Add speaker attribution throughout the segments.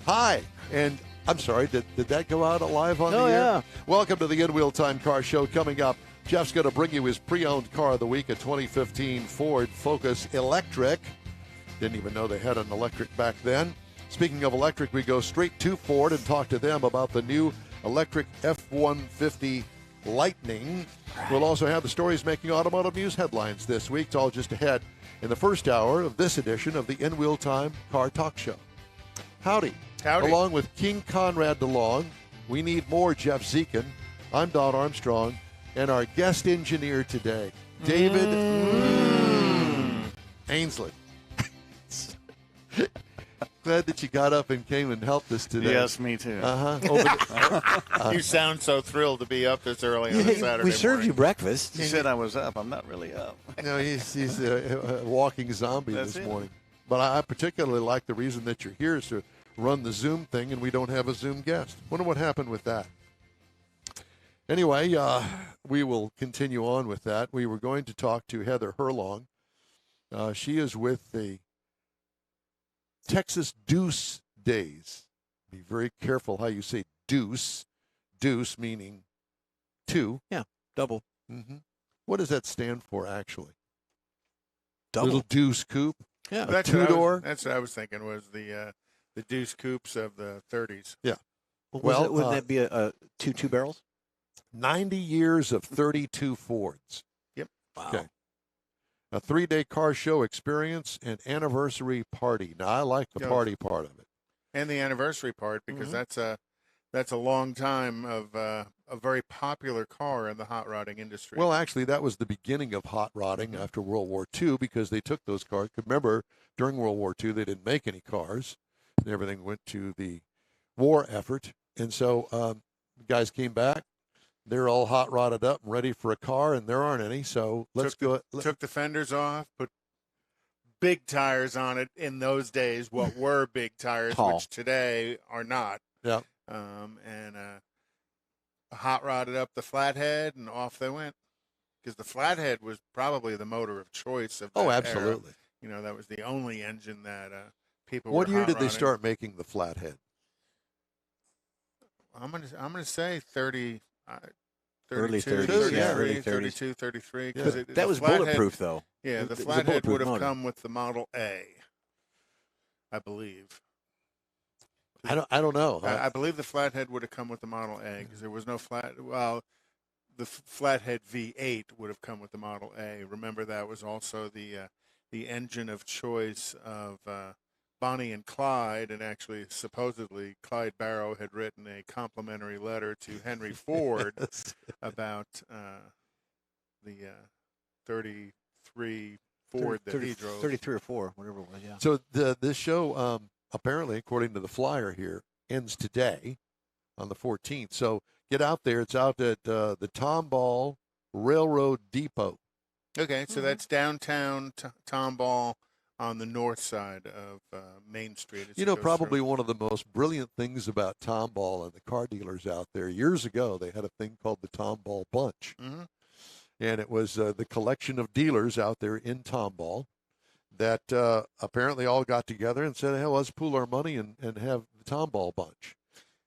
Speaker 1: Hi, and I'm sorry, did that go out live on the air?
Speaker 2: Yeah.
Speaker 1: Welcome to the In Wheel Time Car Show. Coming up, Jeff's going to bring you his pre-owned car of the week, a 2015 Ford Focus Electric. Didn't even know they had an electric back then. Speaking of electric, we go straight to Ford and talk to them about the new electric F-150 Lightning. We'll also have the stories making automotive news headlines this week. It's all just ahead in the first hour of this edition of the In Wheel Time Car Talk Show. Howdy.
Speaker 3: Howdy.
Speaker 1: Along with King Conrad DeLong, we need more Jeff Zekin. I'm Don Armstrong, and our guest engineer today, David Ainsley. Glad that you got up and came and helped us today.
Speaker 3: Yes, me too.
Speaker 4: You sound so thrilled to be up this early on a Saturday
Speaker 2: We served
Speaker 4: morning.
Speaker 2: you breakfast.
Speaker 3: You said I was up. I'm not really up.
Speaker 1: No, he's a walking zombie
Speaker 3: That's
Speaker 1: this
Speaker 3: it.
Speaker 1: morning. But I particularly like the reason that you're here is to run the Zoom thing, and we don't have a Zoom guest. Wonder what happened with that. Anyway, we will continue on with that. We were going to talk to Heather Herlong. She is with the Texas Duce Days. Be very careful how you say deuce. Deuce meaning two.
Speaker 2: Yeah, double.
Speaker 1: Mm-hmm. What does that stand for, actually?
Speaker 2: Double.
Speaker 1: Little Deuce Coupe?
Speaker 2: Yeah.
Speaker 4: That's what I was-
Speaker 1: two-door?
Speaker 4: That's what I was thinking was the Deuce Coupes of the 30s.
Speaker 1: Yeah.
Speaker 2: Well, wouldn't that be a two barrels?
Speaker 1: 90 years of 32 Fords.
Speaker 2: Wow.
Speaker 1: Okay. A 3-day car show experience and anniversary party. Now, I like the
Speaker 4: Yeah.
Speaker 1: party part of it.
Speaker 4: And the anniversary part, because that's a long time of a very popular car in the hot rodding industry.
Speaker 1: Well, actually, that was the beginning of hot rodding after World War II because they took those cars. Remember, during World War II, they didn't make any cars. And everything went to the war effort. And so the guys came back. They're all hot rodded up and ready for a car, and there aren't any. So let's go.
Speaker 4: Took the fenders off, put big tires on it in those days, what were big tires,
Speaker 2: Tall.
Speaker 4: which today are not.
Speaker 1: Yeah.
Speaker 4: And hot rodded up the flathead, and off they went. Because the flathead was probably the motor of choice of that
Speaker 1: Oh,
Speaker 4: era.
Speaker 1: absolutely.
Speaker 4: You know, that was the only engine that people
Speaker 1: What
Speaker 4: were
Speaker 1: year
Speaker 4: hot
Speaker 1: did they
Speaker 4: rodding.
Speaker 1: start making the flathead?
Speaker 4: I'm gonna say 30,
Speaker 2: Early
Speaker 4: 32,
Speaker 2: 30s,
Speaker 4: 33,
Speaker 1: yeah,
Speaker 2: early
Speaker 4: 32, 33.
Speaker 1: Yeah.
Speaker 4: 'cause
Speaker 2: That
Speaker 4: the
Speaker 2: was
Speaker 4: flathead-
Speaker 2: bulletproof, though.
Speaker 4: Yeah,
Speaker 2: It
Speaker 4: the
Speaker 2: was a
Speaker 4: flathead
Speaker 2: bulletproof
Speaker 4: would have
Speaker 2: motor.
Speaker 4: come with the Model A, I believe.
Speaker 1: I don't know.
Speaker 4: I believe the flathead would have come with the Model A because there was no well, the flathead V8 would have come with the Model A. Remember, that was also the engine of choice of Bonnie and Clyde, and actually, supposedly, Clyde Barrow had written a complimentary letter to Henry Ford about the 33 Ford that he drove.
Speaker 2: 33 or 4, whatever it was, yeah.
Speaker 1: So this show, apparently, according to the flyer here, ends today on the 14th. So get out there. It's out at the Tomball Railroad Depot.
Speaker 4: Okay, so that's downtown Tomball on the north side of Main Street. as
Speaker 1: You
Speaker 4: it
Speaker 1: know,
Speaker 4: goes
Speaker 1: probably
Speaker 4: through.
Speaker 1: one of the most brilliant things about Tomball and the car dealers out there, years ago, they had a thing called the Tomball Bunch.
Speaker 4: Mhm.
Speaker 1: And it was the collection of dealers out there in Tomball that apparently all got together and said, hey, let's pool our money and have the Tomball Bunch.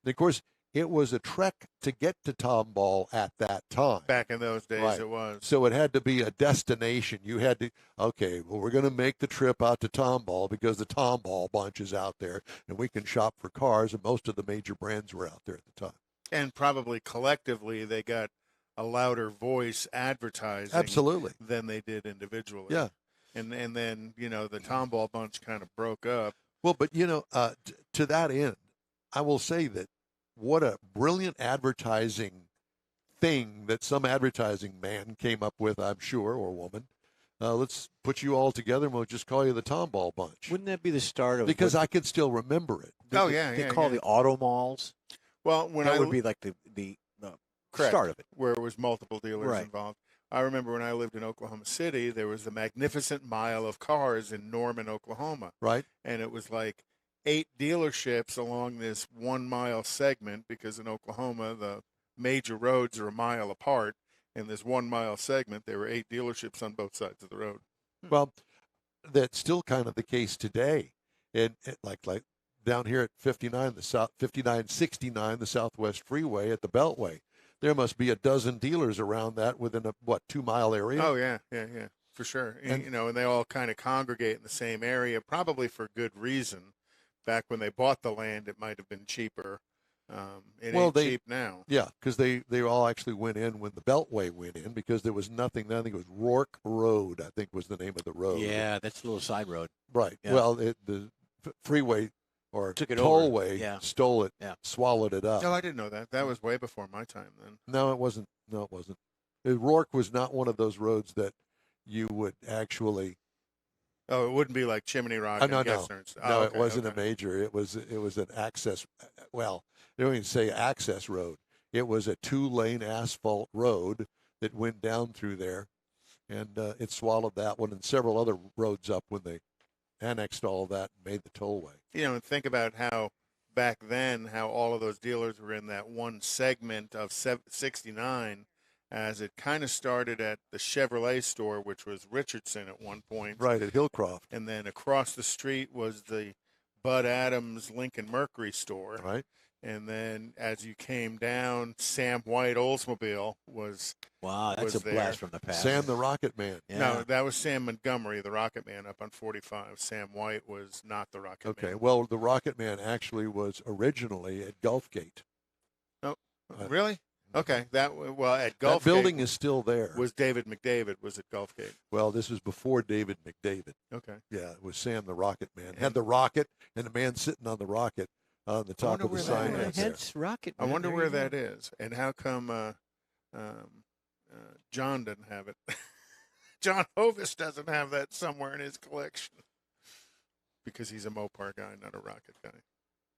Speaker 1: And of course, it was a trek to get to Tomball at that time.
Speaker 4: Back in those days,
Speaker 1: Right.
Speaker 4: it was.
Speaker 1: So it had to be a destination. You had to, okay, well, we're going to make the trip out to Tomball because the Tomball Bunch is out there and we can shop for cars, and most of the major brands were out there at the time.
Speaker 4: And probably collectively, they got a louder voice advertising
Speaker 1: Absolutely.
Speaker 4: than they did individually.
Speaker 1: Yeah.
Speaker 4: And then, you know, the Tomball Bunch kind of broke up.
Speaker 1: Well, but, you know, to that end, I will say that what a brilliant advertising thing that some advertising man came up with, I'm sure, or woman. Let's put you all together and we'll just call you the Tomball Bunch.
Speaker 2: Wouldn't that be the start of
Speaker 1: Because
Speaker 2: what
Speaker 1: I could still remember it.
Speaker 4: Oh, yeah,
Speaker 2: they
Speaker 4: yeah.
Speaker 2: call
Speaker 4: yeah.
Speaker 2: the auto malls?
Speaker 4: Well, when
Speaker 2: That
Speaker 4: I
Speaker 2: would be like the
Speaker 4: Correct.
Speaker 2: start of it.
Speaker 4: where it was multiple dealers
Speaker 2: Right.
Speaker 4: involved. I remember when I lived in Oklahoma City, there was the magnificent mile of cars in Norman, Oklahoma.
Speaker 1: Right?
Speaker 4: And it was like 8 dealerships along this 1 mile segment, because in Oklahoma, the major roads are a mile apart. In this 1 mile segment, there were 8 dealerships on both sides of the road.
Speaker 1: Well, that's still kind of the case today. And like down here at 5969, the Southwest Freeway at the Beltway. There must be a dozen dealers around that within a 2-mile area.
Speaker 4: Oh yeah, for sure. And they all kind of congregate in the same area, probably for good reason. Back when they bought the land, it might have been cheaper. It ain't cheap now.
Speaker 1: Yeah, because they all actually went in when the Beltway went in, because there was nothing. I think it was Rourke Road, I think was the name of the road.
Speaker 2: Yeah, that's a little side road.
Speaker 1: Right.
Speaker 2: Yeah.
Speaker 1: Well, the freeway or
Speaker 2: Took it
Speaker 1: tollway
Speaker 2: over.
Speaker 1: stole it,
Speaker 2: Yeah.
Speaker 1: swallowed it up.
Speaker 4: No, I didn't know that. That was way before my time then.
Speaker 1: No, it wasn't. Rourke was not one of those roads that you would actually.
Speaker 4: Oh, it wouldn't be like Chimney Rock and
Speaker 1: No,
Speaker 4: Gessner's.
Speaker 1: no, it wasn't a major. It was an access. Well, they don't even say access road. It was a 2-lane asphalt road that went down through there, and it swallowed that one and several other roads up when they annexed all of that and made the tollway.
Speaker 4: And think about how back then, how all of those dealers were in that one segment of 69, as it kind of started at the Chevrolet store, which was Richardson at one point.
Speaker 1: Right, at Hillcroft.
Speaker 4: And then across the street was the Bud Adams Lincoln Mercury store.
Speaker 1: Right.
Speaker 4: And then as you came down, Sam White Oldsmobile was.
Speaker 2: Wow, that's a
Speaker 4: there.
Speaker 2: blast from the past.
Speaker 1: Sam the Rocket Man.
Speaker 2: Yeah.
Speaker 4: No, that was Sam Montgomery, the Rocket Man, up on 45. Sam White was not the Rocket Man.
Speaker 1: Okay, well, the Rocket Man actually was originally at Gulfgate.
Speaker 4: Oh, really? Okay, at Gulfgate.
Speaker 1: That building is still there.
Speaker 4: Was David McDavid was at Gulfgate.
Speaker 1: Well, this was before David McDavid.
Speaker 4: Okay.
Speaker 1: Yeah, it was Sam the Rocket Man. Had the rocket and the man sitting on the rocket on the top of the sign.
Speaker 2: Hence Rocket
Speaker 4: I
Speaker 2: Man.
Speaker 4: wonder
Speaker 2: There
Speaker 4: where
Speaker 2: you go.
Speaker 4: that is, and how come John doesn't have it. John Hovis doesn't have that somewhere in his collection because he's a Mopar guy, not a Rocket guy.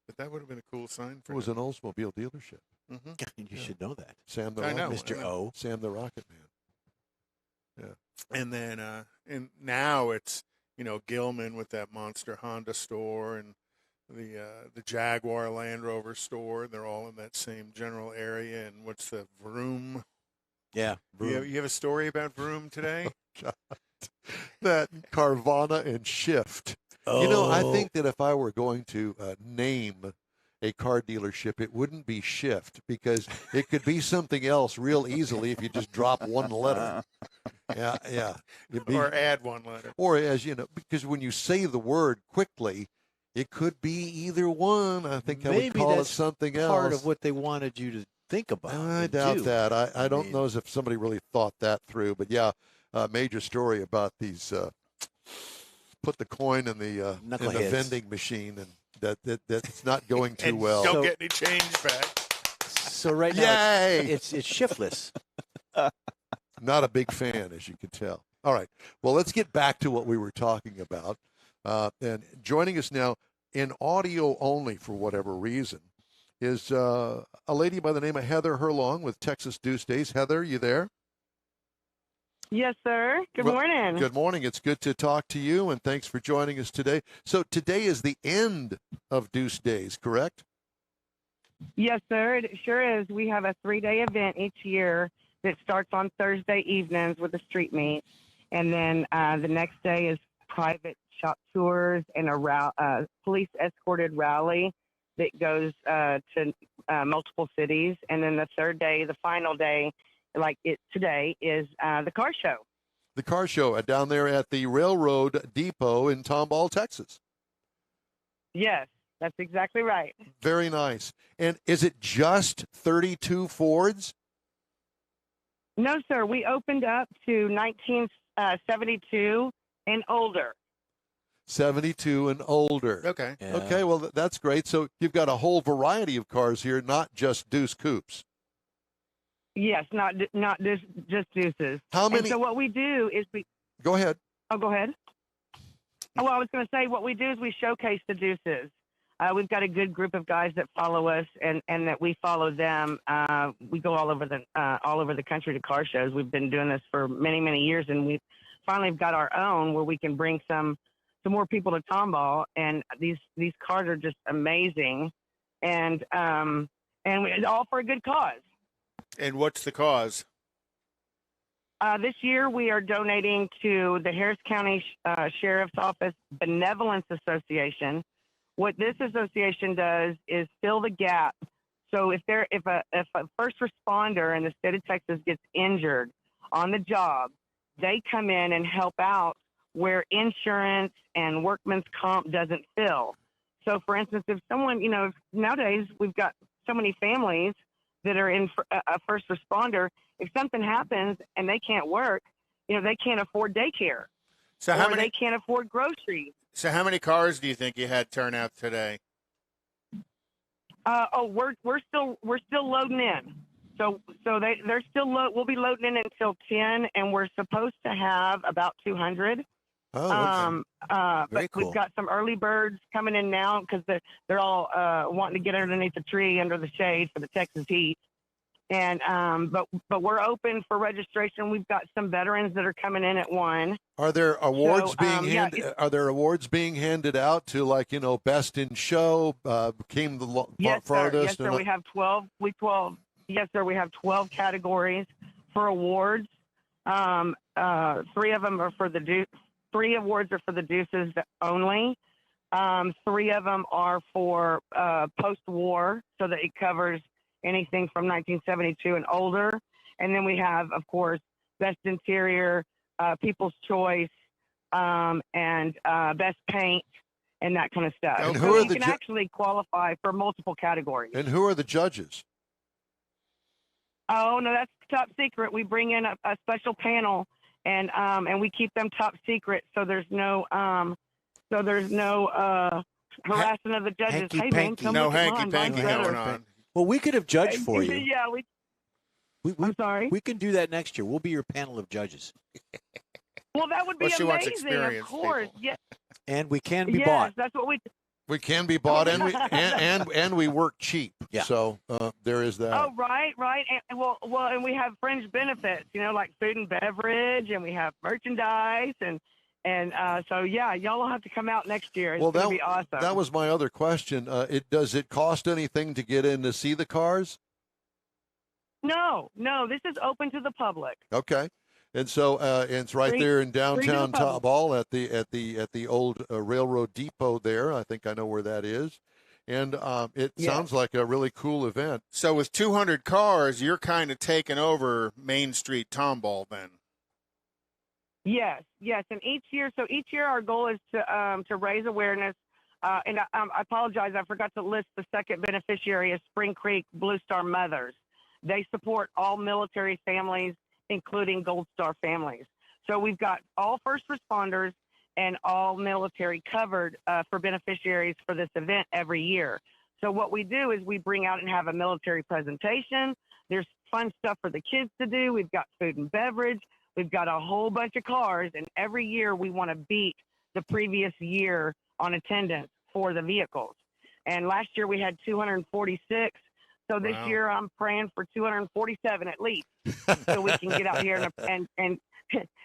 Speaker 4: But that would have been a cool sign for
Speaker 1: It was
Speaker 4: him.
Speaker 1: an Oldsmobile dealership.
Speaker 4: Mm-hmm.
Speaker 2: You should know that.
Speaker 1: Sam the
Speaker 4: I
Speaker 1: Rocket
Speaker 4: know.
Speaker 1: Man.
Speaker 2: Mr. O.
Speaker 1: Sam the Rocket Man. Yeah.
Speaker 4: And then and now it's, Gilman with that monster Honda store and the Jaguar Land Rover store. They're all in that same general area. And what's the Vroom?
Speaker 2: Yeah.
Speaker 4: You have a story about Vroom today?
Speaker 1: God. That Carvana and Shift.
Speaker 2: Oh.
Speaker 1: I think that if I were going to name a car dealership, it wouldn't be Shift, because it could be something else real easily if you just drop one letter. Yeah.
Speaker 4: Or add one letter.
Speaker 1: Or as because when you say the word quickly, it could be either one. I think I would
Speaker 2: Maybe
Speaker 1: call it
Speaker 2: that's
Speaker 1: something else.
Speaker 2: Part of what they wanted you to think about.
Speaker 1: I
Speaker 2: and
Speaker 1: doubt
Speaker 2: do.
Speaker 1: that. I don't
Speaker 2: mean-
Speaker 1: know as if somebody really thought that through. But yeah, major story about these. Put the coin in the
Speaker 2: Knuckleheads.
Speaker 1: vending machine, and that's not going too
Speaker 4: And
Speaker 1: well.
Speaker 4: don't
Speaker 2: So-
Speaker 4: get any change back.
Speaker 2: So right now
Speaker 1: Yay!
Speaker 2: it's shiftless.
Speaker 1: Not a big fan, as you can tell. All right. Well, let's get back to what we were talking about. And joining us now in audio only for whatever reason is a lady by the name of Heather Herlong with Texas Duce Days. Heather, you there?
Speaker 5: Yes, sir. Good
Speaker 1: Well,
Speaker 5: morning.
Speaker 1: Good morning. It's good to talk to you, and thanks for joining us today. So today is the end of Duce Days, correct?
Speaker 5: Yes, sir. It sure is. We have a 3-day event each year that starts on Thursday evenings with a street meet. And then the next day is private shop tours and a police escorted rally that goes to multiple cities. And then the third day, the final day, today, is the car show.
Speaker 1: The car show down there at the Railroad Depot in Tomball, Texas.
Speaker 5: Yes, that's exactly right.
Speaker 1: Very nice. And is it just 32 Fords?
Speaker 5: No, sir. We opened up to 1972 and older.
Speaker 1: 72 and older.
Speaker 4: Okay.
Speaker 2: Yeah.
Speaker 1: Okay, well, that's great. So you've got a whole variety of cars here, not just Duce Coupes.
Speaker 5: Yes, not just Duces.
Speaker 1: How
Speaker 5: And
Speaker 1: many?
Speaker 5: so what we do is we.
Speaker 1: Go ahead.
Speaker 5: Oh, go ahead. Oh, well, I was going to say what we do is we showcase the Duces. We've got a good group of guys that follow us, and that we follow them. We go all over the country to car shows. We've been doing this for many, many years, and we finally have got our own where we can bring some more people to Tomball. And these cars are just amazing, and it's all for a good cause.
Speaker 4: And what's the cause?
Speaker 5: This year, we are donating to the Harris County Sheriff's Office Benevolence Association, what this association does is fill the gap. So if a first responder in the state of Texas gets injured on the job, they come in and help out where insurance and workman's comp doesn't fill. So, for instance, if someone, nowadays we've got so many families that are in a first responder. If something happens and they can't work, they can't afford daycare.
Speaker 4: So
Speaker 5: they can't afford groceries.
Speaker 4: So how many cars do you think you had turn out today?
Speaker 5: We're still loading in. So they're still we'll be loading in until 10, and we're supposed to have about 200.
Speaker 1: Oh, okay.
Speaker 2: Very
Speaker 5: But
Speaker 2: cool.
Speaker 5: we've got some early birds coming in now because they're all wanting to get underneath the tree under the shade for the Texas heat. And but we're open for registration. We've got some veterans that are coming in at 1.
Speaker 1: Are there awards being
Speaker 5: yeah,
Speaker 1: Are there awards being handed out to best in show? Came the
Speaker 5: Yes, sir.
Speaker 1: farthest.
Speaker 5: Yes, sir. We have 12. Yes, sir. We have 12 categories for awards. 3 of them are for the 3 awards are for the Duces only. 3 of them are for post-war, so that it covers anything from 1972 and older. And then we have, of course, best interior, people's choice, and best paint, and that kind of stuff.
Speaker 1: And
Speaker 5: so
Speaker 1: who are
Speaker 5: you
Speaker 1: the
Speaker 5: can actually qualify for multiple categories.
Speaker 1: And who are the judges?
Speaker 5: Oh no, that's top secret. We bring in a special panel, and we keep them top secret, so there's no harassment of the judges.
Speaker 2: Hanky
Speaker 5: Hey man,
Speaker 2: panky.
Speaker 5: come
Speaker 4: No
Speaker 5: look at
Speaker 4: hanky
Speaker 5: mine.
Speaker 4: panky
Speaker 5: Mine's
Speaker 4: going
Speaker 5: better.
Speaker 4: on.
Speaker 2: Well, we could have judged for you.
Speaker 5: Yeah, I'm sorry.
Speaker 2: We can do that next year. We'll be your panel of judges.
Speaker 5: Well, that would be
Speaker 4: Well, she wants
Speaker 5: amazing. Of
Speaker 4: experienced
Speaker 5: course.
Speaker 4: people.
Speaker 5: Yeah.
Speaker 2: And we can be
Speaker 5: Yes,
Speaker 2: bought.
Speaker 5: that's what we.
Speaker 1: We can be bought, and we and we work cheap.
Speaker 2: Yeah.
Speaker 1: So there is that.
Speaker 5: Oh, right. And we have fringe benefits, like food and beverage, and we have merchandise, and so yeah, y'all will have to come out next year. It's gonna be awesome.
Speaker 1: That was my other question. Does it cost anything to get in to see the cars?
Speaker 5: No, this is open to the public.
Speaker 1: Okay. And so it's right
Speaker 5: Free-
Speaker 1: there in
Speaker 5: free to the
Speaker 1: downtown
Speaker 5: public.
Speaker 1: Tomball at the old railroad depot there. I think I know where that is. And it
Speaker 5: Yes.
Speaker 1: sounds like a really cool event.
Speaker 4: So with 200 cars, you're kind of taking over Main Street Tomball then.
Speaker 5: Yes, and each year our goal is to raise awareness. And I apologize, I forgot to list the second beneficiary is Spring Creek Blue Star Mothers. They support all military families, including Gold Star families. So we've got all first responders and all military covered for beneficiaries for this event every year. So what we do is we bring out and have a military presentation. There's fun stuff for the kids to do. We've got food and beverage. We've got a whole bunch of cars, and every year we want to beat the previous year on attendance for the vehicles. And last year we had 246. So this
Speaker 4: Wow.
Speaker 5: year I'm praying for 247 at least, so we can get out here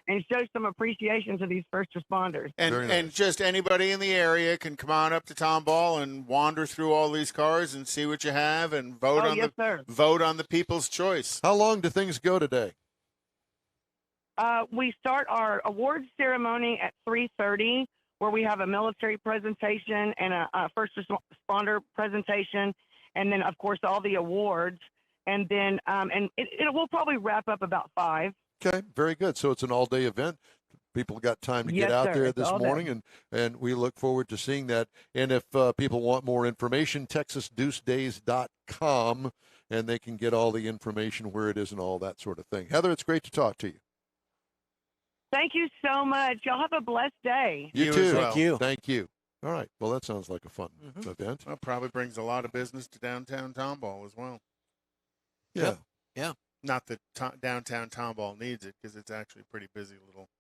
Speaker 5: and show some appreciation to these first responders.
Speaker 4: And
Speaker 1: Very nice.
Speaker 4: and just anybody in the area can come on up to Tomball and wander through all these cars and see what you have and vote
Speaker 5: Oh, yes, sir.
Speaker 4: vote on the people's choice.
Speaker 1: How long do things go today?
Speaker 5: We start our awards ceremony at 3:30, where we have a military presentation and a first responder presentation, and then of course all the awards, and then it will probably wrap up about 5.
Speaker 1: Okay, very good. So it's an all-day event. People got time to get
Speaker 5: Yes,
Speaker 1: out
Speaker 5: sir.
Speaker 1: there
Speaker 5: It's
Speaker 1: this
Speaker 5: all day.
Speaker 1: morning, and we look forward to seeing that. And if people want more information, TexasDuceDays.com, and they can get all the information where it is and all that sort of thing. Heather, it's great to talk to you.
Speaker 5: Thank you so much. Y'all have a blessed day.
Speaker 4: You
Speaker 1: too.
Speaker 4: as well.
Speaker 2: Thank you.
Speaker 1: Thank you. All right. Well, that sounds like a fun
Speaker 2: Mhm.
Speaker 1: event.
Speaker 4: Well, probably brings a lot of business to downtown Tomball as well.
Speaker 1: Yeah.
Speaker 4: Not that downtown Tomball needs it, because it's actually a pretty busy little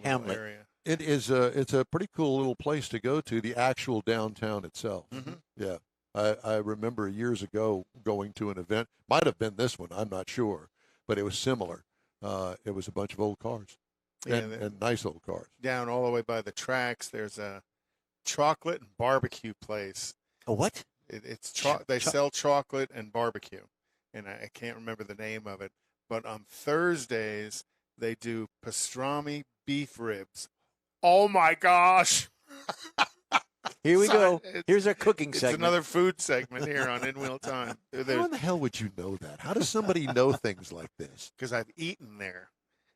Speaker 2: Hamlet.
Speaker 4: area.
Speaker 1: It is it's a pretty cool little place to go to, the actual downtown itself.
Speaker 4: Mhm.
Speaker 1: Yeah. I remember years ago going to an event. Might have been this one. I'm not sure. But it was similar. It was a bunch of old cars
Speaker 4: Yeah,
Speaker 1: and nice old cars.
Speaker 4: down all the way by the tracks, there's a chocolate and barbecue place.
Speaker 2: A what?
Speaker 4: They sell chocolate and barbecue, and I can't remember the name of it. But on Thursdays they do pastrami beef ribs. Oh my gosh!
Speaker 2: Here we
Speaker 4: Sorry,
Speaker 2: go.
Speaker 4: it's-
Speaker 2: Here's our cooking
Speaker 4: It's
Speaker 2: segment.
Speaker 4: another food segment here on In Wheel Time.
Speaker 1: How in the hell would you know that? How does somebody know things like this?
Speaker 4: Because I've eaten there,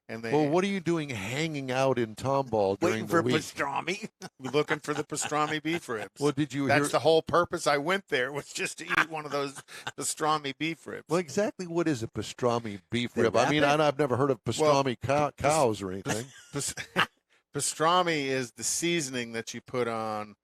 Speaker 4: and they
Speaker 1: Well, what are you doing hanging out in Tomball during
Speaker 2: Waiting
Speaker 1: the
Speaker 2: for
Speaker 1: week?
Speaker 2: pastrami.
Speaker 4: looking for the pastrami beef ribs.
Speaker 1: Well, did you
Speaker 4: That's
Speaker 1: hear?
Speaker 4: the whole purpose I went there, was just to eat one of those pastrami beef ribs.
Speaker 1: Well, exactly what is a pastrami beef
Speaker 2: They
Speaker 1: rib? I
Speaker 2: wrap
Speaker 1: mean,
Speaker 2: it?
Speaker 1: I've never heard of pastrami cows or anything.
Speaker 4: Pastrami is the seasoning that you put on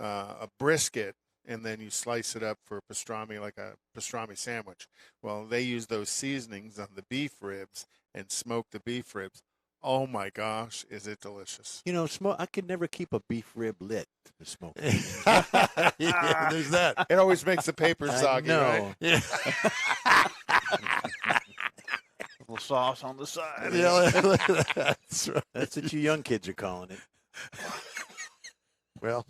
Speaker 4: a brisket, and then you slice it up for pastrami, like a pastrami sandwich. Well, they use those seasonings on the beef ribs and smoke the beef ribs. Oh my gosh, is it delicious?
Speaker 2: You know, I could never keep a beef rib lit to smoke.
Speaker 1: Yeah, there's that.
Speaker 4: It always makes the paper soggy, right?
Speaker 1: Yeah.
Speaker 3: A little sauce on the side.
Speaker 1: Yeah, that's right.
Speaker 2: That's what you young kids are calling it.
Speaker 1: Well,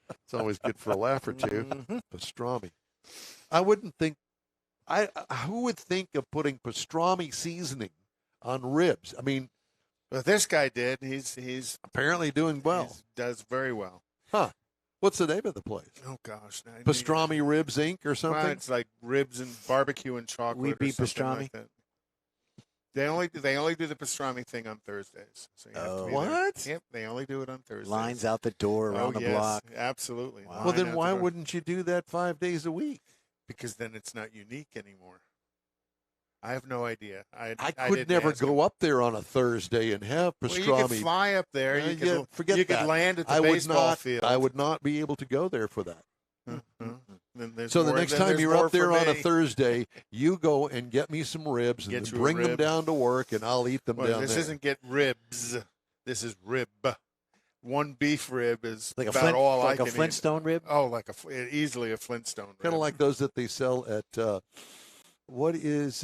Speaker 1: it's always good for a laugh or two.
Speaker 2: Mhm.
Speaker 1: Pastrami. I wouldn't think. Who would think of putting pastrami seasoning on ribs? I mean,
Speaker 4: But this guy did. He's
Speaker 1: apparently doing well.
Speaker 4: he's- does very well.
Speaker 1: What's the name of the place?
Speaker 4: Oh gosh, now-
Speaker 1: Pastrami Ribs Inc. or
Speaker 4: Well,
Speaker 1: something?
Speaker 4: it's like ribs and barbecue and chocolate.
Speaker 2: We
Speaker 4: or
Speaker 2: beat
Speaker 4: something
Speaker 2: pastrami?
Speaker 4: Like that. They only do the pastrami thing on Thursdays. So you have to
Speaker 2: Oh.
Speaker 4: be there.
Speaker 1: What?
Speaker 4: Yep, they only do it on Thursdays.
Speaker 2: Lines out the door, around
Speaker 4: oh,
Speaker 2: the
Speaker 4: yes,
Speaker 2: block.
Speaker 4: Absolutely.
Speaker 2: Wow.
Speaker 1: Well,
Speaker 4: Line
Speaker 1: then
Speaker 4: out
Speaker 1: why
Speaker 4: the door.
Speaker 1: wouldn't you do that 5 days a week?
Speaker 4: Because then it's not unique anymore. I have no idea. I
Speaker 1: could
Speaker 4: didn't
Speaker 1: never
Speaker 4: ask
Speaker 1: go
Speaker 4: him.
Speaker 1: up there on a Thursday and have
Speaker 4: Well,
Speaker 1: pastrami.
Speaker 4: you could fly up there. You could
Speaker 1: yeah, forget
Speaker 4: you
Speaker 1: that.
Speaker 4: could land at the
Speaker 1: I would
Speaker 4: baseball
Speaker 1: not.
Speaker 4: field.
Speaker 1: I would not be able to go there for that.
Speaker 4: Then there's
Speaker 1: So the
Speaker 4: more-
Speaker 1: next
Speaker 4: then
Speaker 1: time
Speaker 4: there's
Speaker 1: you're
Speaker 4: more
Speaker 1: up there
Speaker 4: for
Speaker 1: on a
Speaker 4: me.
Speaker 1: Thursday, you go and get me some ribs and
Speaker 4: Get
Speaker 1: then
Speaker 4: you a
Speaker 1: bring them
Speaker 4: rib.
Speaker 1: down to work, and I'll eat them
Speaker 4: Well,
Speaker 1: down
Speaker 4: this
Speaker 1: there.
Speaker 4: isn't get ribs. This is rib. One beef rib is
Speaker 2: Like a,
Speaker 4: about all I
Speaker 2: like a
Speaker 4: can eat.
Speaker 2: Flintstone rib?
Speaker 4: Oh, like easily a Flintstone.
Speaker 1: Kind of
Speaker 4: rib.
Speaker 1: like those that they sell at what is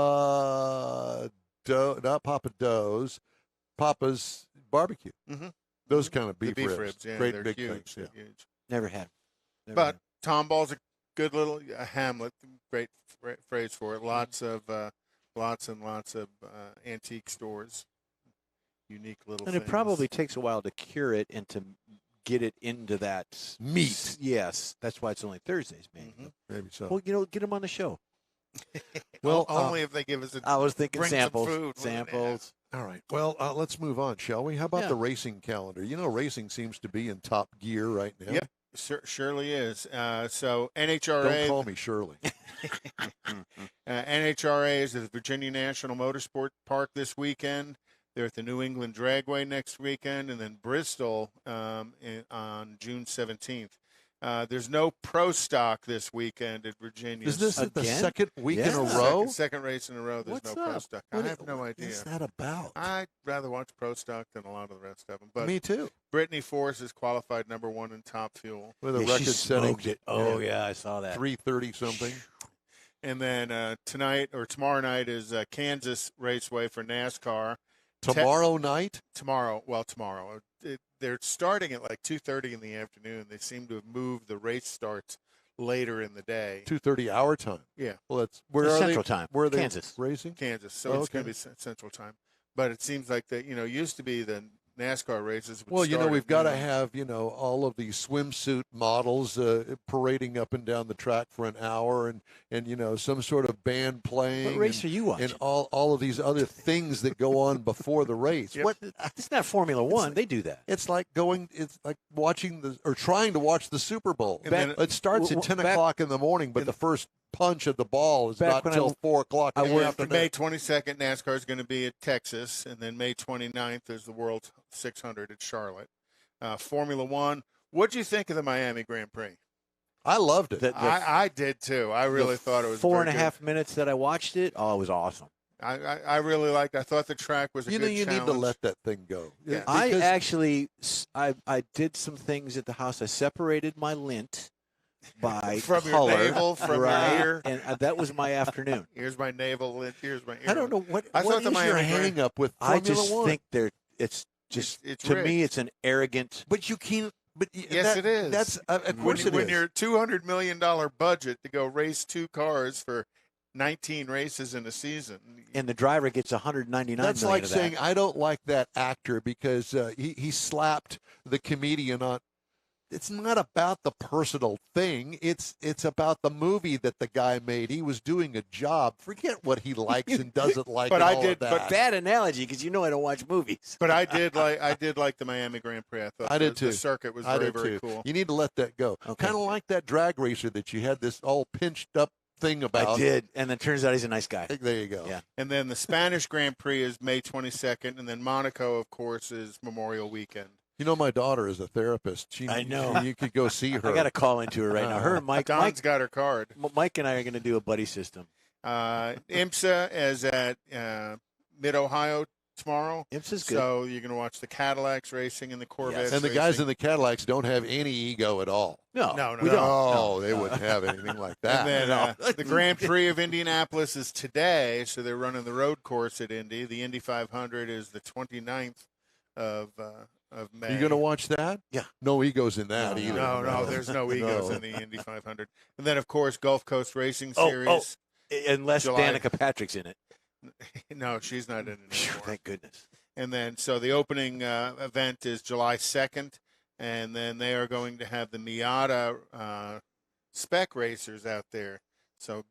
Speaker 1: Papa Doe? Not Papa Doe's, Papa's Barbecue.
Speaker 4: Mhm.
Speaker 1: Those kind of
Speaker 4: the
Speaker 1: beef,
Speaker 4: ribs. Yeah,
Speaker 1: great
Speaker 4: they're
Speaker 1: big
Speaker 4: huge.
Speaker 1: things. Yeah.
Speaker 4: They're huge.
Speaker 2: Never had. Never
Speaker 4: But
Speaker 2: had.
Speaker 4: Tomball's a good little Hamlet. Great phrase for it. Lots and lots of antique stores. Unique little.
Speaker 2: And
Speaker 4: things.
Speaker 2: it probably takes a while to cure it and to get it into that
Speaker 1: Meat.
Speaker 2: Yes, that's why it's only Thursdays, man.
Speaker 4: Mhm.
Speaker 1: Maybe so.
Speaker 2: Well, get them on the show.
Speaker 1: Well,
Speaker 4: only if they give us a.
Speaker 2: I was thinking
Speaker 4: Bring some
Speaker 2: samples.
Speaker 4: food, wouldn't it?
Speaker 2: Samples.
Speaker 1: All right. Well, let's move on, shall we? How about
Speaker 2: Yeah.
Speaker 1: the racing calendar? You know, racing seems to be in top gear right now.
Speaker 4: Yep. Surely is. So
Speaker 1: Don't
Speaker 4: NHRA.
Speaker 1: call me Shirley.
Speaker 4: NHRA is at the Virginia National Motorsport Park this weekend. They're at the New England Dragway next weekend, and then Bristol on June 17th. There's no pro stock this weekend at Virginia.
Speaker 1: Is this the
Speaker 2: Again?
Speaker 1: second week in a
Speaker 2: Yeah.
Speaker 1: row?
Speaker 4: Second race in a row. There's
Speaker 1: What's
Speaker 4: no pro
Speaker 1: up?
Speaker 4: stock.
Speaker 1: What
Speaker 4: I have no idea.
Speaker 1: What is that about?
Speaker 4: I'd rather watch pro stock than a lot of the rest of them. But
Speaker 1: Me too.
Speaker 4: Brittany Force is qualified number 1 in Top Fuel.
Speaker 1: With a
Speaker 2: Yeah, she
Speaker 1: record-setting
Speaker 2: smoked it. Oh, yeah, I saw that.
Speaker 1: 3:30 something.
Speaker 4: And then tonight or tomorrow night is Kansas Raceway for NASCAR.
Speaker 1: Tomorrow night?
Speaker 4: Tomorrow. They're starting at like 2:30 in the afternoon. They seem to have moved the race starts later in the day.
Speaker 1: 2:30 our time.
Speaker 4: Yeah.
Speaker 1: Well, that's where
Speaker 2: It's
Speaker 1: are
Speaker 2: Central
Speaker 1: they?
Speaker 2: Time.
Speaker 1: Where are they
Speaker 2: Kansas.
Speaker 1: racing?
Speaker 4: Kansas. So
Speaker 1: Oh,
Speaker 4: it's going
Speaker 1: okay.
Speaker 4: to be Central Time. But it seems like that, used to be the NASCAR races. Would
Speaker 1: Well,
Speaker 4: start at
Speaker 1: we've got to
Speaker 4: noon.
Speaker 1: have, all of these swimsuit models parading up and down the track for an hour and some sort of band playing.
Speaker 2: What race are you watching?
Speaker 1: And all of these other things that go on before the race.
Speaker 4: Yep.
Speaker 1: What
Speaker 2: It's not Formula One. They do that.
Speaker 1: it's like watching or trying to watch the Super Bowl.
Speaker 4: And then-
Speaker 1: It starts at 10 o'clock in the morning, but the first punch of the ball is
Speaker 2: Back
Speaker 1: not
Speaker 2: when
Speaker 1: until 4 o'clock in the
Speaker 4: After
Speaker 1: afternoon.
Speaker 4: May 22nd, NASCAR is going to be at Texas, and then May 29th is the World 600 at Charlotte. Formula One. What'd you think of the Miami Grand Prix?
Speaker 1: I loved it.
Speaker 4: I did too. I really thought it was
Speaker 2: four
Speaker 4: very
Speaker 2: and a
Speaker 4: good.
Speaker 2: half minutes that I watched it. Oh, it was awesome.
Speaker 4: I really liked. I thought the track was a good
Speaker 1: you
Speaker 4: challenge.
Speaker 1: need to let that thing go.
Speaker 4: Yeah.
Speaker 2: I
Speaker 1: Because-
Speaker 2: actually, I did some things at the house. I separated my lint by
Speaker 4: From your
Speaker 2: color,
Speaker 4: navel, from your
Speaker 2: right?
Speaker 4: ear.
Speaker 2: And that was my afternoon.
Speaker 4: Here's my navel lint. Here's my ear.
Speaker 1: I don't know what
Speaker 4: I
Speaker 1: what
Speaker 4: thought the
Speaker 1: is your
Speaker 4: Miami Grand-
Speaker 1: hang up with
Speaker 2: I
Speaker 1: Formula
Speaker 2: just
Speaker 1: One.
Speaker 2: think it's just
Speaker 4: It's
Speaker 2: to me,
Speaker 4: rigged.
Speaker 2: it's an arrogant.
Speaker 1: But you can't. But
Speaker 4: Yes, it is.
Speaker 1: That's of
Speaker 4: When,
Speaker 1: course it
Speaker 4: when
Speaker 1: is.
Speaker 4: your $200 million budget to go race two cars for 19 races in a season.
Speaker 2: And the driver gets 199
Speaker 1: That's
Speaker 2: million
Speaker 1: like
Speaker 2: of that.
Speaker 1: saying, I don't like that actor because he slapped the comedian on. It's not about the personal thing. It's about the movie that the guy made. He was doing a job. Forget what he likes and doesn't like.
Speaker 4: But
Speaker 1: and
Speaker 4: I
Speaker 1: all
Speaker 4: did-
Speaker 1: of that.
Speaker 4: but
Speaker 2: Bad analogy, because you know I don't watch movies.
Speaker 4: But I did like the Miami Grand Prix. I thought
Speaker 1: I did too.
Speaker 4: The circuit was
Speaker 1: I
Speaker 4: very,
Speaker 1: did
Speaker 4: very
Speaker 1: too.
Speaker 4: cool.
Speaker 1: You need to let that go.
Speaker 2: Okay.
Speaker 1: Kind of like that drag racer that you had this all pinched up thing about.
Speaker 2: I did, and then turns out he's a nice guy.
Speaker 1: There you go.
Speaker 2: Yeah.
Speaker 4: And then the Spanish Grand Prix is May 22nd, and then Monaco, of course, is Memorial Weekend.
Speaker 1: You know, my daughter is a therapist.
Speaker 2: I know.
Speaker 1: You could go see her.
Speaker 2: I got to call into her right now. Her and Mike.
Speaker 4: Don's got her card.
Speaker 2: Mike and I are going to do a buddy system.
Speaker 4: IMSA is at Mid-Ohio tomorrow.
Speaker 2: IMSA's good.
Speaker 4: So you're going to watch the Cadillacs racing and the Corvettes
Speaker 1: And the guys
Speaker 4: racing.
Speaker 1: in the Cadillacs don't have any ego at all.
Speaker 2: No,
Speaker 4: No,
Speaker 2: we
Speaker 4: no.
Speaker 2: don't.
Speaker 1: No, they wouldn't have anything like that.
Speaker 4: And then the Grand Prix of Indianapolis is today, so they're running the road course at Indy. The Indy 500 is the 29th of May.
Speaker 1: Are you going to watch that?
Speaker 2: Yeah.
Speaker 1: No egos in that
Speaker 2: No,
Speaker 1: either.
Speaker 4: No, there's no egos
Speaker 1: No.
Speaker 4: in the Indy 500. And then, of course, Gulf Coast Racing
Speaker 2: Oh,
Speaker 4: Series.
Speaker 2: Unless
Speaker 4: July.
Speaker 2: Danica Patrick's in it.
Speaker 4: No, she's not in it anymore.
Speaker 2: Thank goodness.
Speaker 4: And then, so the opening event is July 2nd, and then they are going to have the Miata spec racers out there. So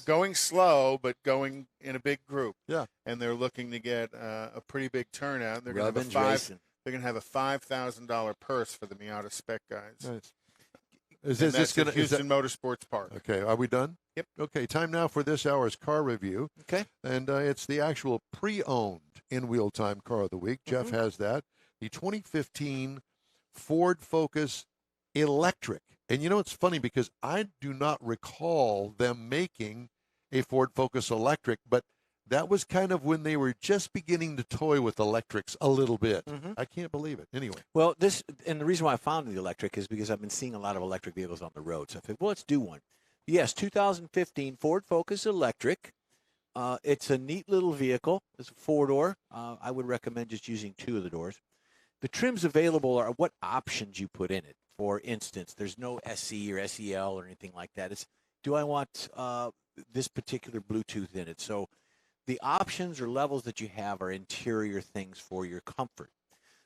Speaker 4: going slow, but going in a big group.
Speaker 1: Yeah.
Speaker 4: And they're looking to get a pretty big turnout. They're going to
Speaker 2: Rubbins
Speaker 4: have
Speaker 2: racing.
Speaker 4: they're going to have a $5,000 purse for the Miata spec guys.
Speaker 1: Nice. Is
Speaker 4: And
Speaker 1: this
Speaker 4: that's
Speaker 1: going
Speaker 4: at
Speaker 1: to?
Speaker 4: Houston Motorsports Park.
Speaker 1: Okay, are we done?
Speaker 4: Yep.
Speaker 1: Okay, time now for this hour's car review.
Speaker 2: Okay.
Speaker 1: And it's the actual pre-owned in-wheel time car of the week. Jeff has that. The 2015 Ford Focus Electric. And you know, it's funny because I do not recall them making a Ford Focus Electric, but that was kind of when they were just beginning to toy with electrics a little bit. I can't believe it. Anyway.
Speaker 2: Well, and the reason why I found the electric is because I've been seeing a lot of electric vehicles on the road. So I figured, well, let's do one. Yes, 2015 Ford Focus Electric. It's a neat little vehicle. It's a four-door. I would recommend just using two of the doors. The trims available are what options you put in it. For instance, there's no SC or SEL or anything like that. It's, do I want this particular Bluetooth in it? So the options or levels that you have are interior things for your comfort.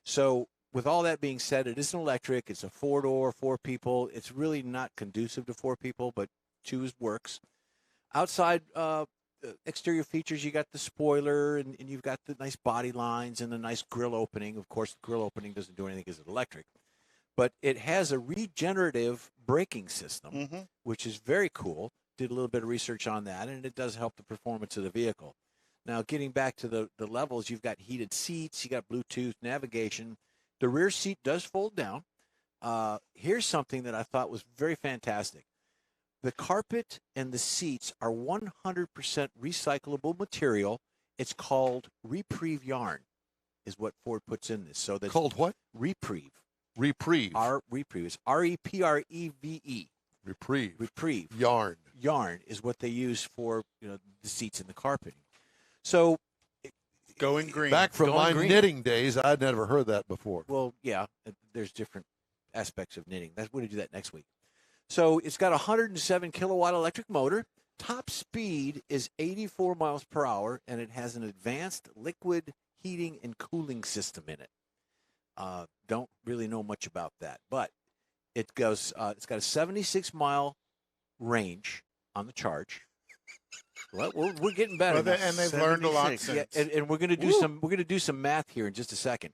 Speaker 2: So with all that being said, it is an electric. It's a four-door, four people. It's really not conducive to four people, but two works. Outside exterior features, you got the spoiler, and you've got the nice body lines and the nice grill opening. Of course, the grill opening doesn't do anything because it's electric. But it has a regenerative braking system, which is very cool. Did a little bit of research on that, and it does help the performance of the vehicle. Now, getting back to the levels, you've got heated seats, you got Bluetooth navigation. The rear seat does fold down. Here's something that I thought was very fantastic. The carpet and the seats are 100% recyclable material. It's called Reprieve yarn, is what Ford puts in this. So that's
Speaker 1: Called what?
Speaker 2: Reprieve.
Speaker 1: Reprieve.
Speaker 2: Reprieve. It's REPREVE.
Speaker 1: Reprieve.
Speaker 2: Reprieve.
Speaker 1: Yarn.
Speaker 2: Yarn is what they use for the seats and the carpeting. So
Speaker 4: Going green.
Speaker 1: Back from
Speaker 2: Going
Speaker 1: my
Speaker 2: green.
Speaker 1: knitting days, I'd never heard that before.
Speaker 2: well, yeah, there's different aspects of knitting. We're going to do that next week. So it's got a 107 kilowatt electric motor. Top speed is 84 miles per hour, and it has an advanced liquid heating and cooling system in it. Don't really know much about that, but it goes. It's got a 76-mile range on the charge. Well, we're getting better.
Speaker 4: Well, and they've learned a lot
Speaker 3: 76.
Speaker 4: since.
Speaker 2: Yeah, and we're going to do some. We're going to do some math here in just a second.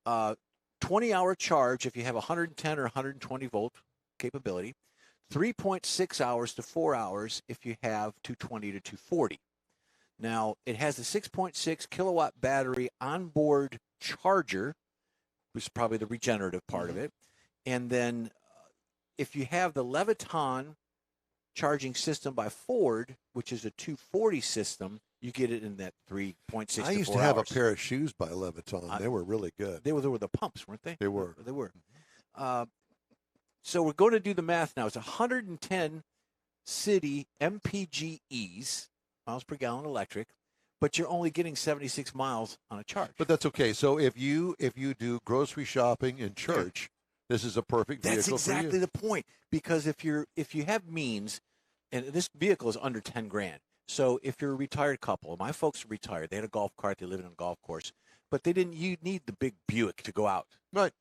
Speaker 2: 20-hour charge if you have 110 or 120 volt capability. 3.6 hours to 4 hours if you have 220 to 240. Now it has a 6.6 kilowatt battery onboard charger, which is probably the regenerative part of it, and then if you have the Leviton charging system by Ford, which is a 240 system, you get it in that 3.6
Speaker 1: I used to have a pair of shoes by Leviton. They were really good.
Speaker 2: They were the pumps, weren't they?
Speaker 1: They were.
Speaker 2: They were. So we're going to do the math now. It's 110 city MPGEs, miles per gallon electric, but you're only getting 76 miles on a charge.
Speaker 1: But that's okay. So if you do grocery shopping in church, this is a perfect vehicle
Speaker 2: That's exactly
Speaker 1: for you.
Speaker 2: the point. Because if you have means, And this vehicle is under 10 grand. So if you're a retired couple, my folks are retired. They had a golf cart. They lived on a golf course. But you need the big Buick to go out
Speaker 1: Right.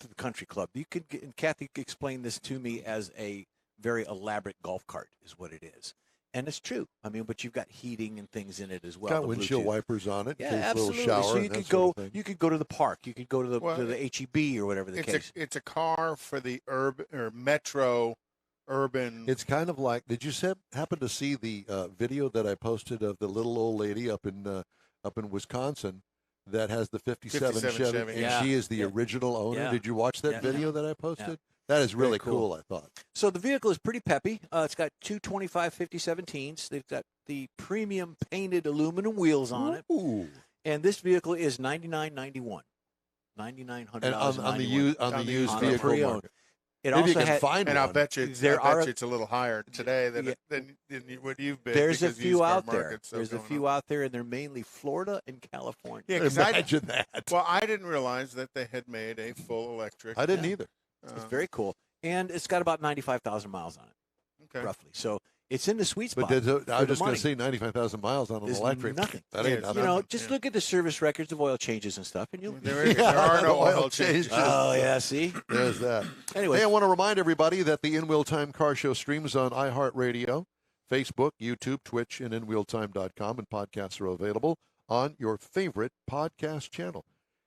Speaker 2: to the country club. And Kathy explained this to me as a very elaborate golf cart is what it is. And it's true. I mean, but you've got heating and things in it as well.
Speaker 1: Got windshield
Speaker 2: Bluetooth.
Speaker 1: wipers on it.
Speaker 2: Yeah,
Speaker 1: in case
Speaker 2: absolutely.
Speaker 1: A little shower
Speaker 2: so you
Speaker 1: and
Speaker 2: could
Speaker 1: that
Speaker 2: go.
Speaker 1: sort of thing.
Speaker 2: You could go to the park. You could go to the HEB or whatever the case.
Speaker 4: It's a car for the urban or metro urban.
Speaker 1: It's kind of like. Did you happen to see the video that I posted of the little old lady up in Wisconsin that has the 57 Chevy, and
Speaker 2: Yeah.
Speaker 1: she is the original owner?
Speaker 2: Yeah.
Speaker 1: Did you watch that
Speaker 2: Yeah.
Speaker 1: video that I posted?
Speaker 2: Yeah.
Speaker 1: That is really
Speaker 2: Very cool.
Speaker 1: cool. I thought.
Speaker 2: So the vehicle is pretty peppy. It's got two 25/50/17s. They've got the premium painted aluminum wheels on it.
Speaker 1: Ooh.
Speaker 2: And this vehicle is $99.91. $9,900.
Speaker 1: And on the used vehicle
Speaker 2: pre-owned.
Speaker 1: market.
Speaker 2: It
Speaker 1: Maybe you
Speaker 2: also
Speaker 1: can
Speaker 2: had,
Speaker 1: find
Speaker 4: and
Speaker 1: one.
Speaker 4: I'll bet you it's a little higher today than what you've been.
Speaker 2: There's a
Speaker 4: because the
Speaker 2: few
Speaker 4: used car
Speaker 2: out there.
Speaker 4: market's so
Speaker 2: There's a
Speaker 4: going
Speaker 2: few
Speaker 4: up.
Speaker 2: out there, and they're mainly Florida and California.
Speaker 4: Yeah, 'cause
Speaker 1: Imagine that.
Speaker 4: Well, I didn't realize that they had made a full electric.
Speaker 1: I didn't either.
Speaker 2: It's very cool. And it's got about 95,000 miles on it,
Speaker 4: Okay.
Speaker 2: roughly. So it's in the sweet spot.
Speaker 1: But I was
Speaker 2: for the
Speaker 1: just going
Speaker 2: money.
Speaker 1: to say 95,000 miles on an
Speaker 2: There's
Speaker 1: electric.
Speaker 2: nothing.
Speaker 1: That ain't
Speaker 4: Yeah,
Speaker 1: nothing.
Speaker 2: You know, just look at the service records of oil changes and stuff, and you'll.
Speaker 4: There are no oil
Speaker 1: changes.
Speaker 4: changes.
Speaker 2: Oh yeah, see.
Speaker 1: There's that.
Speaker 2: Anyway,
Speaker 1: Hey, I want to remind everybody that the In Wheel Time Car Show streams on iHeartRadio, Facebook, YouTube, Twitch, and InWheelTime.com, and podcasts are available on your favorite podcast channel.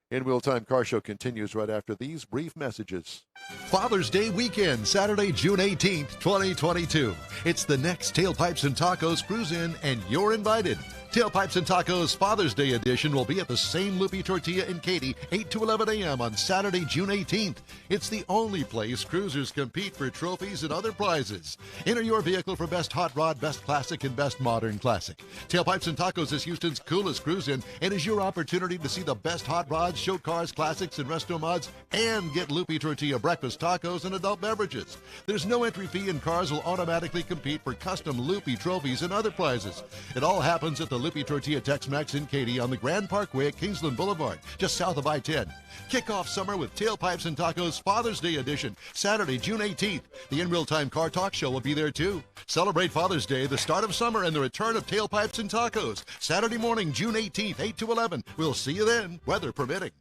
Speaker 1: In Wheel Time Car Show continues right after these brief messages. Father's Day weekend, Saturday, June 18th, 2022. It's the next Tailpipes and Tacos Cruise In, and you're invited. Tailpipes and Tacos Father's Day edition will be at the same Loopy Tortilla in Katy, 8 to 11 a.m. on Saturday, June 18th. It's the only place cruisers compete for trophies and other prizes. Enter your vehicle for Best Hot Rod, Best Classic, and Best Modern Classic. Tailpipes and Tacos is Houston's coolest cruise-in and is your opportunity to see the best hot rods, show cars, classics, and resto mods, and get Loopy Tortilla breakfast tacos and adult beverages. There's no entry fee, and cars will automatically compete for custom Loopy trophies and other prizes. It all happens at the Loopy Tortilla Tex-Mex in Katy on the Grand Parkway at Kingsland Boulevard, just south of I-10. Kick off summer with Tailpipes and Tacos Father's Day edition, Saturday, June 18th. The In Real Time Car Talk Show will be there too. Celebrate Father's Day, the start of summer, and the return of Tailpipes and Tacos. Saturday morning, June 18th, 8 to 11. We'll see you then, weather permitting.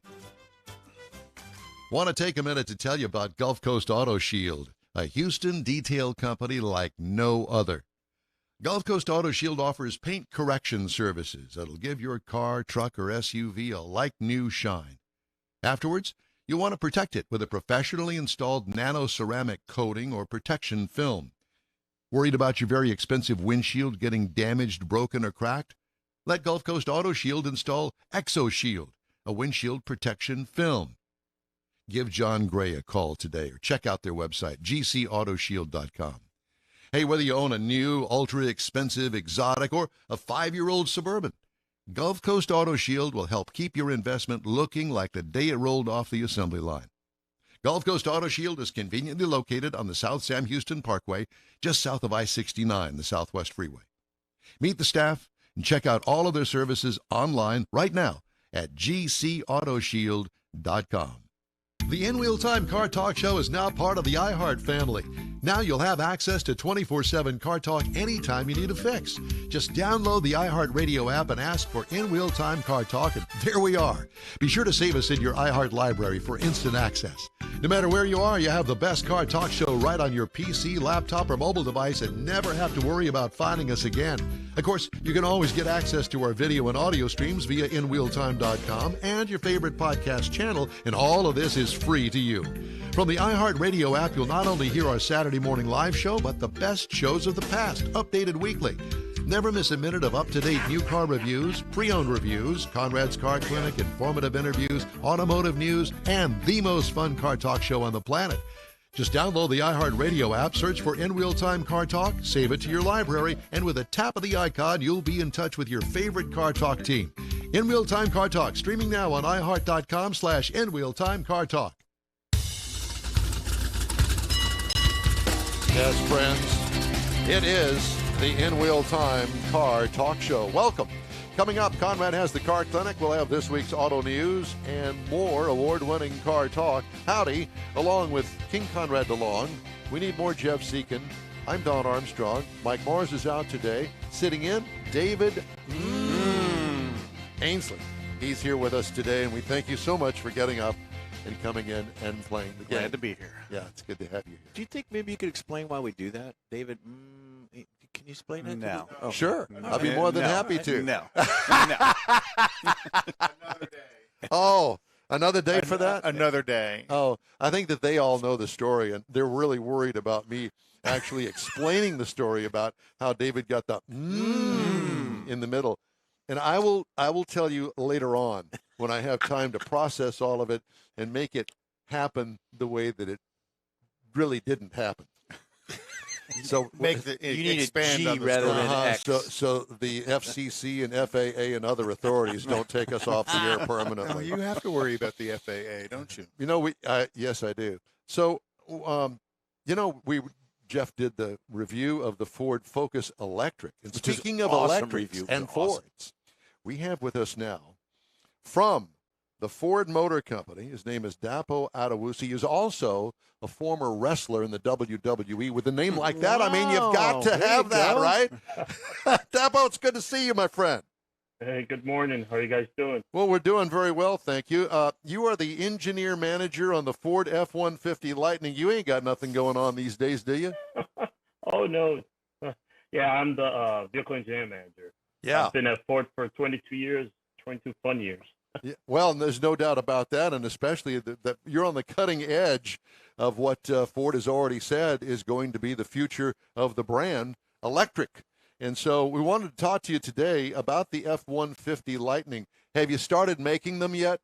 Speaker 1: Want to take a minute to tell you about Gulf Coast Auto Shield, a Houston detail company like no other. Gulf Coast Auto Shield offers paint correction services that'll give your car, truck, or SUV a like-new shine. Afterwards, you'll want to protect it with a professionally installed nano-ceramic coating or protection film. Worried about your very expensive windshield getting damaged, broken, or cracked? Let Gulf Coast Auto Shield install ExoShield, a windshield protection film. Give John Gray a call today or check out their website, gcautoshield.com. Hey, whether you own a new, ultra-expensive, exotic, or a 5-year-old Suburban, Gulf Coast Auto Shield will help keep your investment looking like the day it rolled off the assembly line. Gulf Coast Auto Shield is conveniently located on the South Sam Houston Parkway, just south of I-69, the Southwest Freeway. Meet the staff and check out all of their services online right now at gcautoshield.com. The In Wheel Time Car Talk Show is now part of the iHeart family. Now you'll have access to 24/7 Car Talk anytime you need a fix. Just download the iHeart Radio app and ask for In Wheel Time Car Talk, and there we are. Be sure to save us in your iHeart library for instant access. No matter where you are, you have the best Car Talk Show right on your PC, laptop, or mobile device and never have to worry about finding us again. Of course, you can always get access to our video and audio streams via InWheelTime.com and your favorite podcast channel, and all of this is free to you. From the iHeart Radio app, you'll not only hear our Saturday morning live show, but the best shows of the past, updated weekly. Never miss a minute of up-to-date new car reviews, pre-owned reviews, Conrad's Car Clinic, informative interviews, automotive news, and the most fun car talk show on the planet. Just download the iHeart Radio app, search for In Real Time Car Talk, save it to your library, and with a tap of the icon, you'll be in touch with your favorite Car Talk team. In Real Time Car Talk, streaming now on iHeart.com/In Real Time Car Talk. Yes, friends, it is the In Wheel Time Car Talk Show. Welcome. Coming up, Conrad has the Car Clinic. We'll have this week's auto news and more award-winning car talk. Howdy, along with King Conrad DeLong. We need more Jeff Seekin. I'm Don Armstrong. Mike Mars is out today. Sitting in, David Ainsley. He's here with us today, and we thank you so much for getting up and coming in and playing the game.
Speaker 3: Glad to be here.
Speaker 1: Yeah, it's good to have you here.
Speaker 2: Do you think maybe you could explain why we do that, David? Can you explain that?
Speaker 3: No.
Speaker 2: To me? Oh.
Speaker 1: Sure. I'd be more than happy to.
Speaker 3: No.
Speaker 4: Another day.
Speaker 1: Oh, another day for that?
Speaker 4: Another day.
Speaker 1: Oh, I think that they all know the story, and they're really worried about me actually explaining the story about how David got the in the middle. And I will tell you later on when I have time to process all of it and make it happen the way that it really didn't happen. So
Speaker 4: Make the
Speaker 2: You need a
Speaker 4: expand
Speaker 2: G
Speaker 4: on the
Speaker 2: rather
Speaker 4: story.
Speaker 2: than X.
Speaker 1: so the FCC and FAA and other authorities don't take us off the air
Speaker 4: No,
Speaker 1: permanently.
Speaker 4: you have to worry about the FAA, don't you?
Speaker 1: You know, yes, I do. So, Jeff did the review of the Ford Focus Electric. And
Speaker 2: Which is
Speaker 1: speaking of
Speaker 2: awesome
Speaker 1: electrics
Speaker 2: review.
Speaker 1: and
Speaker 2: Awesome.
Speaker 1: Fords, we have with us now from the Ford Motor Company. His name is Dapo Adewusi. He is also a former wrestler in the WWE. With a name like that, I mean, you've got to
Speaker 2: Wow, there
Speaker 1: have
Speaker 2: you
Speaker 1: that,
Speaker 2: go.
Speaker 1: right? Dapo, it's good to see you, my friend.
Speaker 6: Hey, good morning. How are you guys doing?
Speaker 1: Well, we're doing very well, thank you. You are the engineer manager on the Ford F-150 Lightning. You ain't got nothing going on these days, do you?
Speaker 6: Oh, no. Yeah, I'm the vehicle engineering manager. I've been at Ford for 22 years, 22 fun years.
Speaker 1: Yeah, well, and there's no doubt about that, and especially that you're on the cutting edge of what Ford has already said is going to be the future of the brand, electric. And so we wanted to talk to you today about the F-150 Lightning. Have you started making them yet?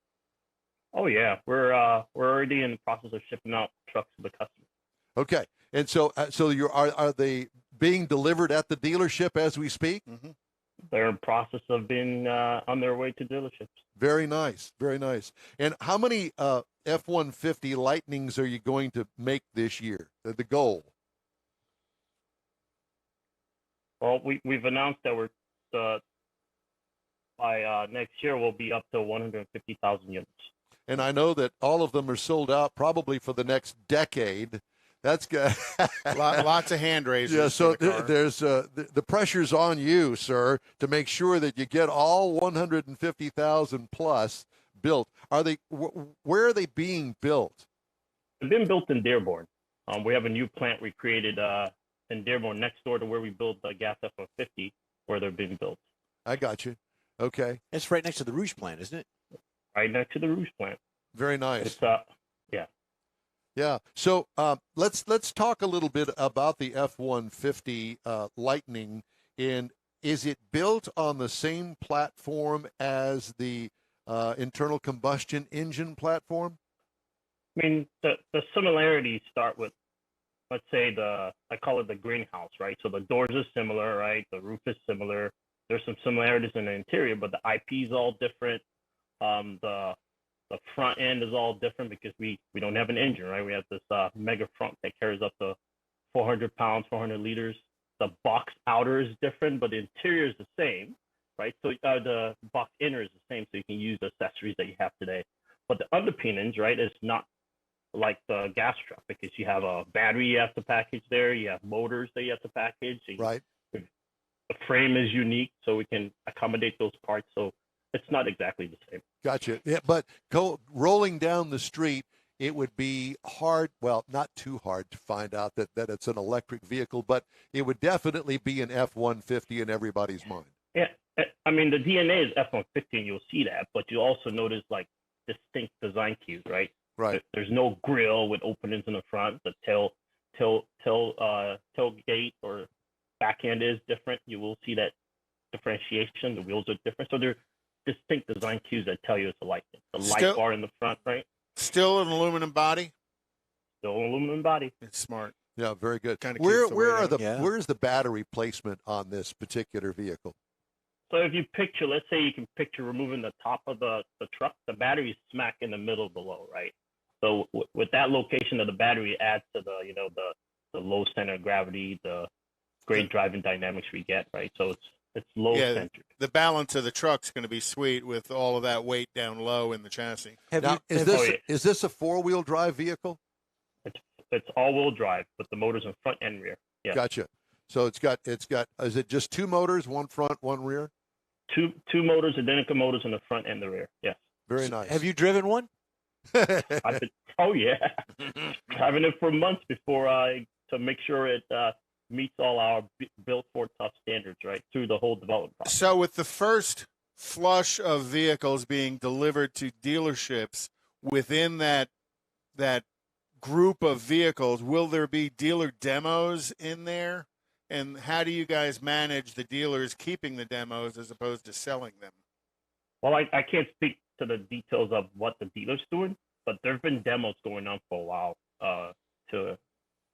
Speaker 6: Oh, yeah. We're already in the process of shipping out trucks to the customer.
Speaker 1: Okay, and so are they being delivered at the dealership as we speak?
Speaker 4: Mm-hmm.
Speaker 6: They're in process of being on their way to dealerships.
Speaker 1: Very nice, very nice. And how many F-150 Lightnings are you going to make this year? The goal?
Speaker 6: Well, we've announced that we're by next year we'll be up to 150,000 units.
Speaker 1: And I know that all of them are sold out probably for the next decade. That's good.
Speaker 4: Lots of hand raisers.
Speaker 1: Yeah, so
Speaker 4: for the car.
Speaker 1: there's the pressure's on you, sir, to make sure that you get all 150,000 plus built. Are they? Where are they being built?
Speaker 6: They've been built in Dearborn. We have a new plant we created in Dearborn next door to where we build the gas F-150, where they're being built.
Speaker 1: I got you. Okay,
Speaker 2: It's right next to the Rouge plant, isn't it?
Speaker 6: Right next to the Rouge plant.
Speaker 1: very nice.
Speaker 6: It's yeah.
Speaker 1: Yeah. So let's talk a little bit about the F-150 Lightning. And is it built on the same platform as the internal combustion engine platform?
Speaker 6: I mean, the similarities start with, let's say, I call it the greenhouse, right? So the doors are similar, right? The roof is similar. There's some similarities in the interior, but the IP is all different. The front end is all different because we don't have an engine, right? We have this mega front that carries up to 400 pounds, 400 liters. The box outer is different, but the interior is the same, right? So the box inner is the same, so you can use the accessories that you have today. But the underpinnings, right, is not like the gas truck because you have a battery you have to package there. You have motors that you have to package.
Speaker 1: Right.
Speaker 6: The frame is unique, so we can accommodate those parts. So it's not exactly the same.
Speaker 1: Gotcha. Yeah, but rolling down the street, it would be hard, well, not too hard to find out that it's an electric vehicle, but it would definitely be an F-150 in everybody's mind.
Speaker 6: Yeah, I mean, the DNA is F-150, and you'll see that, but you also notice, like, distinct design cues, right?
Speaker 1: Right.
Speaker 6: There's no grill with openings in the front. The tailgate or back end is different. You will see that differentiation. The wheels are different. So they're distinct design cues that tell you it's a Lightning. The light bar in the front, right?
Speaker 4: Still an aluminum body.
Speaker 6: Still an aluminum body.
Speaker 4: It's smart.
Speaker 1: Yeah, very good.
Speaker 4: Kinda
Speaker 1: Where's
Speaker 4: keeps the weight out.
Speaker 1: the battery placement on this particular vehicle?
Speaker 6: So if you picture, let's say you can picture removing the top of the truck, the battery is smack in the middle below, right? So with that location of the battery, it adds to the low center of gravity, the great driving dynamics we get, right? So it's low centered.
Speaker 4: The balance of the truck's going to be sweet with all of that weight down low in the chassis.
Speaker 1: Is this a four-wheel drive vehicle?
Speaker 6: It's all-wheel drive with the motors in front and rear. Yeah.
Speaker 1: Gotcha. So it's got. Is it just two motors, one front, one rear?
Speaker 6: Two motors, identical motors in the front and the rear. Yes.
Speaker 1: Very nice.
Speaker 2: Have you driven one?
Speaker 6: I've been, oh yeah, driving it for months before to make sure it meets all our built for tough standards, right, through the whole development process.
Speaker 4: So with the first flush of vehicles being delivered to dealerships within that group of vehicles, will there be dealer demos in there? And how do you guys manage the dealers keeping the demos as opposed to selling them?
Speaker 6: Well, I can't speak to the details of what the dealer's doing, but there have been demos going on for a while to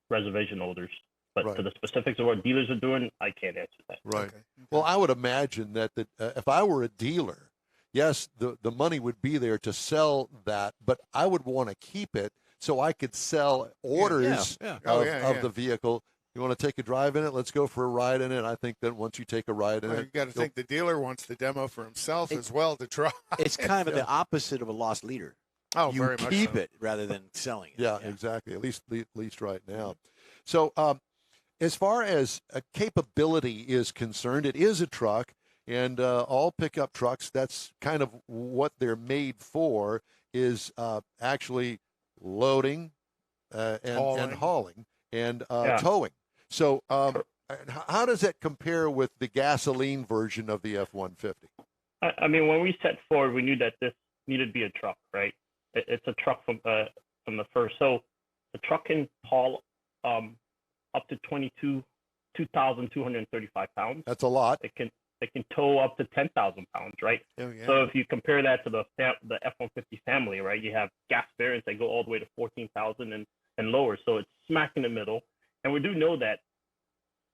Speaker 6: reservation holders. But
Speaker 1: Right.
Speaker 6: to the specifics of what dealers are doing, I can't answer that.
Speaker 1: Right.
Speaker 4: Okay.
Speaker 1: Well, I would imagine that if I were a dealer, yes, the money would be there to sell that, but I would want to keep it so I could sell orders
Speaker 2: Yeah.
Speaker 1: of the vehicle. You want to take a drive in it? Let's go for a ride in it. I think that once you take a ride in
Speaker 4: Well,
Speaker 1: it,
Speaker 4: you got to think the dealer wants the demo for himself as well to try.
Speaker 2: It's kind of the opposite of a lost leader.
Speaker 4: Oh,
Speaker 2: You
Speaker 4: very much
Speaker 2: keep
Speaker 4: so.
Speaker 2: it rather than selling it.
Speaker 1: yeah, exactly. At least right now. So, as far as capability is concerned, it is a truck, and all pickup trucks, that's kind of what they're made for, is actually loading and hauling and towing. So how does that compare with the gasoline version of the F-150?
Speaker 6: I mean, when we set forward, we knew that this needed to be a truck, right? It's a truck from the first. So the truck can haul up to 2,235 pounds.
Speaker 1: That's a lot.
Speaker 6: It can tow up to 10,000 pounds, right?
Speaker 4: Oh, yeah.
Speaker 6: So if you compare that to the F-150 family, right, you have gas variants that go all the way to 14,000 and lower. So it's smack in the middle. And we do know that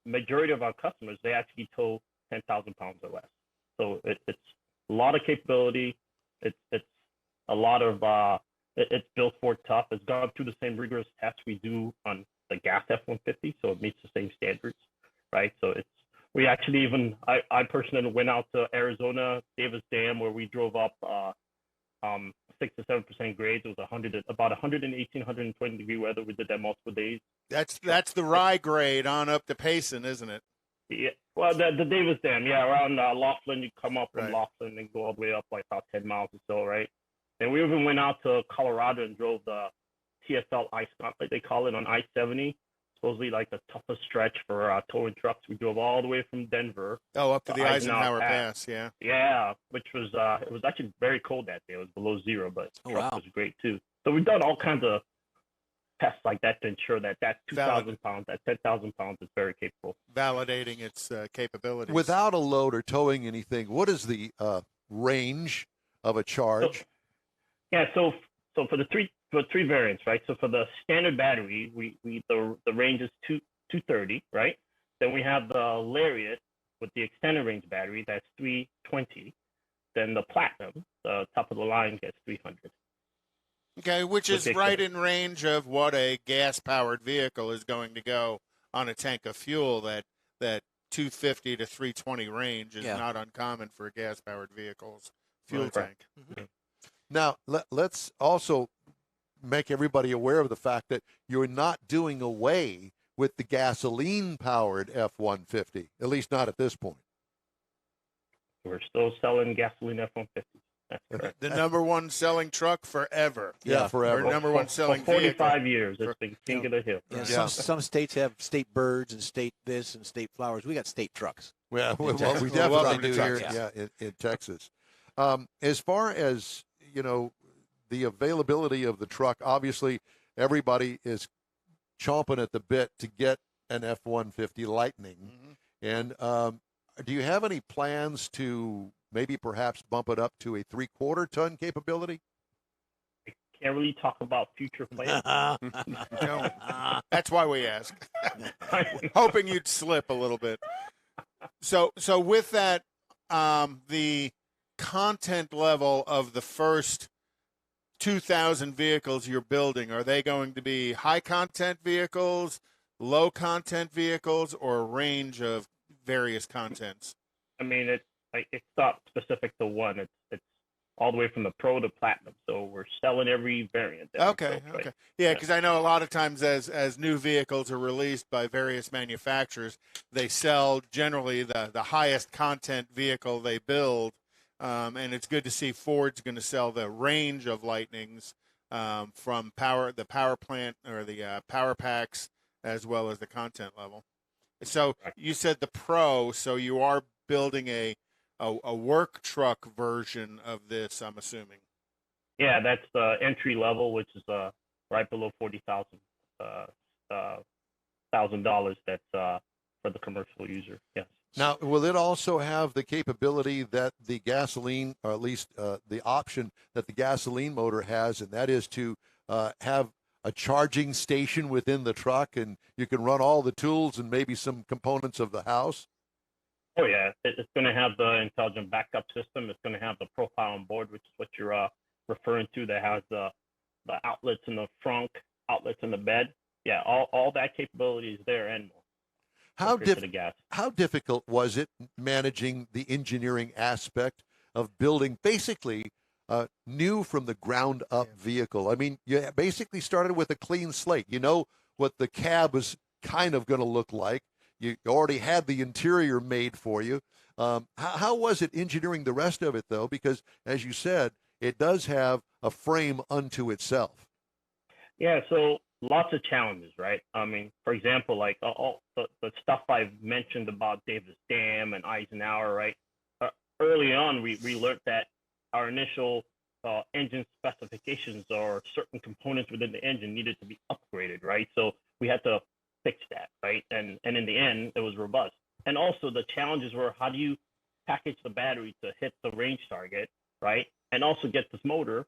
Speaker 6: majority of our customers, they actually tow 10,000 pounds or less. So it's a lot of capability. It's a lot of it's built for tough. It's gone through the same rigorous tests we do on the gas F-150, so it meets the same standards, right? So we actually even I personally went out to Arizona, Davis Dam, where we drove up 6 to 7% grades. It was about 118, 120 degree weather. We did that multiple days.
Speaker 4: That's the rye grade on up to Payson, isn't it?
Speaker 6: Yeah, well, the Davis Dam, yeah, around Laughlin, you come up from
Speaker 4: Right.
Speaker 6: Laughlin and go all the way up like about 10 miles or so, right? And we even went out to Colorado and drove the TFL ice gauntlet, they call it, on I-70. Supposedly like the toughest stretch for towing trucks. We drove all the way from Denver.
Speaker 4: Oh, up to the
Speaker 6: Eisenhower
Speaker 4: Eisenhower
Speaker 6: Pass.
Speaker 4: Pass, yeah.
Speaker 6: Yeah, which was it was actually very cold that day. It was below zero, but the
Speaker 2: Oh,
Speaker 6: truck
Speaker 2: wow.
Speaker 6: was great too. So we've done all kinds of tests like that to ensure that 2,000 pounds, that 10,000 pounds is very capable.
Speaker 4: Validating its capabilities.
Speaker 1: Without a load or towing anything, what is the range of a charge?
Speaker 6: Yeah, so for the three variants, right? So for the standard battery, the range is 230, right? Then we have the Lariat with the extended range battery, that's 320. Then the Platinum, the top of the line, gets 300.
Speaker 4: Okay, which is
Speaker 6: With the
Speaker 4: right in range of what a gas-powered vehicle is going to go on a tank of fuel. That 250 to 320 range is
Speaker 2: Yeah.
Speaker 4: not uncommon for a gas-powered vehicle's fuel
Speaker 1: Right.
Speaker 4: tank.
Speaker 1: Now, let's also make everybody aware of the fact that you're not doing away with the gasoline-powered F-150, at least not at this point.
Speaker 6: We're still selling gasoline F-150s. That's correct.
Speaker 4: The number one selling truck forever.
Speaker 1: Yeah, forever.
Speaker 4: Or number one
Speaker 6: For
Speaker 4: selling
Speaker 6: 45
Speaker 4: vehicle.
Speaker 6: years, it's been king of the hill.
Speaker 2: Yeah,
Speaker 1: Yeah.
Speaker 2: Some states have state birds and state this and state flowers. We got state trucks.
Speaker 1: Yeah, well,
Speaker 2: Texas.
Speaker 1: we
Speaker 4: Well, welcome
Speaker 1: definitely
Speaker 4: to
Speaker 1: do here,
Speaker 4: Texas.
Speaker 1: in Texas. As far as, the availability of the truck, obviously everybody is chomping at the bit to get an F-150 Lightning.
Speaker 4: Mhm.
Speaker 1: And do you have any plans to maybe perhaps bump it up to a 3/4 ton capability?
Speaker 6: Can't really talk about future plans.
Speaker 4: No. That's why we ask. Hoping you'd slip a little bit. So with that, the content level of the first 2,000 vehicles you're building, are they going to be high content vehicles, low content vehicles, or a range of various contents?
Speaker 6: I mean, it's not specific to one. It's all the way from the Pro to Platinum. So we're selling every variant.
Speaker 4: Okay. Yeah, because I know a lot of times as new vehicles are released by various manufacturers, they sell generally the highest content vehicle they build, and it's good to see Ford's going to sell the range of Lightnings from the power plant or the power packs as well as the content level. So you said the Pro, so you are building a work truck version of this, I'm assuming.
Speaker 6: Yeah, that's the entry level, which is right below $40,000. That's for the commercial user. Yes.
Speaker 1: Now, will it also have the capability that the gasoline, or at least the option that the gasoline motor has, and that is to have a charging station within the truck, and you can run all the tools and maybe some components of the house?
Speaker 6: Oh yeah, it's going to have the intelligent backup system. It's going to have the profile on board, which is what you're referring to. That has the outlets in the front, outlets in the bed. Yeah, all that capability is there and more.
Speaker 1: How difficult was it managing the engineering aspect of building basically a new from the ground up vehicle? I mean, you basically started with a clean slate. You know what the cab was kind of going to look like. You already had the interior made for you. How was it engineering the rest of it, though? Because, as you said, it does have a frame unto itself.
Speaker 6: Yeah, so lots of challenges, right? I mean, for example, like all the stuff I've mentioned about Davis Dam and Eisenhower, right? Early on, we learned that our initial engine specifications or certain components within the engine needed to be upgraded, right? So we had to fix that, right? And in the end, it was robust. And also the challenges were, how do you package the battery to hit the range target, right? And also get this motor,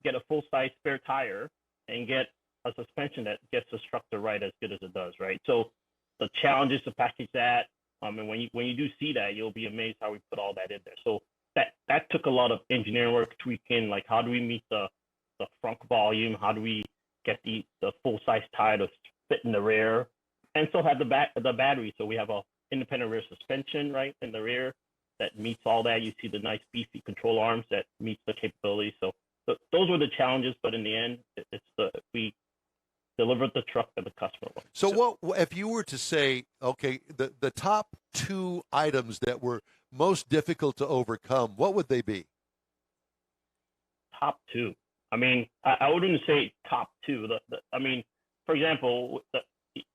Speaker 6: get a full-size spare tire, and get a suspension that gets the structure right as good as it does, right? So the challenge is to package that. And when you do see that, you'll be amazed how we put all that in there. So that took a lot of engineering work, tweaking, like how do we meet the front volume? How do we get the full-size tire to fit in the rear? And still have the battery. So we have a independent rear suspension, right, in the rear that meets all that. You see the nice beefy control arms that meets the capability. So those were the challenges, but in the end, we delivered the truck that the customer wants.
Speaker 1: So what if you were to say, okay, the top two items that were most difficult to overcome, what would they be?
Speaker 6: Top two. I mean, I wouldn't say top two. I mean, for example,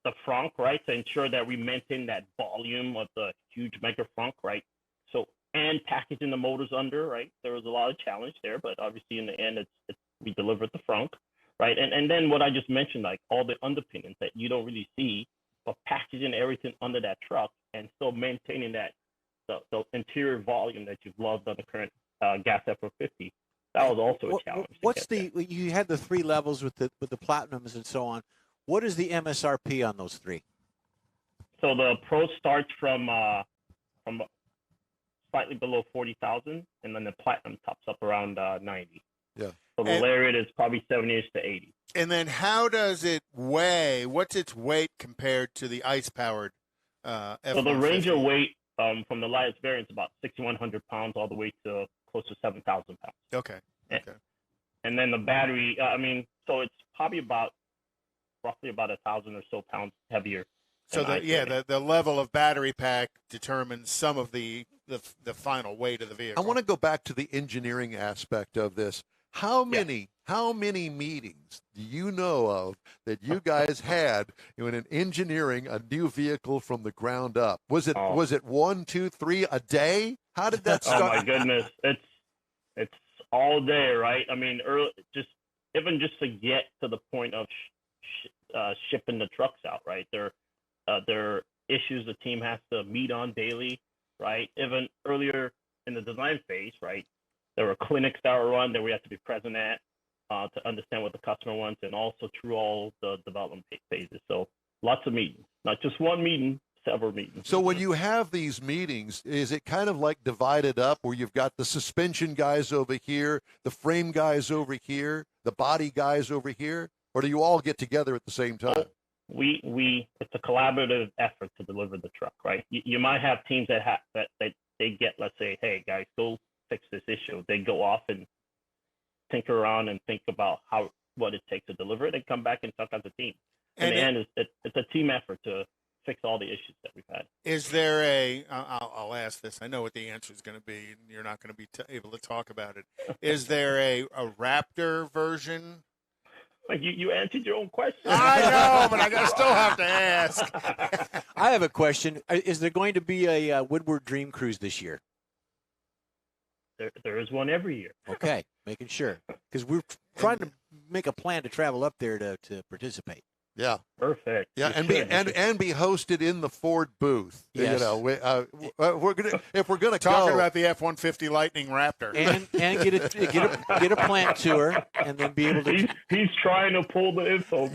Speaker 6: the frunk, right, to ensure that we maintain that volume of the huge mega frunk, right? So, and packaging the motors under, right? There was a lot of challenge there, but obviously in the end, we delivered the frunk, right? And then what I just mentioned, like all the underpinnings that you don't really see, but packaging everything under that truck and still maintaining that the interior volume that you've loved on the current gas F-450. That was also a challenge.
Speaker 2: You had the three levels with the Platinums and so on. What is the MSRP on those three?
Speaker 6: So the Pro starts from slightly below 40,000, and then the Platinum tops up around 90.
Speaker 1: Yeah.
Speaker 6: So the Lariat is probably 70-ish to 80.
Speaker 4: And then how does it weigh? What's its weight compared to the ice-powered F-150?
Speaker 6: So the Ranger weight from the lightest variant is about 6,100 pounds all the way to close to 7,000 pounds.
Speaker 4: Okay.
Speaker 6: And then the battery, so it's probably roughly about 1,000 or so pounds heavier.
Speaker 4: So the level of battery pack determines some of the final weight of the vehicle.
Speaker 1: I want to go back to the engineering aspect of this. How many meetings do you know of that you guys had in engineering a new vehicle from the ground up? Was it 1, 2, 3 a day? How did that start?
Speaker 6: Oh my goodness, it's all day, right? I mean, just to get to the point of shipping the trucks out, right? There are issues the team has to meet on daily, right? Even earlier in the design phase, right? There were clinics that were run that we had to be present at to understand what the customer wants, and also through all the development phases. So lots of meetings, not just one meeting, several meetings.
Speaker 1: So when you have these meetings, is it kind of like divided up where you've got the suspension guys over here, the frame guys over here, the body guys over here, or do you all get together at the same time?
Speaker 6: It's a collaborative effort to deliver the truck, right? You might have teams that they get, let's say, hey guys, go fix this issue. They go off and tinker around and think about what it takes to deliver it, and come back and talk as a team. In the end, it's a team effort to fix all the issues that we've had.
Speaker 4: Is there I'll ask this. I know what the answer is going to be, and you're not going to be able to talk about it. Is there a Raptor version?
Speaker 6: Like you answered your own question.
Speaker 4: I know, but I still have to ask.
Speaker 2: I have a question. Is there going to be a Woodward Dream Cruise this year?
Speaker 6: There is one every year.
Speaker 2: Okay, making sure. Because we're trying to make a plan to travel up there to participate.
Speaker 1: Yeah.
Speaker 6: Perfect.
Speaker 1: Yeah, and be hosted in the Ford booth.
Speaker 2: Yes.
Speaker 1: You know, we're gonna if we're gonna
Speaker 4: Talking
Speaker 1: go
Speaker 4: about the F-150 Lightning Raptor
Speaker 2: and get a plant tour and then be able to.
Speaker 6: He's trying to pull the info.
Speaker 2: We'll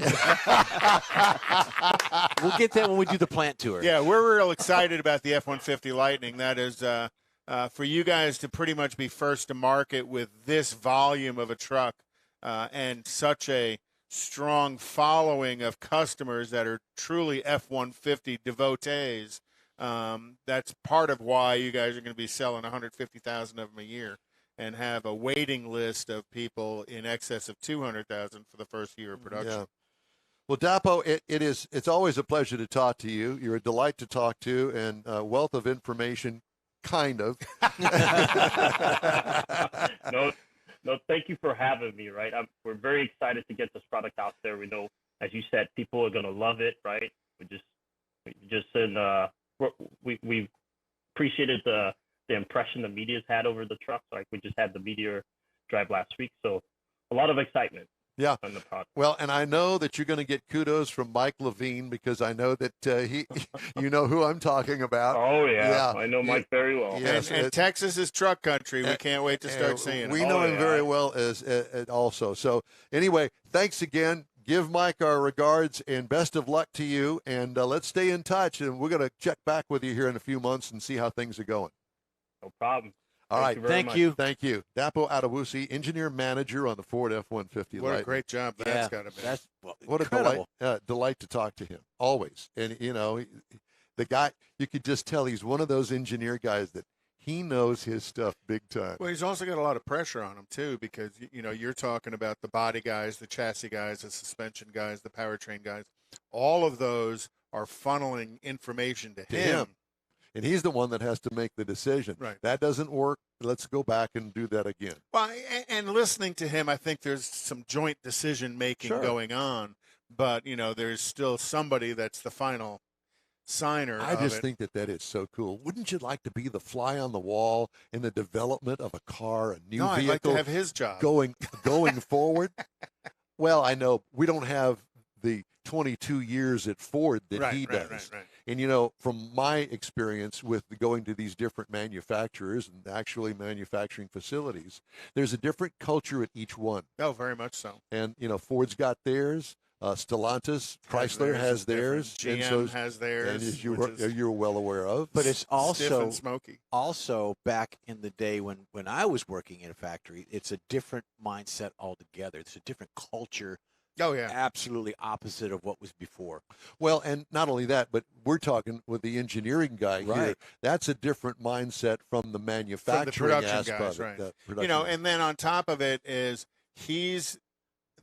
Speaker 2: get that when we do the plant tour.
Speaker 4: Yeah, we're real excited about the F-150 Lightning. That is for you guys to pretty much be first to market with this volume of a truck and such a strong following of customers that are truly F-150 devotees. That's part of why you guys are going to be selling 150,000 of them a year and have a waiting list of people in excess of 200,000 for the first year of production.
Speaker 1: Yeah. Well, Dapo, it's always a pleasure to talk to you. You're a delight to talk to and a wealth of information, kind of.
Speaker 6: No, thank you for having me, right? We're very excited to get this product out there. We know, as you said, people are going to love it, right? We appreciated the impression the media's had over the truck. Like, we just had the media drive last week. So a lot of excitement.
Speaker 1: Yeah.
Speaker 6: On the product.
Speaker 1: Well, and I know that you're going to get kudos from Mike Levine because I know that you know who I'm talking about.
Speaker 6: Oh, yeah. I know Mike very well.
Speaker 1: Yes,
Speaker 4: and Texas is truck country. We can't wait to start seeing it.
Speaker 1: We know him very well as also. So anyway, thanks again. Give Mike our regards and best of luck to you. And let's stay in touch. And we're going to check back with you here in a few months and see how things are going.
Speaker 6: No problem.
Speaker 1: All right.
Speaker 2: Thank you.
Speaker 1: Thank you. Dapo Adewusi, engineer manager on the Ford F-150
Speaker 4: What
Speaker 1: Lightning.
Speaker 4: a great job that's got to be.
Speaker 1: What a delight to talk to him, always. And, you know, the guy, you could just tell he's one of those engineer guys that he knows his stuff big time.
Speaker 4: Well, he's also got a lot of pressure on him, too, because, you know, you're talking about the body guys, the chassis guys, the suspension guys, the powertrain guys. All of those are funneling information to him.
Speaker 1: And he's the one that has to make the decision.
Speaker 4: Right.
Speaker 1: That doesn't work. Let's go back and do that again.
Speaker 4: Well, and listening to him, I think there's some joint decision-making going on. But, you know, there's still somebody that's the final signer
Speaker 1: I just think that is so cool. Wouldn't you like to be the fly on the wall in the development of a car, a new vehicle?
Speaker 4: I'd like to have his job.
Speaker 1: Going forward? Well, I know we don't have the 22 years at Ford that he does.
Speaker 4: Right.
Speaker 1: And, you know, from my experience with going to these different manufacturers and actually manufacturing facilities, there's a different culture at each one.
Speaker 4: Oh, very much so.
Speaker 1: And, you know, Ford's got theirs. Stellantis, Chrysler has theirs.
Speaker 4: GM has theirs.
Speaker 1: And as you're well aware of.
Speaker 2: But it's
Speaker 4: stiff and smoky.
Speaker 2: Also back in the day when I was working in a factory, it's a different mindset altogether. It's a different culture.
Speaker 4: Oh, yeah.
Speaker 2: Absolutely opposite of what was before.
Speaker 1: Well, and not only that, but we're talking with the engineering guy here. That's a different mindset from the manufacturing aspect.
Speaker 4: Right. You know, and then on top of it is he's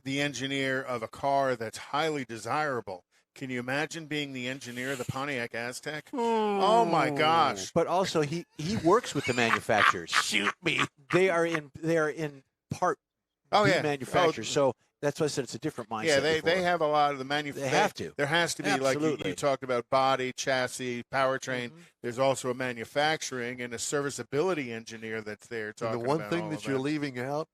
Speaker 4: the engineer of a car that's highly desirable. Can you imagine being the engineer of the Pontiac Aztek? Oh my gosh.
Speaker 2: But also he works with the manufacturers.
Speaker 1: Shoot me.
Speaker 2: They are in part manufacturers. So that's why I said it's a different mindset.
Speaker 4: Yeah, they have a lot of the manufacturers.
Speaker 2: They have to.
Speaker 4: There has to be,
Speaker 2: Absolutely.
Speaker 4: like you talked about, body, chassis, powertrain. Mm-hmm. There's also a manufacturing and a serviceability engineer that's there talking about
Speaker 1: the one thing that you're leaving out,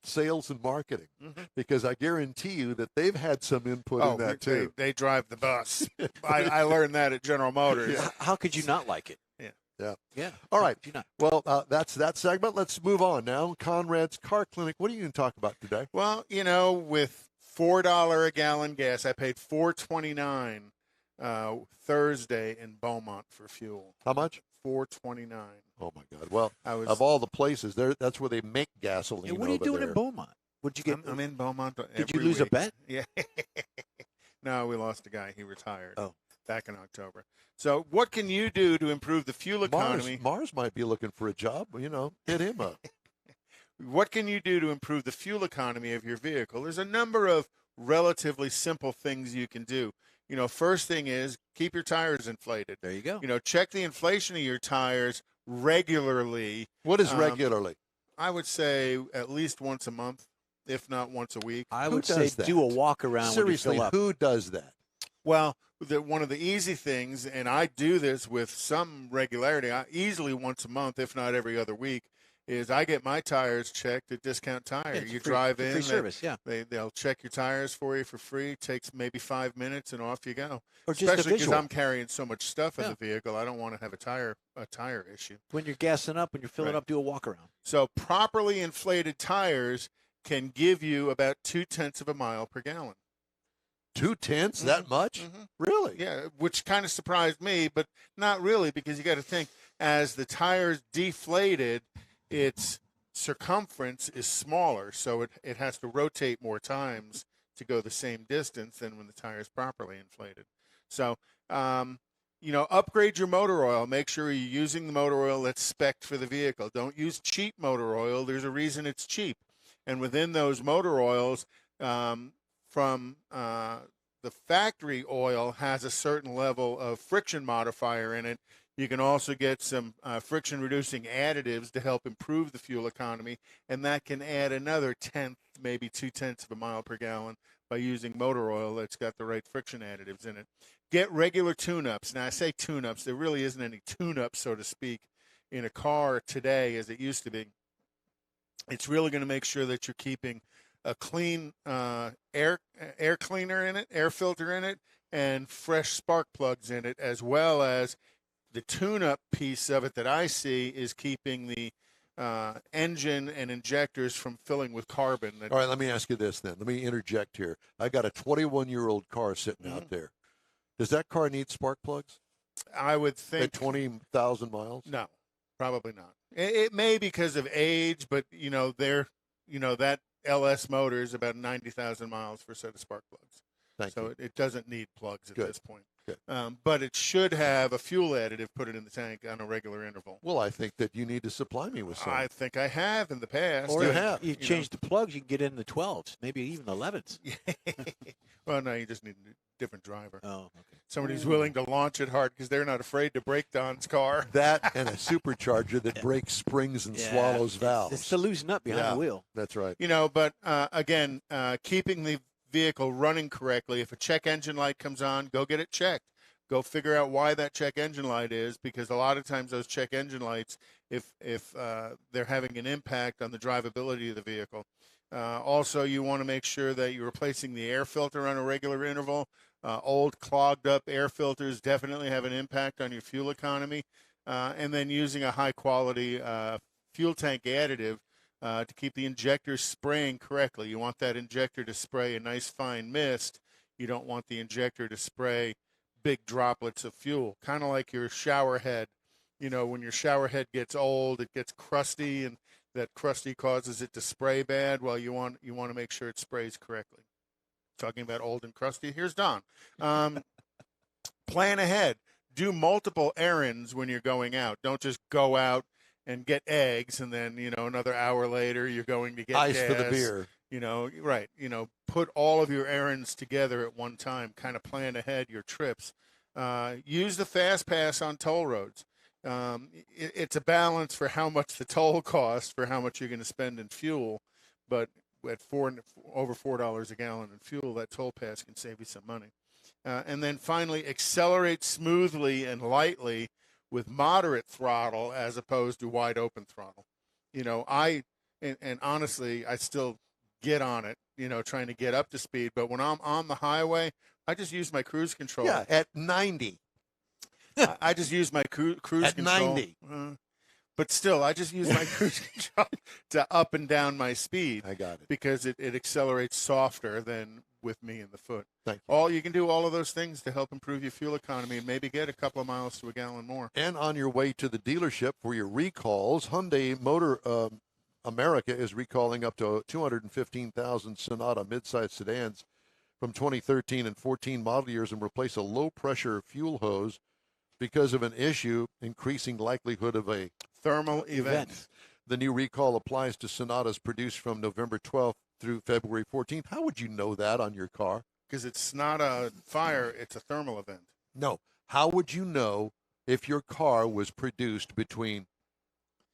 Speaker 1: sales and marketing, because I guarantee you that they've had some input in that too.
Speaker 4: They drive the bus. I learned that at General Motors.
Speaker 2: Yeah. How could you not like it?
Speaker 1: Yeah. All right. Well, that's that segment. Let's move on now. Conrad's Car Clinic. What are you going to talk about today?
Speaker 4: Well, you know, with $4 a gallon gas, I paid $4.29 Thursday in Beaumont for fuel.
Speaker 1: How much?
Speaker 4: $4.29.
Speaker 1: Oh my God! Well, of all the places, that's where they make gasoline.
Speaker 2: And what are you doing in Beaumont? What'd you get?
Speaker 4: I'm in Beaumont.
Speaker 2: Did you lose a bet?
Speaker 4: Yeah. No, we lost a guy. He retired.
Speaker 2: Oh.
Speaker 4: Back in October. So what can you do to improve the fuel economy?
Speaker 1: Mars might be looking for a job. You know, hit him up.
Speaker 4: what can you do to improve the fuel economy of your vehicle? There's a number of relatively simple things you can do. First thing is keep your tires inflated.
Speaker 2: There you go.
Speaker 4: Check the inflation of your tires regularly.
Speaker 1: What is regularly?
Speaker 4: I would say at least once a month, if not once a week.
Speaker 2: I
Speaker 1: Who
Speaker 2: would say
Speaker 1: does that?
Speaker 2: do a walk around.
Speaker 1: Seriously,
Speaker 2: when you fill up.
Speaker 1: who does that?
Speaker 4: Well, one of the easy things, and I do this with some regularity, easily once a month, if not every other week, is I get my tires checked at Discount Tire.
Speaker 2: Yeah,
Speaker 4: you
Speaker 2: free,
Speaker 4: drive in,
Speaker 2: free service, yeah.
Speaker 4: They'll check your tires for you for free. It takes maybe 5 minutes, and off you go.
Speaker 2: Or just
Speaker 4: Especially
Speaker 2: a
Speaker 4: because
Speaker 2: visual.
Speaker 4: I'm carrying so much stuff in the vehicle, I don't want to have a tire issue.
Speaker 2: When you're gassing up, when you're filling
Speaker 4: Right.
Speaker 2: up, do a walk around.
Speaker 4: So properly inflated tires can give you about 0.2 of a mile per gallon.
Speaker 1: 0.2? That much?
Speaker 4: Mhm.
Speaker 1: Really?
Speaker 4: Yeah, which kind of surprised me, but not really, because you got to think as the tires deflated, its circumference is smaller, so it has to rotate more times to go the same distance than when the tire is properly inflated. So, upgrade your motor oil. Make sure you're using the motor oil that's spec'd for the vehicle. Don't use cheap motor oil. There's a reason it's cheap. And within those motor oils, from the factory oil has a certain level of friction modifier in it. You can also get some friction-reducing additives to help improve the fuel economy, and that can add another 1/10, maybe 0.2 of a mile per gallon by using motor oil that's got the right friction additives in it. Get regular tune-ups. Now, I say tune-ups. There really isn't any tune-up, so to speak, in a car today as it used to be. It's really going to make sure that you're keeping a clean air cleaner in it, air filter in it, and fresh spark plugs in it, as well as the tune-up piece of it that I see is keeping the engine and injectors from filling with carbon.
Speaker 1: All right, let me ask you this then. Let me interject here. I got a 21-year-old car sitting out there. Does that car need spark plugs
Speaker 4: I would think
Speaker 1: at 20,000 miles?
Speaker 4: no, probably not. It may because of age, but that LS motor is about 90,000 miles for a set of spark plugs.
Speaker 1: Thank you.
Speaker 4: It doesn't need plugs at
Speaker 1: Good.
Speaker 4: this point.
Speaker 1: Good.
Speaker 4: But it should have a fuel additive put it in the tank on a regular interval.
Speaker 1: Well, I think that you need to supply me with some.
Speaker 4: I think I have in the past.
Speaker 2: Or
Speaker 1: You
Speaker 2: if
Speaker 1: have.
Speaker 2: you change the plugs, you can get in the 12s, maybe even the 11s.
Speaker 4: Well, no, you just need a different driver.
Speaker 2: Oh, okay.
Speaker 4: Somebody who's willing to launch it hard because they're not afraid to break Don's car.
Speaker 1: That and a supercharger that breaks springs and swallows valves.
Speaker 2: It's to loosen up behind the wheel.
Speaker 1: That's right.
Speaker 4: But again, keeping the vehicle running correctly. If a check engine light comes on, go get it checked. Go figure out why that check engine light is, because a lot of times those check engine lights, if they're having an impact on the drivability of the vehicle. Also, you want to make sure that you're replacing the air filter on a regular interval. Old clogged up air filters definitely have an impact on your fuel economy. And then using a high quality fuel tank additive to keep the injector spraying correctly. You want that injector to spray a nice fine mist. You don't want the injector to spray big droplets of fuel, kind of like your shower head. When your shower head gets old, it gets crusty, and that crusty causes it to spray bad. Well, you want to make sure it sprays correctly. Talking about old and crusty, here's Don. Plan ahead. Do multiple errands when you're going out. Don't just go out and get eggs, and then another hour later you're going to get
Speaker 1: Ice
Speaker 4: gas.
Speaker 1: for the beer.
Speaker 4: Right. Put all of your errands together at one time. Kind of plan ahead your trips. Use the Fast Pass on toll roads. It's a balance for how much the toll costs for how much you're going to spend in fuel, but at over $4 a gallon in fuel, that toll pass can save you some money. And then finally, accelerate smoothly and lightly with moderate throttle as opposed to wide open throttle. And honestly, I still get on it, trying to get up to speed. But when I'm on the highway, I just use my cruise control.
Speaker 1: Yeah, at 90.
Speaker 4: I just use my cruise
Speaker 1: At
Speaker 4: control.
Speaker 1: 90.
Speaker 4: But still, I just use my cruise control to up and down my speed.
Speaker 1: I got it.
Speaker 4: Because it accelerates softer than with me in the foot.
Speaker 1: Thank you.
Speaker 4: You can do all of those things to help improve your fuel economy and maybe get a couple of miles to a gallon more.
Speaker 1: And on your way to the dealership for your recalls, Hyundai Motor America is recalling up to 215,000 Sonata midsize sedans from 2013 and 14 model years and replace a low-pressure fuel hose because of an issue, increasing likelihood of a
Speaker 4: Thermal event.
Speaker 1: The new recall applies to Sonatas produced from November 12th through February 14th. How would you know that on your car?
Speaker 4: Because it's not a fire, it's a thermal event.
Speaker 1: No. How would you know if your car was produced between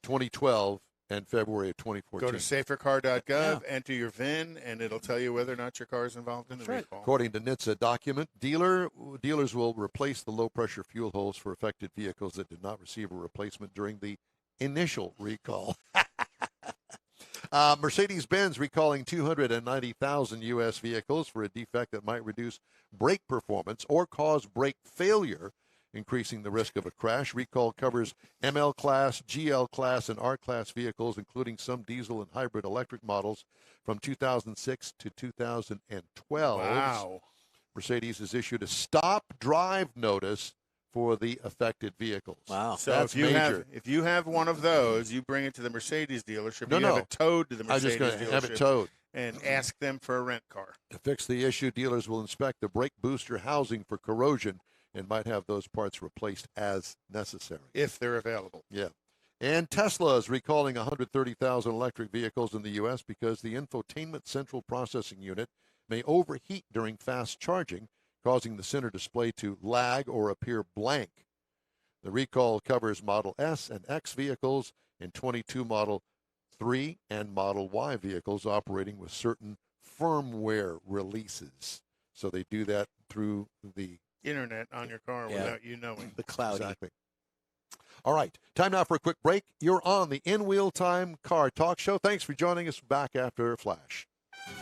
Speaker 1: 2012 and February of 2014?
Speaker 4: Go to safercar.gov, enter your VIN, and it'll tell you whether or not your car is involved in the recall.
Speaker 1: According to NHTSA document, dealers will replace the low-pressure fuel holes for affected vehicles that did not receive a replacement during the initial recall. Mercedes-Benz recalling 290,000 U.S. vehicles for a defect that might reduce brake performance or cause brake failure, increasing the risk of a crash. Recall covers ML class, GL class, and R class vehicles, including some diesel and hybrid electric models from 2006 to 2012.
Speaker 4: Wow.
Speaker 1: Mercedes has issued a stop drive notice for the affected vehicles.
Speaker 2: Wow.
Speaker 4: So
Speaker 1: That's major.
Speaker 4: if you have one of those, you bring it to the Mercedes dealership.
Speaker 1: No,
Speaker 4: you have it towed to the
Speaker 1: I'm
Speaker 4: Mercedes
Speaker 1: just going to
Speaker 4: dealership
Speaker 1: have it towed.
Speaker 4: and ask them for a rent car.
Speaker 1: To fix the issue, dealers will inspect the brake booster housing for corrosion and might have those parts replaced as necessary.
Speaker 4: If they're available.
Speaker 1: Yeah. And Tesla is recalling 130,000 electric vehicles in the U.S. because the infotainment central processing unit may overheat during fast charging, causing the center display to lag or appear blank. The recall covers Model S and X vehicles and 22 Model 3 and Model Y vehicles operating with certain firmware releases. So they do that through the
Speaker 4: Internet on your car without you knowing.
Speaker 2: The cloud.
Speaker 1: Exactly. All right. Time now for a quick break. You're on the In Wheel Time Car Talk Show. Thanks for joining us. Back after a flash.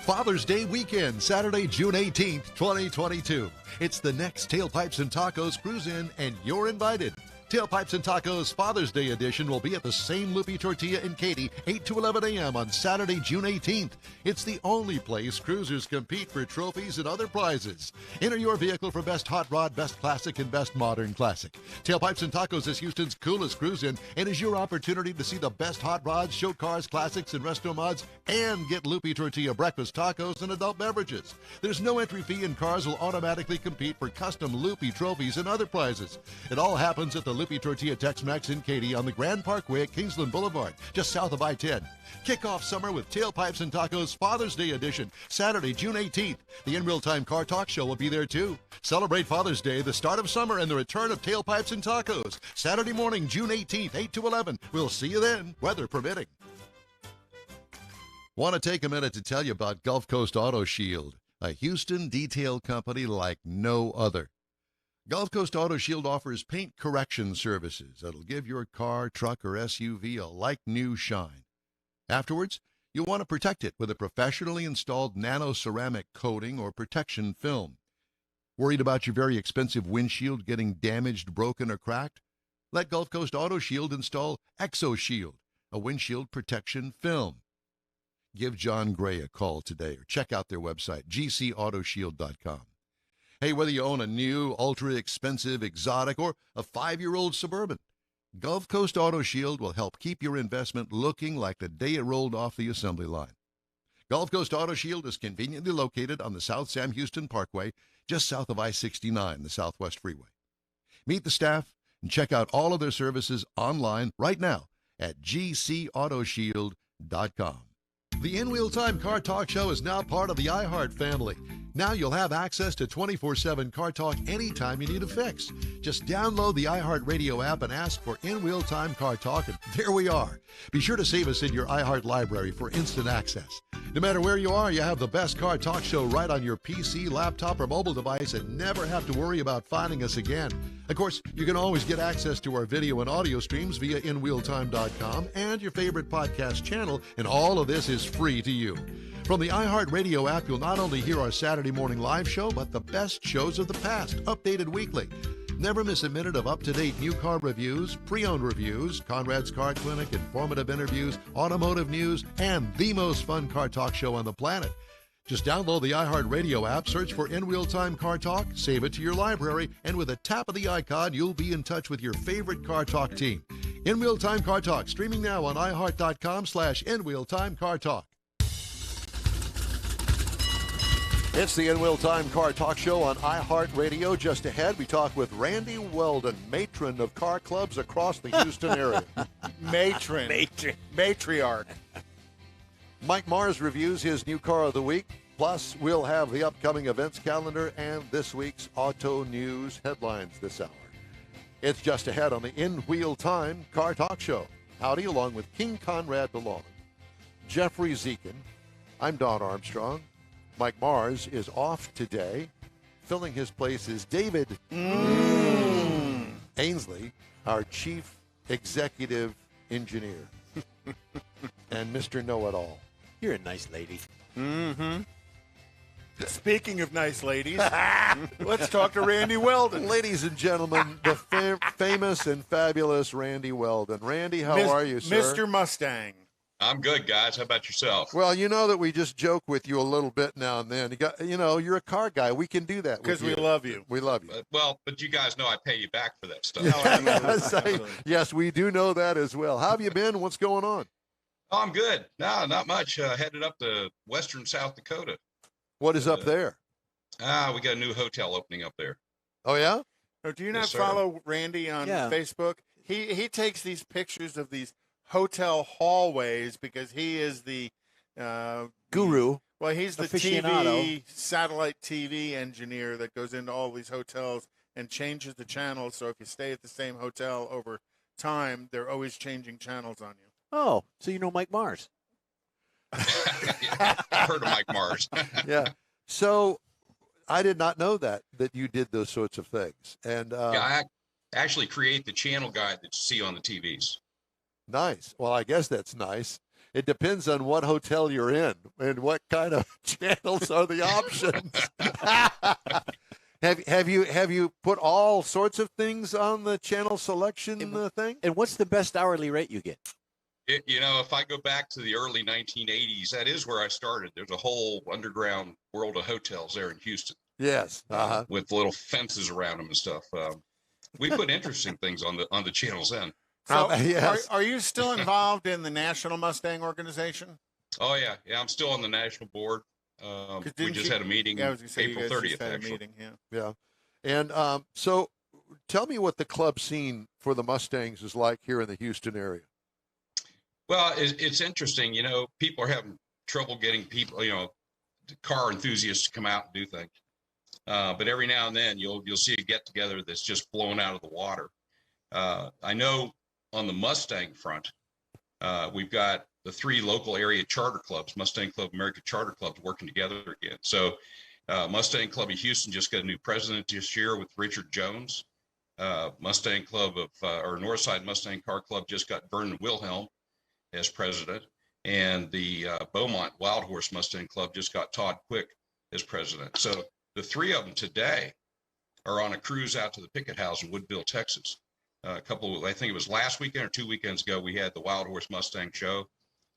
Speaker 7: Father's Day weekend, Saturday, June 18th, 2022. It's the next Tailpipes and Tacos Cruise In, and you're invited. Tailpipes and Tacos Father's Day edition will be at the same Loopy Tortilla in Katy, 8 to 11 a.m. on Saturday, June 18th. It's the only place cruisers compete for trophies and other prizes. Enter your vehicle for Best Hot Rod, Best Classic, and Best Modern Classic. Tailpipes and Tacos is Houston's coolest cruise-in and is your opportunity to see the best hot rods, show cars, classics, and resto mods, and get Loopy Tortilla breakfast tacos and adult beverages. There's no entry fee, and cars will automatically compete for custom Loopy trophies and other prizes. It all happens at the Loopy Tortilla Tex-Mex in Katy on the Grand Parkway at Kingsland Boulevard, just south of I-10. Kick off summer with Tailpipes and Tacos Father's Day edition, Saturday, June 18th. The In Real Time Car Talk Show will be there too. Celebrate Father's Day, the start of summer, and the return of Tailpipes and Tacos. Saturday morning, June 18th, 8 to 11. We'll see you then, weather permitting. Want to take a minute to tell you about Gulf Coast Auto Shield, a Houston detail company like no other. Gulf Coast Auto Shield offers paint correction services that'll give your car, truck, or SUV a like-new shine. Afterwards, you'll want to protect it with a professionally installed nano-ceramic coating or protection film. Worried about your very expensive windshield getting damaged, broken, or cracked? Let Gulf Coast Auto Shield install ExoShield, a windshield protection film. Give John Gray a call today or check out their website, gcautoshield.com. Hey, whether you own a new, ultra-expensive, exotic, or a 5-year-old Suburban, Gulf Coast Auto Shield will help keep your investment looking like the day it rolled off the assembly line. Gulf Coast Auto Shield is conveniently located on the South Sam Houston Parkway, just south of I-69, the Southwest Freeway. Meet the staff and check out all of their services online right now at gcautoshield.com. The In Wheel Time Car Talk Show is now part of the iHeart family. Now you'll have access to 24/7 Car Talk anytime you need a fix. Just download the iHeart Radio app and ask for In Wheel Time Car Talk, and there we are. Be sure to save us in your iHeart library for instant access. No matter where you are, you have the best Car Talk Show right on your PC, laptop, or mobile device and never have to worry about finding us again. Of course, you can always get access to our video and audio streams via InWheelTime.com and your favorite podcast channel, and all of this is free to you. From the iHeart Radio app, you'll not only hear our Saturday morning live show, but the best shows of the past, updated weekly. Never miss a minute of up-to-date new car reviews, pre-owned reviews, Conrad's Car Clinic, informative interviews, automotive news, and the most fun car talk show on the planet. Just download the iHeart Radio app, search for In Wheel Time Car Talk, save it to your library, and with a tap of the icon, you'll be in touch with your favorite Car Talk team. In Wheel Time Car Talk, streaming now on iHeart.com/In Wheel Time Car Talk.
Speaker 1: It's the In Wheel Time Car Talk Show on iHeartRadio. Just ahead, we talk with Randy Weldon, matron of car clubs across the Houston area.
Speaker 4: Matron. Matriarch.
Speaker 1: Mike Mars reviews his new car of the week. Plus, we'll have the upcoming events calendar and this week's auto news headlines this hour. It's just ahead on the In Wheel Time Car Talk Show. Howdy, along with King Conrad DeLong, Jeffrey Zekin. I'm Don Armstrong. Mike Mars is off today. Filling his place is David Ainsley, our chief executive engineer and Mr. Know-It-All.
Speaker 2: You're a nice lady.
Speaker 4: Mm-hmm. Speaking of nice ladies, let's talk to Randy Weldon.
Speaker 1: Ladies and gentlemen, the famous and fabulous Randy Weldon. Randy, how are you, sir?
Speaker 4: Mr. Mustang.
Speaker 8: I'm good, guys. How about yourself?
Speaker 1: Well, you know that we just joke with you a little bit now and then. You're a car guy. We can do that
Speaker 4: because we love you.
Speaker 1: We love you.
Speaker 8: But you guys know I pay you back for that stuff.
Speaker 1: Yes, we do know that as well. How have you been? What's going on?
Speaker 8: Oh, I'm good. No, not much. Headed up to western South Dakota.
Speaker 1: What is up there?
Speaker 8: We got a new hotel opening up there.
Speaker 1: Oh, yeah?
Speaker 4: Oh, do you not follow Randy on Facebook? He takes these pictures of these hotel hallways because he is the
Speaker 2: guru.
Speaker 4: Well, he's the
Speaker 2: aficionado.
Speaker 4: satellite TV engineer that goes into all these hotels and changes the channels. So if you stay at the same hotel over time, they're always changing channels on you.
Speaker 2: Oh, so you know Mike Mars.
Speaker 8: I've heard of Mike Mars.
Speaker 1: Yeah. So I did not know that you did those sorts of things. And
Speaker 8: I actually create the channel guide that you see on the TVs.
Speaker 1: Nice. Well, I guess that's nice. It depends on what hotel you're in and what kind of channels are the options. Have you put all sorts of things on the channel selection thing?
Speaker 2: And what's the best hourly rate you get?
Speaker 8: If I go back to the early 1980s, that is where I started. There's a whole underground world of hotels there in Houston.
Speaker 1: Yes.
Speaker 8: With little fences around them and stuff. We put interesting things on the channels then.
Speaker 4: So are you still involved in the National Mustang Organization?
Speaker 8: Oh, yeah. Yeah, I'm still on the national board. We just had a meeting April 30th, actually.
Speaker 1: Yeah. And so tell me what the club scene for the Mustangs is like here in the Houston area.
Speaker 8: Well, it's interesting. People are having trouble getting people, car enthusiasts to come out and do things. But every now and then you'll see a get-together that's just blown out of the water. I know on the Mustang front, we've got the 3 local area charter clubs, Mustang Club, America Charter Clubs, working together again. So Mustang Club of Houston just got a new president this year with Richard Jones. Mustang Club or Northside Mustang Car Club just got Vernon Wilhelm as president. And the Beaumont Wild Horse Mustang Club just got Todd Quick as president. So the 3 of them today are on a cruise out to the Picket House in Woodville, Texas. I think it was last weekend or 2 weekends ago, we had the Wild Horse Mustang show.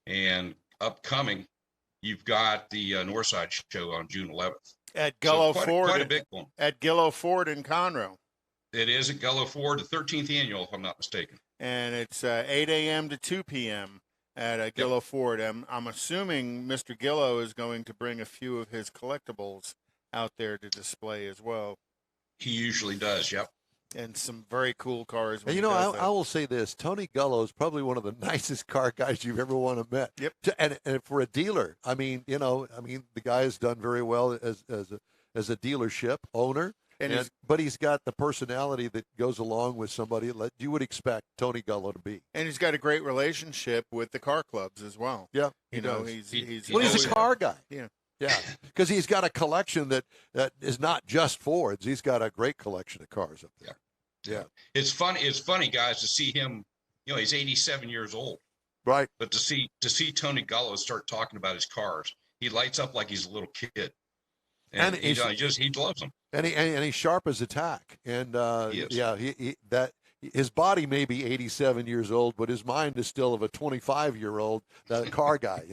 Speaker 8: And upcoming, you've got the Northside show on June 11th.
Speaker 4: At Gullo Ford.
Speaker 8: Quite a big one.
Speaker 4: At Gullo Ford in Conroe.
Speaker 8: It is at Gullo Ford, the 13th annual, if I'm not mistaken.
Speaker 4: And it's 8 a.m. to 2 p.m. at Gullo Ford. I'm assuming Mr. Gillo is going to bring a few of his collectibles out there to display as well.
Speaker 8: He usually does, yep.
Speaker 4: And some very cool cars.
Speaker 1: And I will say this. Tony Gullo is probably one of the nicest car guys you've ever want to met.
Speaker 4: Yep.
Speaker 1: And for a dealer, the guy has done very well as a dealership owner. But he's got the personality that goes along with somebody that you would expect Tony Gullo to be.
Speaker 4: And he's got a great relationship with the car clubs as well.
Speaker 1: Yeah.
Speaker 4: He's
Speaker 1: a car guy.
Speaker 4: Yeah.
Speaker 1: Yeah, because he's got a collection that is not just Fords. He's got a great collection of cars up there. Yeah.
Speaker 8: It's funny, guys, to see him. He's 87 years old.
Speaker 1: Right.
Speaker 8: But to see Tony Gullo start talking about his cars, he lights up like he's a little kid. And he loves them. And
Speaker 1: he's sharp as a tack. And his body may be 87 years old, but his mind is still of a 25-year-old car guy,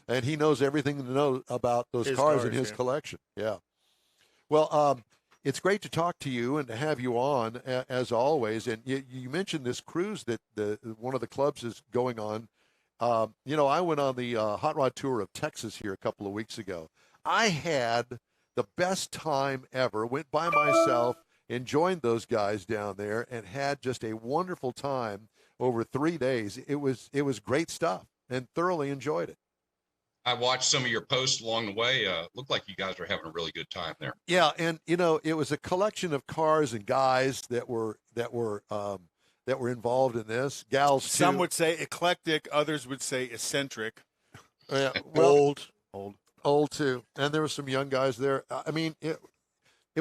Speaker 1: and he knows everything to know about those cars in his collection. Yeah. Well, it's great to talk to you and to have you on as always. And you mentioned this cruise that one of the clubs is going on. I went on the hot rod tour of Texas here a couple of weeks ago. I had the best time ever. Went by myself and joined those guys down there and had just a wonderful time over 3 days. It was great stuff, and thoroughly enjoyed it.
Speaker 8: I watched some of your posts along the way. Looked like you guys were having a really good time there.
Speaker 1: Yeah, and it was a collection of cars and guys that were involved in this. Gals too.
Speaker 4: Some would say eclectic, others would say eccentric.
Speaker 1: Yeah, well,
Speaker 3: Old.
Speaker 1: too, and there were some young guys there. I mean, it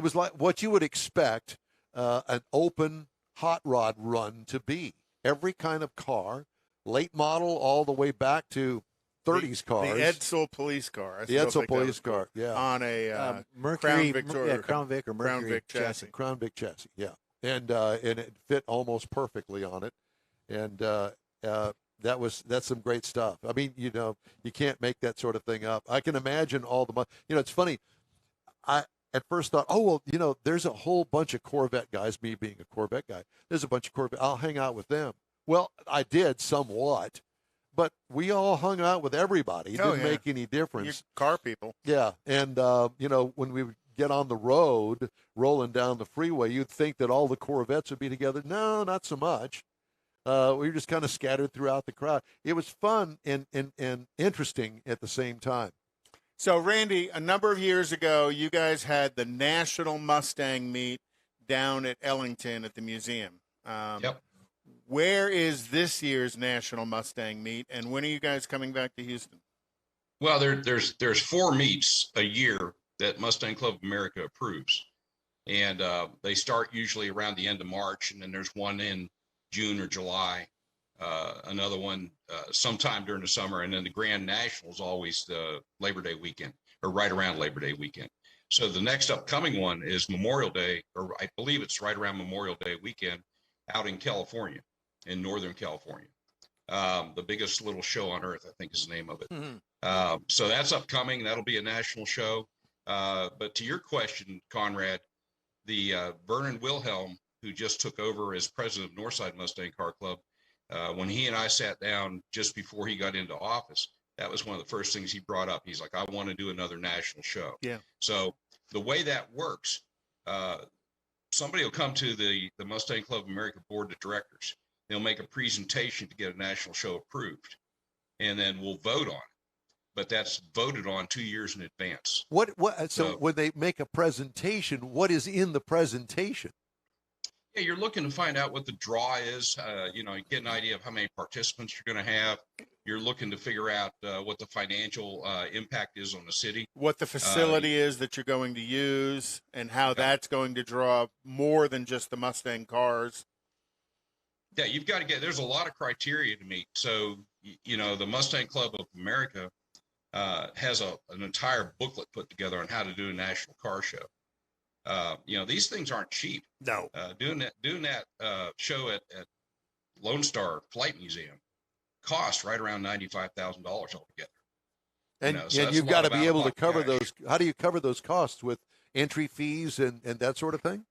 Speaker 1: was like what you would expect an open hot rod run to be. Every kind of car, late model all the way back to 30s cars.
Speaker 4: The Edsel police car.
Speaker 1: The Edsel police car, yeah.
Speaker 4: On a
Speaker 2: Mercury,
Speaker 4: Crown Victoria.
Speaker 2: Crown Vic or Mercury
Speaker 4: Crown Vic chassis.
Speaker 1: Crown Vic chassis, yeah. And it fit almost perfectly on it. And that's some great stuff. I mean, you can't make that sort of thing up. I can imagine all the money. It's funny. I at first thought, oh, well, there's a whole bunch of Corvette guys, me being a Corvette guy. There's a bunch of Corvette. I'll hang out with them. Well, I did somewhat, but we all hung out with everybody. It didn't make any difference.
Speaker 4: You're car people.
Speaker 1: Yeah. And, when we would get on the road, rolling down the freeway, you'd think that all the Corvettes would be together. No, not so much. We were just kind of scattered throughout the crowd. It was fun and interesting at the same time.
Speaker 4: So, Randy, a number of years ago, you guys had the National Mustang meet down at Ellington at the museum.
Speaker 8: Yep.
Speaker 4: Where is this year's National Mustang meet, and when are you guys coming back to Houston?
Speaker 8: Well, there's 4 meets a year that Mustang Club of America approves, and they start usually around the end of March, and then there's one in June or July, another one sometime during the summer, and then the Grand National is always the Labor Day weekend, or right around Labor Day weekend. So the next upcoming one is Memorial Day, or I believe it's right around Memorial Day weekend, out in California, in Northern California. The biggest little show on earth, I think is the name of it.
Speaker 2: Mm-hmm.
Speaker 8: So that's upcoming. That'll be a national show. But to your question, Conrad, the Vernon Wilhelm, who just took over as president of Northside Mustang Car Club, when he and I sat down just before he got into office, that was one of the first things he brought up. He's like, I want to do another national show.
Speaker 4: Yeah.
Speaker 8: So the way that works, somebody will come to the Mustang Club of America board of directors. They'll make a presentation to get a national show approved, and then we'll vote on it. But that's voted on 2 years in advance.
Speaker 1: So when they make a presentation, what is in the presentation?
Speaker 8: Yeah, you're looking to find out what the draw is. You get an idea of how many participants you're going to have. You're looking to figure out what the financial impact is on the city.
Speaker 4: What the facility is that you're going to use, and how that's going to draw more than just the Mustang cars.
Speaker 8: Yeah, you've got to there's a lot of criteria to meet. So, the Mustang Club of America has an entire booklet put together on how to do a national car show. These things aren't cheap.
Speaker 4: No.
Speaker 8: Doing that show at Lone Star Flight Museum cost right around $95,000 altogether.
Speaker 1: And you've got to be able to cover those. How do you cover those costs with entry fees and that sort of thing?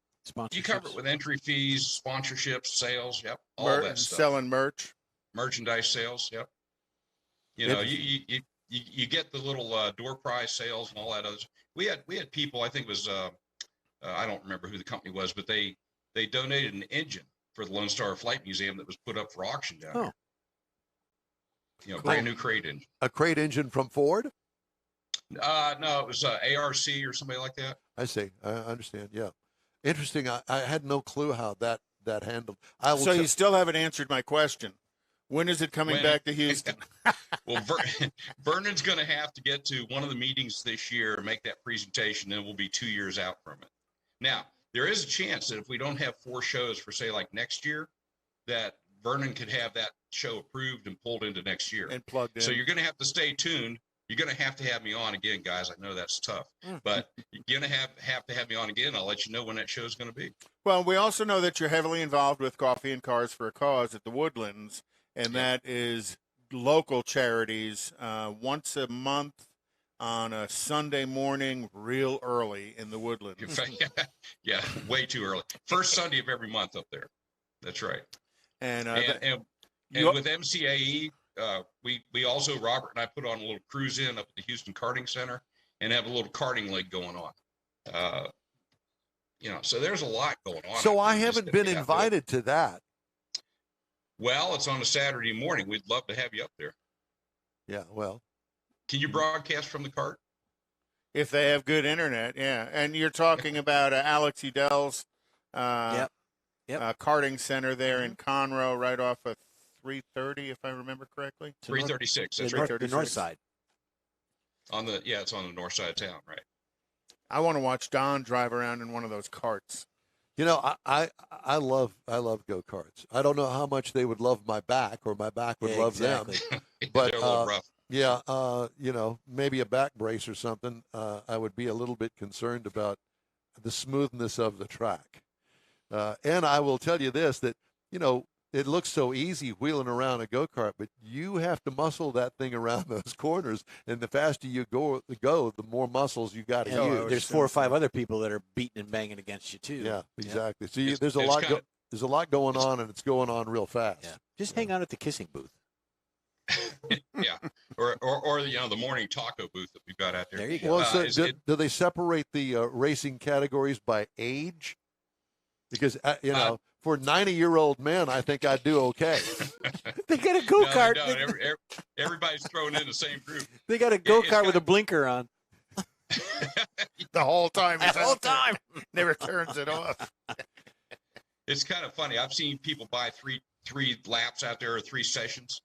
Speaker 8: You cover it with entry fees, sponsorships, sales. Yep, all that stuff.
Speaker 4: Selling
Speaker 8: merchandise sales. Yep. You get the little door prize sales and all that other. We had people. I think it was I don't remember who the company was, but they donated an engine for the Lone Star Flight Museum that was put up for auction down here.
Speaker 1: Cool.
Speaker 8: Brand new crate engine.
Speaker 1: A crate engine from Ford?
Speaker 8: No, it was ARC or somebody like that.
Speaker 1: I see. I understand. Yeah. Interesting. I had no clue how that handled.
Speaker 4: So you still haven't answered my question. When is it coming back to Houston?
Speaker 8: Well, Vernon's going to have to get to one of the meetings this year and make that presentation, and we'll be 2 years out from it. Now, there is a chance that if we don't have 4 shows for, say, like next year, that Vernon could have that show approved and pulled into next year.
Speaker 4: And plugged in.
Speaker 8: So you're going to have to stay tuned. You're going to have me on again, guys. I know that's tough, but you're going to have to have me on again. I'll let you know when that show is going to be.
Speaker 4: Well, we also know that you're heavily involved with Coffee and Cars for a Cause at the Woodlands, and that is local charities once a month on a Sunday morning real early in the Woodlands.
Speaker 8: Yeah, way too early. First Sunday of every month up there. That's right. And with MCAE, we also, Robert and I, put on a little cruise in up at the Houston Karting Center and have a little karting league going on. So there's a lot going on.
Speaker 1: So I haven't been invited to that.
Speaker 8: Well, it's on a Saturday morning. We'd love to have you up there.
Speaker 1: Yeah, well,
Speaker 8: Can you broadcast from the cart?
Speaker 4: If they have good internet, yeah. And you're talking about Alex Udell's
Speaker 2: Yep.
Speaker 4: karting center there in Conroe, right off of 330, if I remember correctly.
Speaker 8: 336. That's
Speaker 2: The
Speaker 8: right.
Speaker 2: north side.
Speaker 8: It's on the north side of town, right?
Speaker 4: I want to watch Don drive around in one of those carts.
Speaker 1: you know, I love go-karts. I don't know how much they would love my back or my back would love them. But
Speaker 8: They're a little rough.
Speaker 1: yeah, you know, maybe a back brace or something. I would be a little bit concerned about the smoothness of the track. And I will tell you this, that, you know, it looks so easy wheeling around a go-kart, but you have to muscle that thing around those corners. And the faster you go, the more muscles you got to use.
Speaker 2: There's 4 or 5 other people that are beating and banging against you too.
Speaker 1: Yeah, exactly. So
Speaker 8: It's-
Speaker 1: there's a
Speaker 8: it's
Speaker 1: lot.
Speaker 8: kinda-
Speaker 1: There's a lot going on, and it's going on real fast.
Speaker 2: Yeah. Just hang out at the kissing booth.
Speaker 8: Yeah, or you know, the morning taco booth that we've got out there.
Speaker 2: There you go.
Speaker 1: Well, so
Speaker 8: is
Speaker 1: do,
Speaker 8: it-
Speaker 1: do they separate the racing categories by age? Because you know, for 90-year-old men, I think I'd do okay.
Speaker 2: They got a
Speaker 8: No,
Speaker 2: go-kart.
Speaker 8: they don't. Everybody's thrown in the same group.
Speaker 2: They got a
Speaker 8: it's
Speaker 2: go-kart with
Speaker 8: kinda-
Speaker 2: a blinker on.
Speaker 4: The whole time.
Speaker 2: The whole time.
Speaker 4: Never turns it off.
Speaker 8: It's kind of funny. I've seen people buy three laps out there or 3 sessions,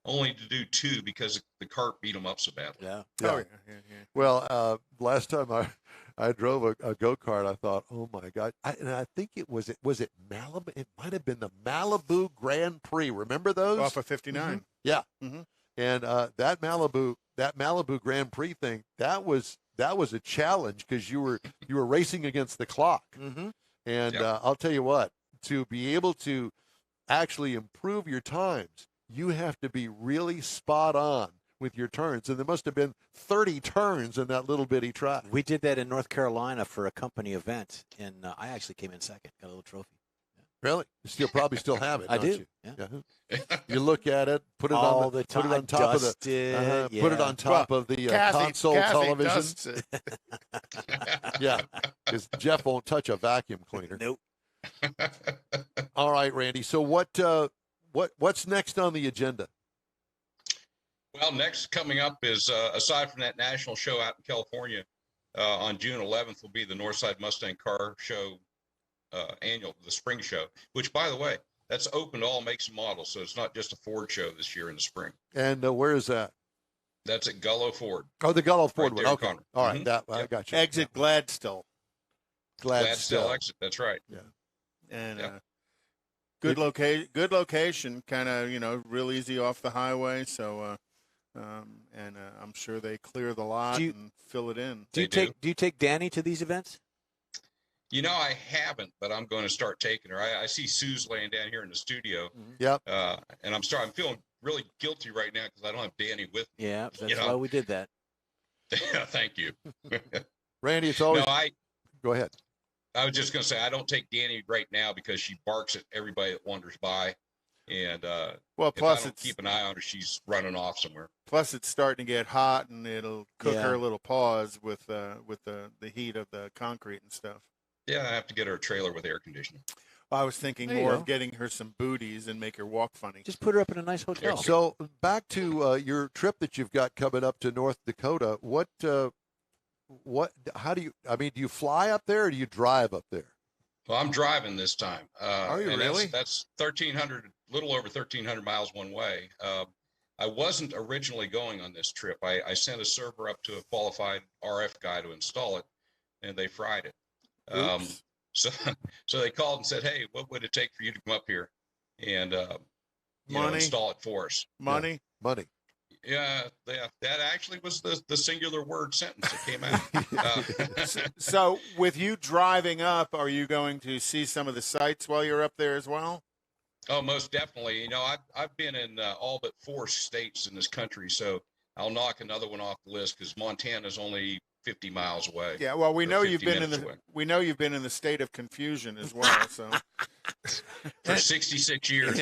Speaker 8: only to do 2 because the cart beat them up so badly.
Speaker 2: Yeah.
Speaker 4: Oh,
Speaker 1: Yeah.
Speaker 4: yeah.
Speaker 1: Well, last time I drove a go-kart, I thought, oh my God. And I think was it Malibu? It might have been the Malibu Grand Prix. Remember those?
Speaker 4: Off of 59.
Speaker 1: Yeah.
Speaker 4: Mhm.
Speaker 1: And that Malibu Grand Prix thing, that was a challenge because you were racing against the clock.
Speaker 2: Mm-hmm.
Speaker 1: And
Speaker 8: Yep.
Speaker 1: I'll tell you what, to be able to actually improve your times, you have to be really spot on with your turns. And there must have been 30 turns in that little bitty track.
Speaker 2: We did that in North Carolina for a company event, and I actually came in second. Got a little trophy.
Speaker 1: Really? You probably still have it,
Speaker 2: I
Speaker 1: don't
Speaker 2: do.
Speaker 1: you?
Speaker 2: Yeah.
Speaker 1: You look at it, put it
Speaker 2: All
Speaker 1: on
Speaker 2: the
Speaker 1: put it
Speaker 2: time.
Speaker 1: on top of the
Speaker 2: Dusted,
Speaker 1: put it
Speaker 2: yeah.
Speaker 1: on top of the console
Speaker 4: Kathy
Speaker 1: television.
Speaker 4: dusts it.
Speaker 1: Yeah, because Jeff won't touch a vacuum cleaner.
Speaker 2: Nope.
Speaker 1: All right, Randy. So what's next on the agenda?
Speaker 8: Well, next coming up is, aside from that national show out in California, on June 11th will be the Northside Mustang Car Show the spring show, which, by the way, that's open to all makes and models. So it's not just a Ford show this year in the spring.
Speaker 1: And where is that?
Speaker 8: That's at Gullo Ford.
Speaker 1: Oh, the Gullo Ford
Speaker 8: Right
Speaker 1: one.
Speaker 8: there in
Speaker 1: Okay.
Speaker 8: Conroe.
Speaker 1: All right.
Speaker 8: Mhm.
Speaker 1: That I
Speaker 8: Yep.
Speaker 1: got you.
Speaker 4: Exit Gladstone.
Speaker 8: Gladstone exit. That's right.
Speaker 4: And
Speaker 8: Yeah.
Speaker 4: good location, kind of, real easy off the highway. So, I'm sure they clear the lot
Speaker 2: Do you-
Speaker 4: and fill it in.
Speaker 2: Do you take Danny to these events?
Speaker 8: You know, I haven't, but I'm going to start taking her. I see Sue's laying down here in the studio.
Speaker 1: Yep.
Speaker 8: And I'm feeling really guilty right now because I don't have Danny with me.
Speaker 2: Yeah, that's
Speaker 8: You know.
Speaker 2: why we did that.
Speaker 8: Thank you.
Speaker 1: Randy, it's always.
Speaker 8: No,
Speaker 1: Go ahead.
Speaker 8: I was just going to say, I don't take Danny right now because she barks at everybody that wanders by. And
Speaker 4: Well,
Speaker 8: if I
Speaker 4: plus
Speaker 8: don't keep an eye on her, she's running off somewhere.
Speaker 4: it's starting to get hot, and it'll cook
Speaker 2: Yeah.
Speaker 4: her little paws with the heat of the concrete and stuff.
Speaker 8: Yeah, I have to get her a trailer with air conditioning.
Speaker 4: I was thinking
Speaker 2: There you
Speaker 4: more
Speaker 2: go.
Speaker 4: of getting her some booties and make her walk funny.
Speaker 2: Just put her up in a nice hotel.
Speaker 1: So back to your trip that you've got coming up to North Dakota. How do you? I mean, do you fly up there or do you drive up there?
Speaker 8: Well, I'm driving this time.
Speaker 4: Are you
Speaker 8: and
Speaker 4: really?
Speaker 8: That's 1,300, little over 1,300 miles one way. I wasn't originally going on this trip. I sent a server up to a qualified RF guy to install it, and they fried it.
Speaker 4: Oops.
Speaker 8: So they called and said, "Hey, what would it take for you to come up here and
Speaker 4: Money.
Speaker 8: install it for us?"
Speaker 4: Money.
Speaker 1: Money.
Speaker 8: Yeah, that actually was the singular word sentence that came out.
Speaker 4: So, with you driving up, are you going to see some of the sites while you're up there as well?
Speaker 8: Oh, most definitely. You know, I've been in all but 4 states in this country, so I'll knock another one off the list because Montana's only 50 miles away.
Speaker 4: Yeah. Well, we
Speaker 8: Or
Speaker 4: know
Speaker 8: 50
Speaker 4: you've been in
Speaker 8: minutes away.
Speaker 4: you've been in the state of confusion as well. So,
Speaker 8: For 66 years.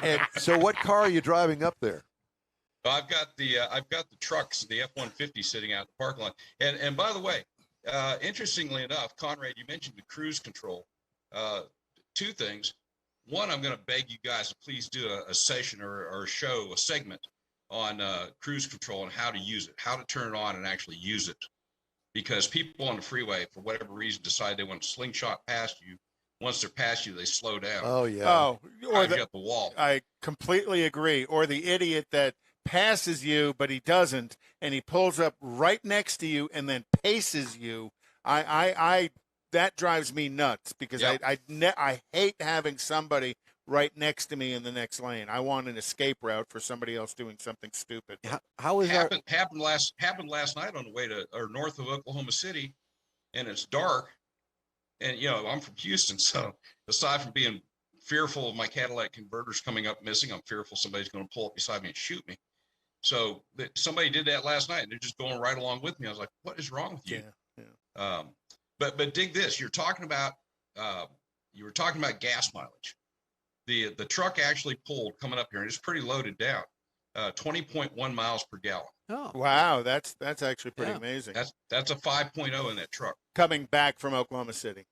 Speaker 1: And so, what car are you driving up there?
Speaker 8: I've got the trucks, the F-150 sitting out in the parking lot. And by the way, interestingly enough, Conrad, you mentioned the cruise control. 2 things. one, I'm going to beg you guys to please do a session or a show, a segment on cruise control and how to use it, how to turn it on and actually use it. Because people on the freeway, for whatever reason, decide they want to slingshot past you. Once they're past you, they slow down.
Speaker 1: Oh, yeah.
Speaker 4: Oh, or
Speaker 8: Drive you up the wall.
Speaker 4: I completely agree. Or the idiot that passes you, but he doesn't, and he pulls up right next to you and then paces you. I that drives me nuts because
Speaker 8: Yep.
Speaker 4: I hate having somebody right next to me in the next lane. I want an escape route for somebody else doing something stupid.
Speaker 2: How is our
Speaker 8: happened last night on the way to or north of Oklahoma City, and it's dark. And I'm from Houston, so aside from being fearful of my Cadillac converters coming up missing, I'm fearful somebody's going to pull up beside me and shoot me. So somebody did that last night, and they're just going right along with me. I was like, "What is wrong with you?"
Speaker 4: Yeah.
Speaker 8: But dig this: you were talking about gas mileage. The truck actually pulled coming up here, and it's pretty loaded down, 20.1 miles per gallon.
Speaker 2: oh
Speaker 4: Wow, that's actually pretty
Speaker 2: Yeah.
Speaker 4: amazing.
Speaker 8: That's a 5.0 in that truck.
Speaker 4: Coming back from Oklahoma City.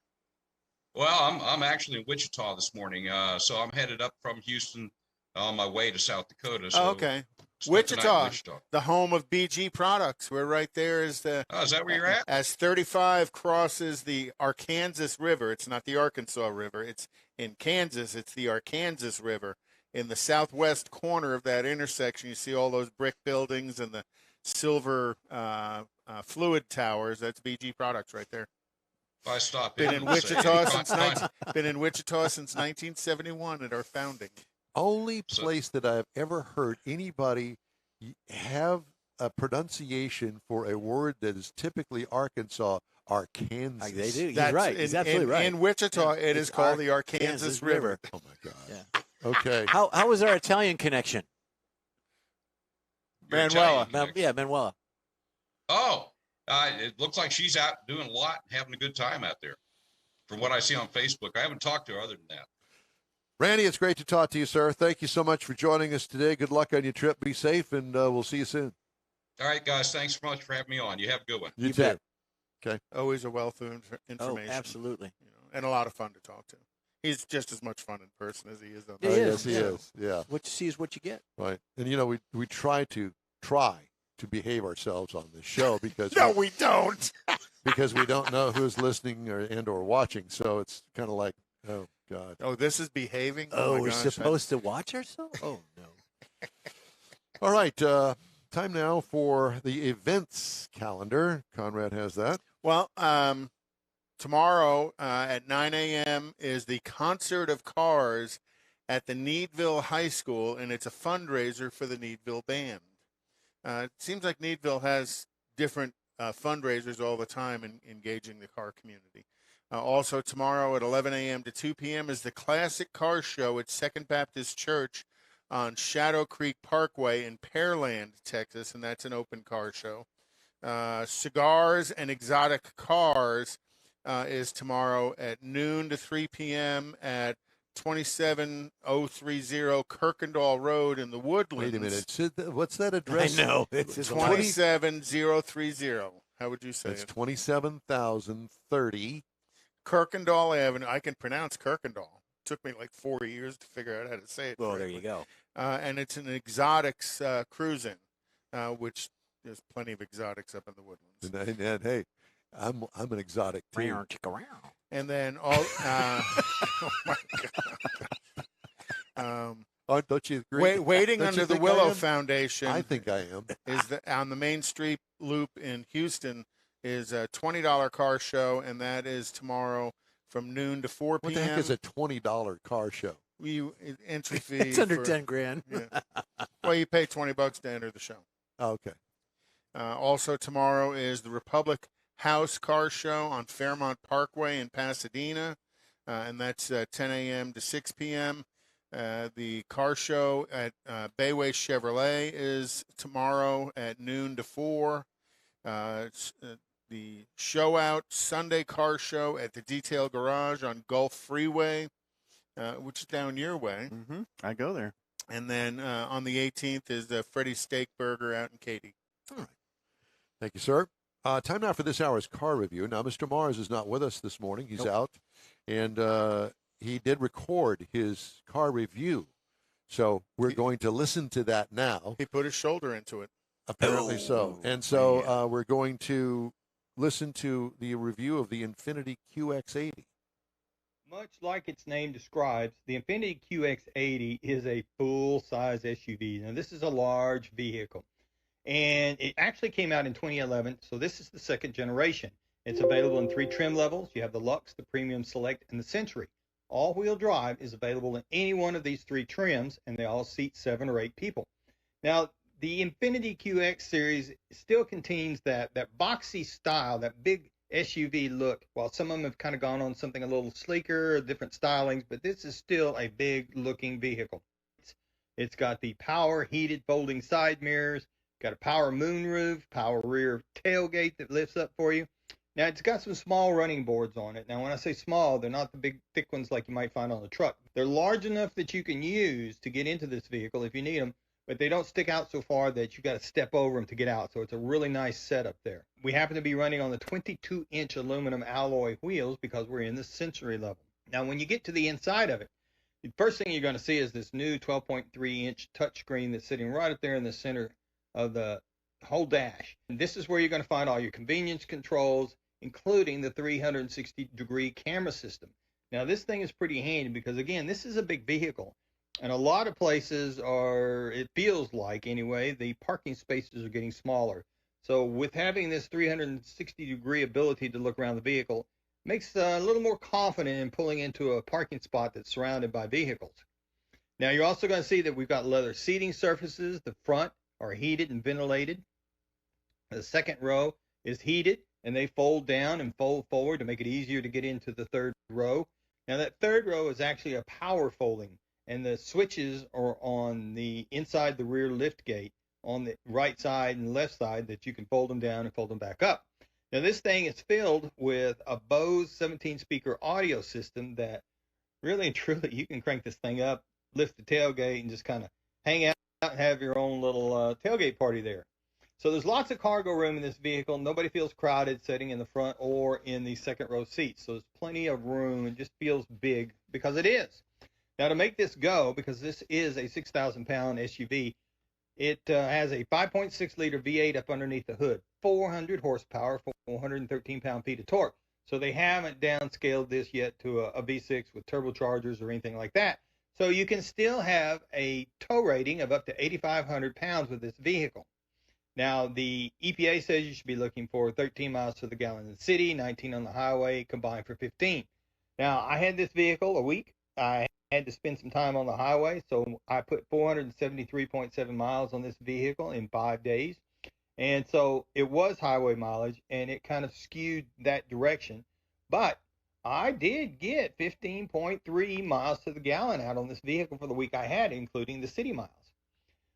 Speaker 8: Well, I'm actually in Wichita this morning, so I'm headed up from Houston on my way to South Dakota. So
Speaker 4: Okay.
Speaker 8: spent the night in
Speaker 4: Wichita, the home of BG Products. We're right there is the.
Speaker 8: Oh, is that where you're at?
Speaker 4: As 35 crosses the Arkansas River, it's not the Arkansas River. It's in Kansas. It's the Arkansas River. In the southwest corner of that intersection, you see all those brick buildings and the silver fluid towers. That's BG Products right there.
Speaker 8: If I stop
Speaker 4: Been
Speaker 8: in
Speaker 4: in
Speaker 8: and say,
Speaker 4: Wichita
Speaker 8: "Con-
Speaker 4: since
Speaker 8: con-
Speaker 4: been in Wichita since 1971 at our founding.
Speaker 1: Only
Speaker 8: So-
Speaker 1: place that I've ever heard anybody have a pronunciation for a word that is typically Arkansas, Arkansas.
Speaker 2: they do. He's
Speaker 4: That's
Speaker 2: right. He's
Speaker 4: in,
Speaker 2: absolutely
Speaker 4: in,
Speaker 2: right.
Speaker 4: In Wichita, it is
Speaker 2: It's
Speaker 4: called the
Speaker 2: Arkansas
Speaker 4: Arkansas
Speaker 2: River.
Speaker 4: River.
Speaker 1: Oh, my God.
Speaker 2: Yeah.
Speaker 1: Okay.
Speaker 2: How was our Italian connection?
Speaker 8: You're
Speaker 4: Manuela.
Speaker 8: Italian,
Speaker 2: Yeah, Manuela.
Speaker 8: Oh, it looks like she's out doing a lot, having a good time out there. From what I see on Facebook, I haven't talked to her other than that.
Speaker 1: Randy, it's great to talk to you, sir. Thank you so much for joining us today. Good luck on your trip. Be safe, and we'll see you soon.
Speaker 8: All right, guys, thanks so much for having me on. You have a good one.
Speaker 1: You
Speaker 2: You
Speaker 1: too.
Speaker 2: bet.
Speaker 1: Okay.
Speaker 4: Always a wealth of
Speaker 2: Oh,
Speaker 4: information.
Speaker 2: absolutely.
Speaker 4: And a lot of fun to talk to. He's just as much fun in person as he is on
Speaker 2: He
Speaker 1: Oh,
Speaker 4: the
Speaker 2: is,
Speaker 1: yes, he
Speaker 2: yeah.
Speaker 1: is. Yeah.
Speaker 2: What you see is what you get.
Speaker 1: Right. And, we try to behave ourselves on this show because
Speaker 4: No, we don't.
Speaker 1: because we don't know who's listening or watching. So it's kind of like, oh, God.
Speaker 4: Oh, this is behaving?
Speaker 2: Oh,
Speaker 4: my
Speaker 2: we're
Speaker 4: gosh.
Speaker 2: supposed to watch ourselves? Oh, no.
Speaker 1: All right. Time now for the events calendar. Conrad has that.
Speaker 4: Well, tomorrow at 9 a.m. is the Concert of Cars at the Needville High School, and it's a fundraiser for the Needville Band. It seems like Needville has different fundraisers all the time in engaging the car community. Also tomorrow at 11 a.m. to 2 p.m. is the Classic Car Show at Second Baptist Church on Shadow Creek Parkway in Pearland, Texas, and that's an open car show. Cigars and Exotic Cars is tomorrow at noon to 3 p.m. at 27030 Kirkendall Road in the Woodlands.
Speaker 1: Wait a minute. What's that address?
Speaker 2: I know. It's
Speaker 4: 27030. How would you say
Speaker 1: It's
Speaker 4: it?
Speaker 1: 27,030.
Speaker 4: Kirkendall Avenue. I can pronounce Kirkendall. Took me like 4 years to figure out how to say it.
Speaker 2: Well, there
Speaker 4: correctly.
Speaker 2: you go.
Speaker 4: And it's an exotics cruising, which there's plenty of exotics up in the Woodlands.
Speaker 1: And hey, I'm an exotic too.
Speaker 4: And then all, oh my God.
Speaker 1: Oh, don't you agree?
Speaker 4: Waiting
Speaker 1: Don't you
Speaker 4: under the
Speaker 1: think I
Speaker 4: Willow
Speaker 1: am?
Speaker 4: Foundation.
Speaker 1: I think I am.
Speaker 4: Is on the Main Street Loop in Houston is a $20 car show, and that is tomorrow from noon to 4 p.m.
Speaker 1: What the heck is a $20 car show?
Speaker 4: Entry fee.
Speaker 2: It's under
Speaker 4: for-
Speaker 2: 10 grand.
Speaker 4: Yeah. Well, you pay $20 to enter the show.
Speaker 1: Oh, okay.
Speaker 4: Also tomorrow is the Republic House Car Show on Fairmont Parkway in Pasadena, and that's 10 a.m. to 6 p.m. The car show at Bayway Chevrolet is tomorrow at noon to 4. The Show Out Sunday Car Show at the Detail Garage on Gulf Freeway, which is down your way.
Speaker 3: Mm-hmm. I go there.
Speaker 4: And then on the 18th is the Freddy's Steak Burger out in Katy.
Speaker 1: All right. Thank you, sir. Time now for this hour's car review. Now, Mr. Mars is not with us this morning. He's out. And he did record his car review. So we're going to listen to that now.
Speaker 4: He put his shoulder into it.
Speaker 1: Apparently so. And so we're going to listen to the review of the Infiniti QX80.
Speaker 9: Much like its name describes, the Infiniti QX80 is a full-size SUV. Now, this is a large vehicle, and it actually came out in 2011, so this is the second generation. It's available in 3 trim levels. You have the Luxe, the Premium Select, and the Century. All-wheel drive is available in any one of these 3 trims, and they all seat 7 or 8 people. Now, the Infiniti QX series still contains that boxy style, that big SUV look, while some of them have kind of gone on something a little sleeker, different stylings, but this is still a big looking vehicle. It's got the power heated folding side mirrors, got a power moonroof, power rear tailgate that lifts up for you. Now, it's got some small running boards on it. Now, when I say small, they're not the big, thick ones like you might find on a truck. They're large enough that you can use to get into this vehicle if you need them, but they don't stick out so far that you got to step over them to get out. So it's a really nice setup there. We happen to be running on the 22-inch aluminum alloy wheels because we're in the Century level. Now, when you get to the inside of it, the first thing you're going to see is this new 12.3-inch touchscreen that's sitting right up there in the center of the whole dash. And this is where you're going to find all your convenience controls, including the 360-degree camera system. Now, this thing is pretty handy because, again, this is a big vehicle. And a lot of places are, it feels like anyway, the parking spaces are getting smaller. So with having this 360-degree ability to look around the vehicle, makes a little more confident in pulling into a parking spot that's surrounded by vehicles. Now, you're also going to see that we've got leather seating surfaces. The front are heated and ventilated. The second row is heated, and they fold down and fold forward to make it easier to get into the third row. Now, that third row is actually a power folding, and the switches are on the inside the rear lift gate on the right side and left side that you can fold them down and fold them back up. Now, this thing is filled with a Bose 17-speaker audio system that really and truly you can crank this thing up, lift the tailgate, and just kind of hang out and have your own little tailgate party there. So there's lots of cargo room in this vehicle. Nobody feels crowded sitting in the front or in the second row seats. So there's plenty of room. It just feels big because it is. Now, to make this go, because this is a 6,000-pound SUV, it has a 5.6-liter V8 up underneath the hood, 400 horsepower, 413 pound-feet of torque. So they haven't downscaled this yet to a V6 with turbochargers or anything like that. So you can still have a tow rating of up to 8,500 pounds with this vehicle. Now, the EPA says you should be looking for 13 miles to the gallon in the city, 19 on the highway, combined for 15. Now, I had this vehicle a week. I had to spend some time on the highway, so I put 473.7 miles on this vehicle in 5 days. And so it was highway mileage, and it kind of skewed that direction. But I did get 15.3 miles to the gallon out on this vehicle for the week I had, including the city miles.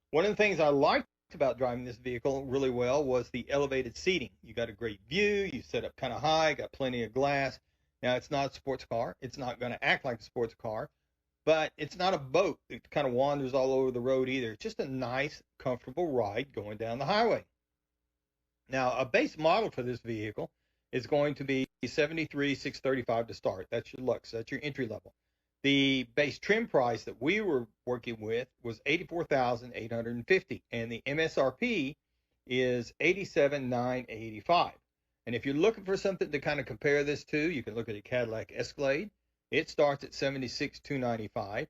Speaker 9: One of the things I liked about driving this vehicle really well was the elevated seating. You got a great view, you set up kind of high, got plenty of glass. Now, it's not a sports car. It's not going to act like a sports car, but it's not a boat. It kind of wanders all over the road either. It's just a nice, comfortable ride going down the highway. Now, a base model for this vehicle is going to be $73,635 to start. That's your Lux. That's your entry level. The base trim price that we were working with was $84,850, and the MSRP is $87,985. And if you're looking for something to kind of compare this to, you can look at a Cadillac Escalade. It starts at $76,295,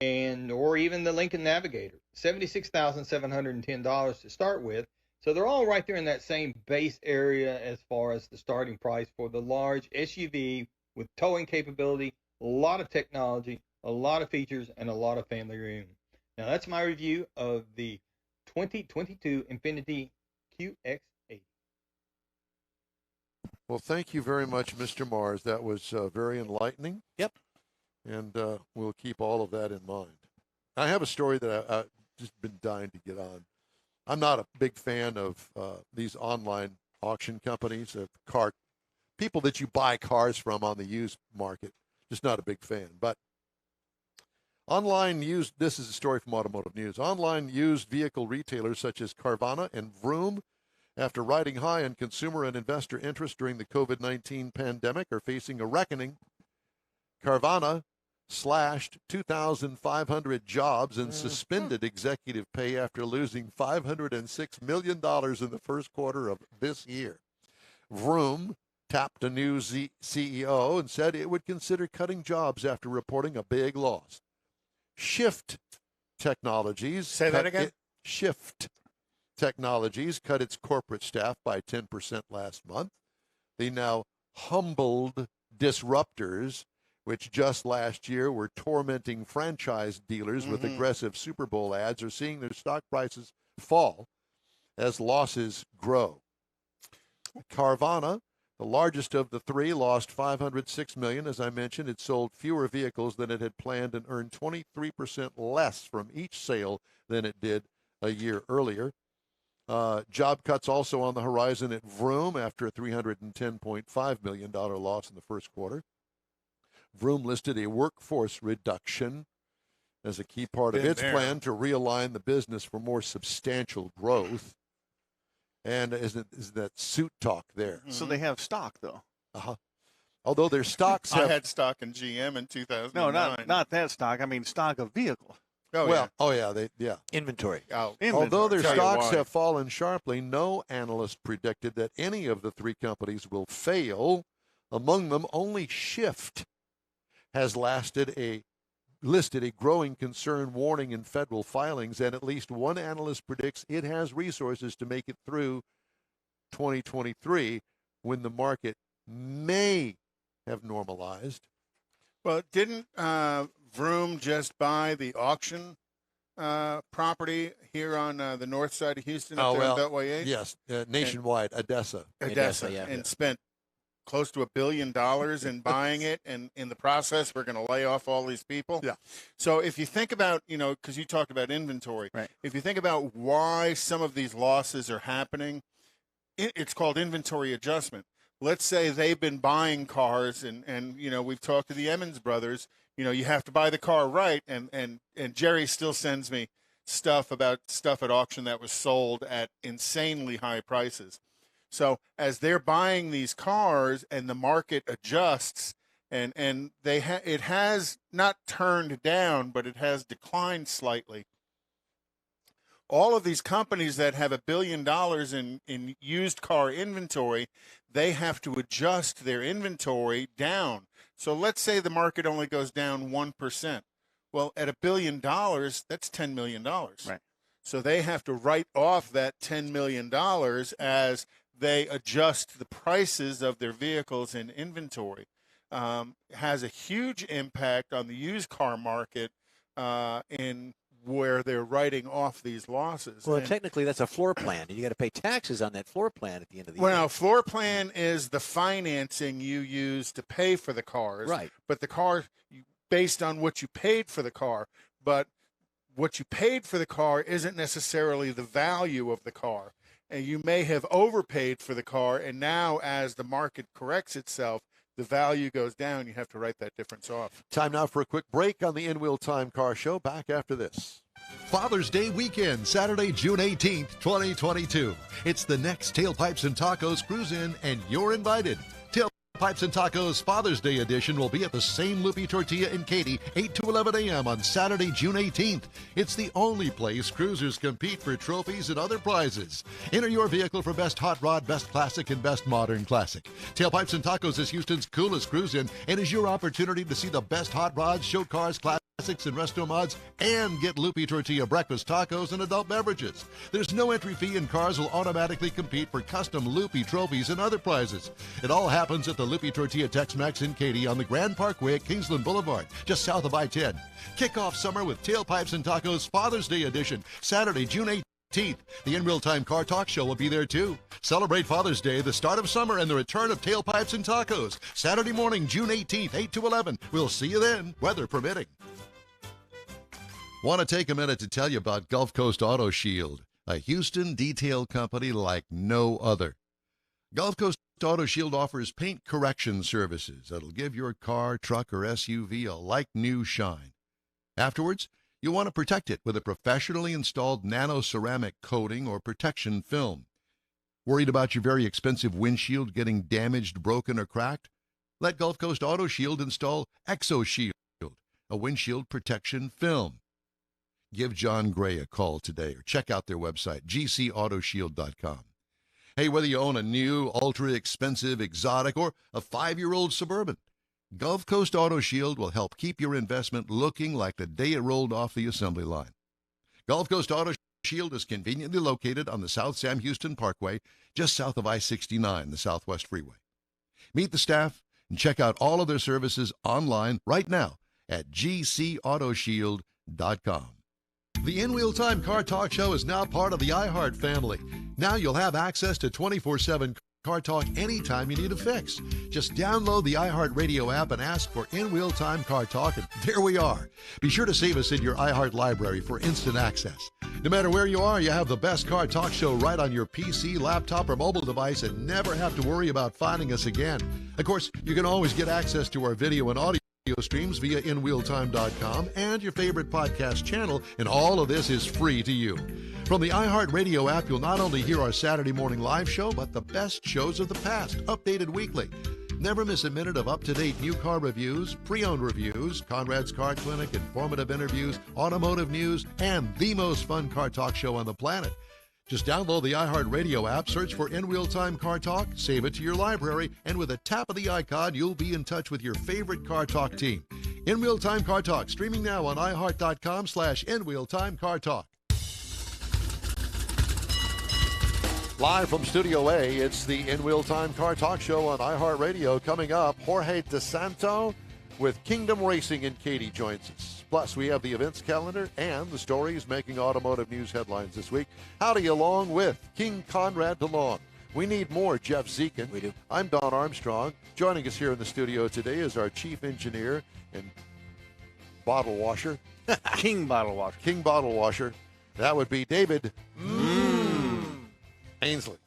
Speaker 9: and or even the Lincoln Navigator, $76,710 to start with. So they're all right there in that same base area as far as the starting price for the large SUV with towing capability, a lot of technology, a lot of features, and a lot of family room. Now, that's my review of the 2022 Infiniti QX80.
Speaker 1: Well, thank you very much, Mr. Mars. That was very enlightening.
Speaker 2: Yep.
Speaker 1: And we'll keep all of that in mind. I have a story that I've just been dying to get on. I'm not a big fan of these online auction companies, people that you buy cars from on the used market. Just not a big fan. But online used, this is a story from Automotive News. Online used vehicle retailers such as Carvana and Vroom, after riding high on consumer and investor interest during the COVID-19 pandemic, are facing a reckoning Carvana slashed 2,500 jobs and suspended executive pay after losing $506 million in the first quarter of this year. Vroom tapped a new CEO and said it would consider cutting jobs after reporting a big loss. Shift Technologies.
Speaker 4: Say that again?
Speaker 1: Shift Technologies cut its corporate staff by 10% last month. The now humbled disruptors, which just last year were tormenting franchise dealers with aggressive Super Bowl ads, are seeing their stock prices fall as losses grow. Carvana, the largest of the three, lost $506 million. As I mentioned, it sold fewer vehicles than it had planned and earned 23% less from each sale than it did a year earlier. Job cuts also on the horizon at Vroom after a $310.5 million loss in the first quarter. Vroom listed a workforce reduction as a key part of its plan to realign the business for more substantial growth. And is that suit talk there?
Speaker 3: So they have stock, though.
Speaker 1: Although their stocks
Speaker 4: I
Speaker 1: have...
Speaker 4: had stock in GM in 2009.
Speaker 3: No, not that stock. I mean stock of vehicle.
Speaker 2: Inventory.
Speaker 1: Although their stocks have fallen sharply, no analyst predicted that any of the three companies will fail. Among them, only Shift has listed a growing concern warning in federal filings, and at least one analyst predicts it has resources to make it through 2023 when the market may have normalized.
Speaker 4: Well, didn't Vroom just buy the auction property here on the north side of Houston up there on Beltway 8?
Speaker 1: Yes, nationwide, Odessa,
Speaker 4: and spent close to $1 billion in buying it, and in the process, we're going to lay off all these people.
Speaker 1: Yeah.
Speaker 4: So if you think about, because you talked about inventory,
Speaker 3: right.
Speaker 4: If you think about why some of these losses are happening, it's called inventory adjustment. Let's say they've been buying cars, and we've talked to the Emmons brothers. You have to buy the car right, and Jerry still sends me stuff at auction that was sold at insanely high prices. So as they're buying these cars and the market adjusts, and it has not turned down, but it has declined slightly. All of these companies that have $1 billion in used car inventory, they have to adjust their inventory down. So let's say the market only goes down 1%. Well, at $1 billion, that's $10 million.
Speaker 3: Right. So
Speaker 4: they have to write off that $10 million as they adjust the prices of their vehicles in inventory. Has a huge impact on the used car market in where they're writing off these losses.
Speaker 2: Well, technically, that's a floor plan, and you got to pay taxes on that floor plan at the end of the year.
Speaker 4: Well, floor plan is the financing you use to pay for the cars.
Speaker 2: Right.
Speaker 4: But the car, based on what you paid for the car, but what you paid for the car isn't necessarily the value of the car. And you may have overpaid for the car, and now as the market corrects itself, the value goes down. You have to write that difference off.
Speaker 1: Time now for a quick break on the In-Wheel Time Car Show. Back after this.
Speaker 7: Father's Day weekend, Saturday, June 18th, 2022. It's the next Tailpipes and Tacos Cruise In, and you're invited. Tailpipes and Tacos Father's Day edition will be at the same Loopy Tortilla in Katy, 8 to 11 a.m. on Saturday, June 18th. It's the only place cruisers compete for trophies and other prizes. Enter your vehicle for Best Hot Rod, Best Classic, and Best Modern Classic. Tailpipes and Tacos is Houston's coolest cruise in and is your opportunity to see the best hot rods, show cars, classics, and resto mods, and get Loopy Tortilla breakfast tacos and adult beverages. There's no entry fee, and cars will automatically compete for custom Loopy trophies and other prizes. It all happens at the Loopy Tortilla Tex-Mex in Katy on the Grand Parkway at Kingsland Boulevard, just south of I-10. Kick off summer with Tailpipes and Tacos Father's Day edition, Saturday, June 18th. The In-Real Time Car Talk Show will be there too. Celebrate Father's Day, the start of summer, and the return of Tailpipes and Tacos. Saturday morning, June 18th, 8 to 11. We'll see you then, weather permitting. Want to take a minute to tell you about Gulf Coast Auto Shield, a Houston detail company like no other. Gulf Coast Auto Shield offers paint correction services that'll give your car, truck, or SUV a like-new shine. Afterwards, you'll want to protect it with a professionally installed nano-ceramic coating or protection film. Worried about your very expensive windshield getting damaged, broken, or cracked? Let Gulf Coast Auto Shield install ExoShield, a windshield protection film. Give John Gray a call today or check out their website, gcautoshield.com. Hey, whether you own a new, ultra-expensive, exotic, or a 5-year-old Suburban, Gulf Coast Auto Shield will help keep your investment looking like the day it rolled off the assembly line. Gulf Coast Auto Shield is conveniently located on the South Sam Houston Parkway, just south of I-69, the Southwest Freeway. Meet the staff and check out all of their services online right now at gcautoshield.com. The In Wheel Time Car Talk Show is now part of the iHeart family. Now you'll have access to 24/7 Car Talk anytime you need a fix. Just download the iHeart Radio app and ask for In Wheel Time Car Talk, and there we are. Be sure to save us in your iHeart library for instant access. No matter where you are, you have the best Car Talk Show right on your PC, laptop, or mobile device and never have to worry about finding us again. Of course, you can always get access to our video and audio streams via InWheelTime.com and your favorite podcast channel, and all of this is free to you. From the iHeart Radio app, you'll not only hear our Saturday morning live show, but the best shows of the past, updated weekly. Never miss a minute of up-to-date new car reviews, pre-owned reviews, Conrad's Car Clinic, informative interviews, automotive news, and the most fun car talk show on the planet. Just download the iHeart Radio app, search for In Wheel Time Car Talk, save it to your library, and with a tap of the icon, you'll be in touch with your favorite Car Talk team. In Wheel Time Car Talk, streaming now on iHeart.com/In Wheel Time Car Talk.
Speaker 1: Live from Studio A, it's the In Wheel Time Car Talk Show on iHeartRadio. Coming up, Jorge DeSanto with Kingdom Racing in Katy joins us. Plus, we have the events calendar and the stories making automotive news headlines this week. Howdy along with King Conrad DeLong. We need more Jeff Zekin.
Speaker 2: We do.
Speaker 1: I'm Don Armstrong. Joining us here in the studio today is our chief engineer and bottle washer.
Speaker 3: King bottle washer.
Speaker 1: King bottle washer. That would be David Ainsley.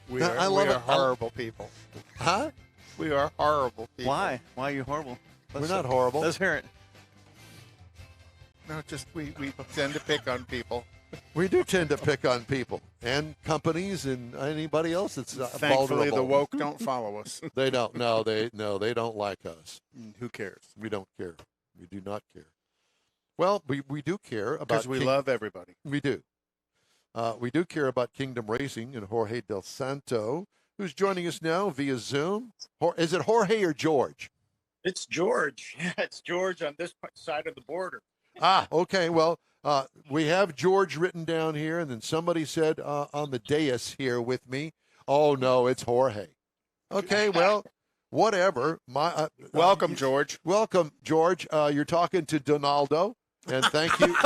Speaker 4: We
Speaker 1: I
Speaker 4: are,
Speaker 1: love
Speaker 4: we
Speaker 1: it.
Speaker 4: are horrible people.
Speaker 1: Huh?
Speaker 4: We are horrible people.
Speaker 3: Why? Why are you horrible?
Speaker 1: We're not horrible.
Speaker 3: Let's hear it.
Speaker 4: No, just we tend to pick on people.
Speaker 1: We do tend to pick on people and companies and anybody else that's
Speaker 4: Thankfully,
Speaker 1: vulnerable.
Speaker 4: the woke don't follow us.
Speaker 1: They don't. No, they don't like us.
Speaker 4: Who cares?
Speaker 1: We don't care. We do not care. Well, we do care about
Speaker 4: Because we love everybody.
Speaker 1: We do. We do care about Kingdom Racing and Jorge Del Santo, who's joining us now via Zoom. Is it Jorge or George?
Speaker 10: It's George. Yeah, it's George on this side of the border.
Speaker 1: Okay. Well, we have George written down here, and then somebody said on the dais here with me, oh, no, it's Jorge. Okay, well, whatever.
Speaker 4: Welcome, George.
Speaker 1: Welcome, George. You're talking to Donaldo, and thank you,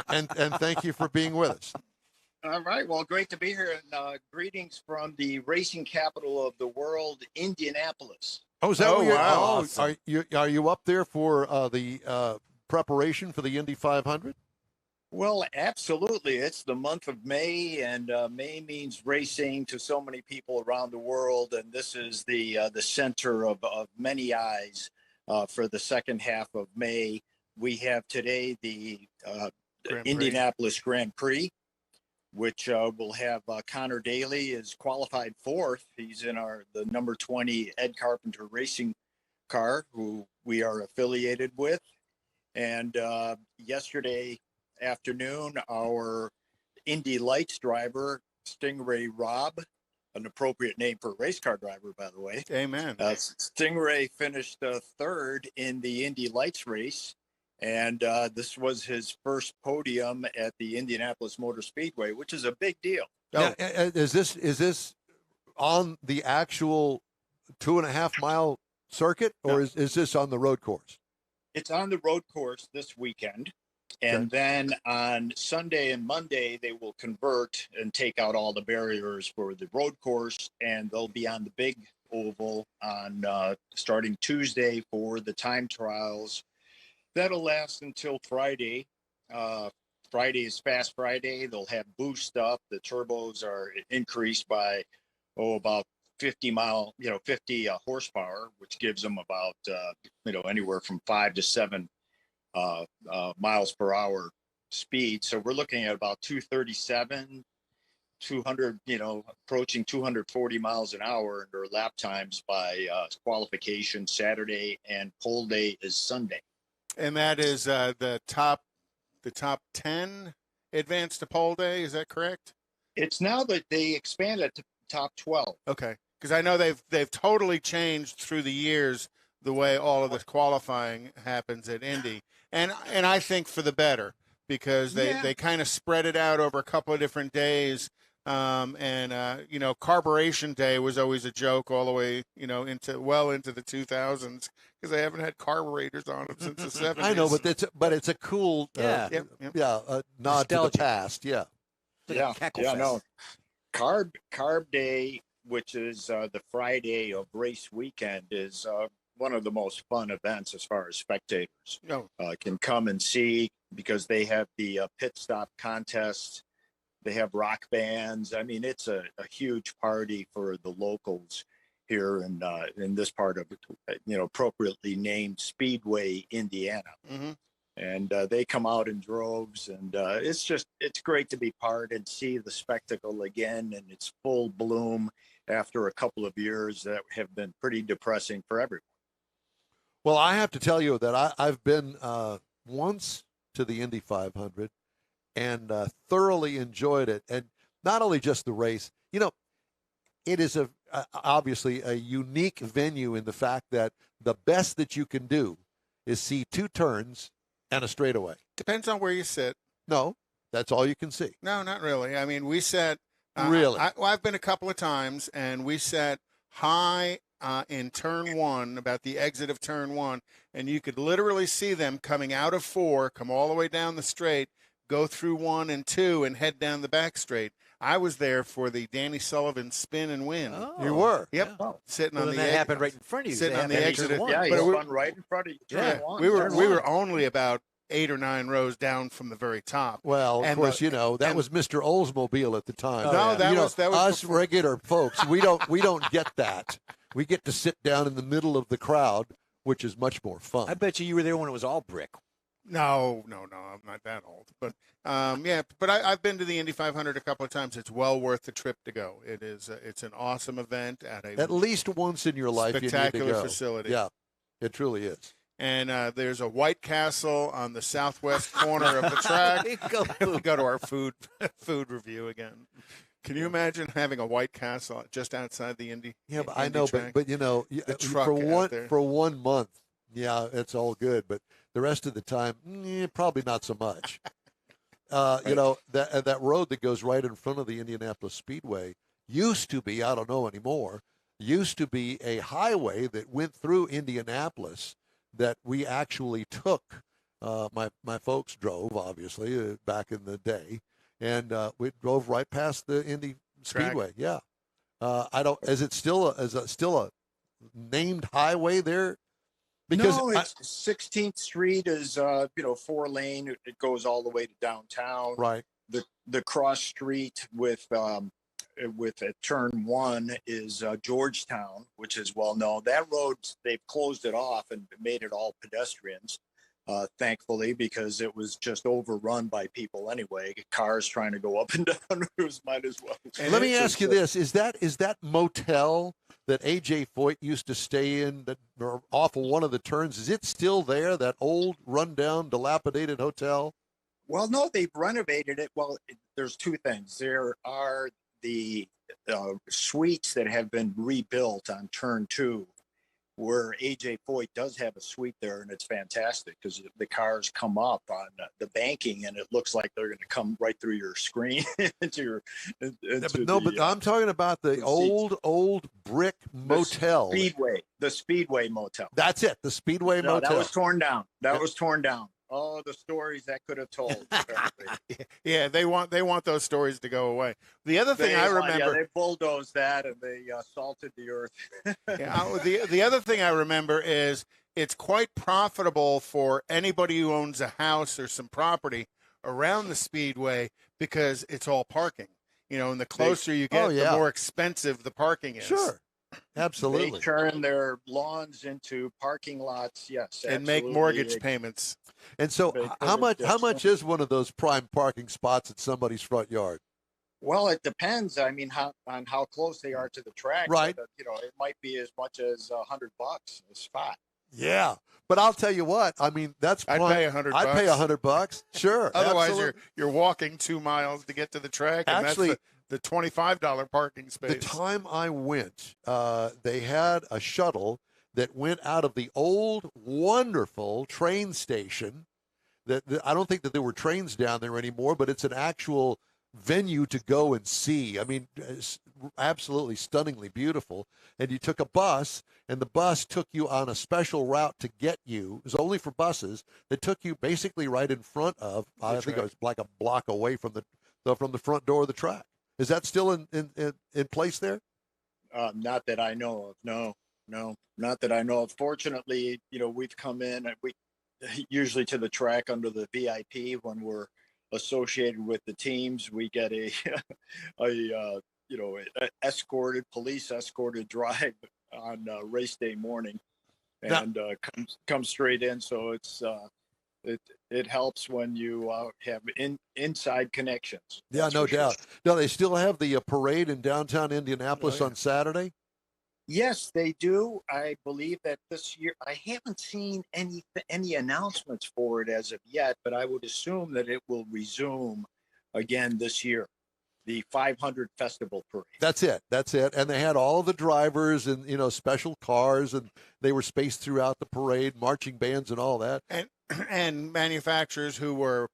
Speaker 1: and thank you for being with us.
Speaker 10: All right. Well, great to be here, and greetings from the racing capital of the world, Indianapolis.
Speaker 1: Oh, is that
Speaker 4: Oh,
Speaker 1: where you're?
Speaker 4: wow.
Speaker 1: Oh,
Speaker 4: Awesome.
Speaker 1: are you up there for the preparation for the Indy 500?
Speaker 10: Well, absolutely. It's the month of May, and May means racing to so many people around the world. And this is the center of many eyes for the second half of May. We have today the
Speaker 4: Grand Prix.
Speaker 10: Indianapolis Grand Prix, which will have Connor Daly is qualified fourth. He's in the number 20 Ed Carpenter racing car, who we are affiliated with. And yesterday afternoon, our Indy Lights driver, Stingray Rob, an appropriate name for a race car driver, by the way.
Speaker 4: Amen.
Speaker 10: Stingray finished third in the Indy Lights race. And this was his first podium at the Indianapolis Motor Speedway, which is a big deal.
Speaker 1: Now, is this on the actual 2.5 mile circuit, or is this on the road course?
Speaker 10: It's on the road course this weekend. And then on Sunday and Monday, they will convert and take out all the barriers for the road course, and they'll be on the big oval on starting Tuesday for the time trials. That'll last until Friday. Friday is Fast Friday. They'll have boost up. The turbos are increased by about 50 horsepower, which gives them about anywhere from 5 to 7 miles per hour speed. So we're looking at about 237 200, approaching 240 miles an hour in their lap times by qualification Saturday, and pole day is Sunday.
Speaker 4: And that is the top 10 advanced to pole day. Is that correct?
Speaker 10: It's now that they expanded to top 12.
Speaker 4: Okay, because I know they've totally changed through the years the way all of the qualifying happens at Indy, and I think for the better, because they kind of spread it out over a couple of different days. Carburation day was always a joke all the way, into the 2000s, because they haven't had carburetors on them since the 70s.
Speaker 1: I know, but it's a cool, nod
Speaker 2: Nostalgic.
Speaker 1: to the past. Yeah.
Speaker 10: No. Carb day, which is the Friday of race weekend, is one of the most fun events as far as spectators can come and see, because they have the pit stop contests. They have rock bands. I mean, it's a huge party for the locals here in this part of, appropriately named Speedway, Indiana.
Speaker 4: Mm-hmm.
Speaker 10: And they come out in droves, and it's great to be part and see the spectacle again in its full bloom after a couple of years that have been pretty depressing for everyone.
Speaker 1: Well, I have to tell you that I've been once to the Indy 500 and thoroughly enjoyed it. And not only just the race, it is obviously a unique venue in the fact that the best that you can do is see two turns and a straightaway.
Speaker 4: Depends on where you sit.
Speaker 1: No, that's all you can see.
Speaker 4: No, not really. I mean, we sat.
Speaker 1: Really?
Speaker 4: I've been a couple of times, and we sat high in turn one, about the exit of turn one, and you could literally see them coming out of 4, come all the way down the straight, go through 1 and 2, and head down the back straight. I was there for the Danny Sullivan spin and win.
Speaker 2: Oh,
Speaker 1: you were?
Speaker 4: Yep.
Speaker 2: Yeah.
Speaker 4: Sitting on the
Speaker 2: that happened right in front of you.
Speaker 4: Sitting on the exit.
Speaker 10: Yeah,
Speaker 4: but
Speaker 10: you run right in front of you.
Speaker 4: Yeah, we were only about 8 or 9 rows down from the very top.
Speaker 1: Well, of course, that was Mr. Oldsmobile at the time.
Speaker 4: That was
Speaker 1: us
Speaker 4: before.
Speaker 1: regular folks. We don't get that. We get to sit down in the middle of the crowd, which is much more fun.
Speaker 2: I bet you were there when it was all brick.
Speaker 4: No, I'm not that old. But but I've been to the Indy 500 a couple of times. It's well worth the trip to go. It is. It's an awesome event at
Speaker 1: least once in your life.
Speaker 4: Spectacular
Speaker 1: you need to go.
Speaker 4: facility.
Speaker 1: Yeah, it truly is.
Speaker 4: And there's a White Castle on the southwest corner of the track. We go to our food review again. Can you imagine having a White Castle just outside the Indy?
Speaker 1: Yeah, but
Speaker 4: Indy
Speaker 1: I know,
Speaker 4: track?
Speaker 1: but for 1 month, yeah, it's all good. But the rest of the time, probably not so much. That road that goes right in front of the Indianapolis Speedway used to be, I don't know anymore, used to be a highway that went through Indianapolis that we actually took. My folks drove, obviously, back in the day, and we drove right past the Indy Speedway. Yeah, Is it still a named highway there? Because
Speaker 10: no, it's 16th Street is 4-lane. It goes all the way to downtown.
Speaker 1: Right.
Speaker 10: The cross street with turn 1 is Georgetown, which is well known. That road, they've closed it off and made it all pedestrians, thankfully, because it was just overrun by people anyway. Cars trying to go up and down roofs might as well.
Speaker 1: And let me ask you this: is that motel that A.J. Foyt used to stay in off of one of the turns? Is it still there? That old, rundown, dilapidated hotel?
Speaker 10: Well, no, they've renovated it. Well, there's two things. There are the suites that have been rebuilt on turn 2, where AJ Foyt does have a suite there, and it's fantastic because the cars come up on the banking, and it looks like they're going to come right through your screen
Speaker 1: but I'm talking about the old brick motel.
Speaker 10: The Speedway Motel.
Speaker 1: That's it, the Speedway Motel.
Speaker 10: That was torn down. Was torn down. Oh, the stories that could have told.
Speaker 4: Yeah, they want those stories to go away. The other thing I remember,
Speaker 10: they bulldozed that and they salted the earth.
Speaker 4: The other thing I remember is it's quite profitable for anybody who owns a house or some property around the Speedway because it's all parking. And the closer you get, the more expensive the parking is.
Speaker 1: Sure. Absolutely.
Speaker 10: They turn their lawns into parking lots, yes.
Speaker 4: And make mortgage payments.
Speaker 1: And so how much is one of those prime parking spots at somebody's front yard?
Speaker 10: Well, it depends. I mean, on how close they are to the track.
Speaker 1: Right.
Speaker 10: But, it might be as much as $100 a spot.
Speaker 1: Yeah, but I'll tell you what. I mean, that's
Speaker 4: I'd
Speaker 1: prime.
Speaker 4: pay $100.
Speaker 1: I'd pay $100. Sure.
Speaker 4: Otherwise,
Speaker 1: absolutely.
Speaker 4: you're walking 2 miles to get to the track, and
Speaker 1: Actually,
Speaker 4: that's the $25 parking space.
Speaker 1: The time I went, they had a shuttle that went out of the old, wonderful train station. That I don't think that there were trains down there anymore, but it's an actual venue to go and see. I mean, it's absolutely stunningly beautiful. And you took a bus, and the bus took you on a special route to get you. It was only for buses that took you basically right in front of. I think it was like a block away from the front door of the track. Is that still in place there?
Speaker 10: Not that I know of. No, not that I know of. Fortunately, we've come in. We usually to the track under the VIP when we're associated with the teams. We get a police escorted drive on race day morning, and come straight in. So it's it helps when you have inside connections.
Speaker 1: Yeah, no doubt. No, they still have the parade in downtown Indianapolis on Saturday.
Speaker 10: Yes, they do. I believe that this year, I haven't seen any announcements for it as of yet, but I would assume that it will resume again this year. The 500 Festival Parade.
Speaker 1: That's it. And they had all of the drivers and, special cars, and they were spaced throughout the parade, marching bands and all that.
Speaker 4: And manufacturers who were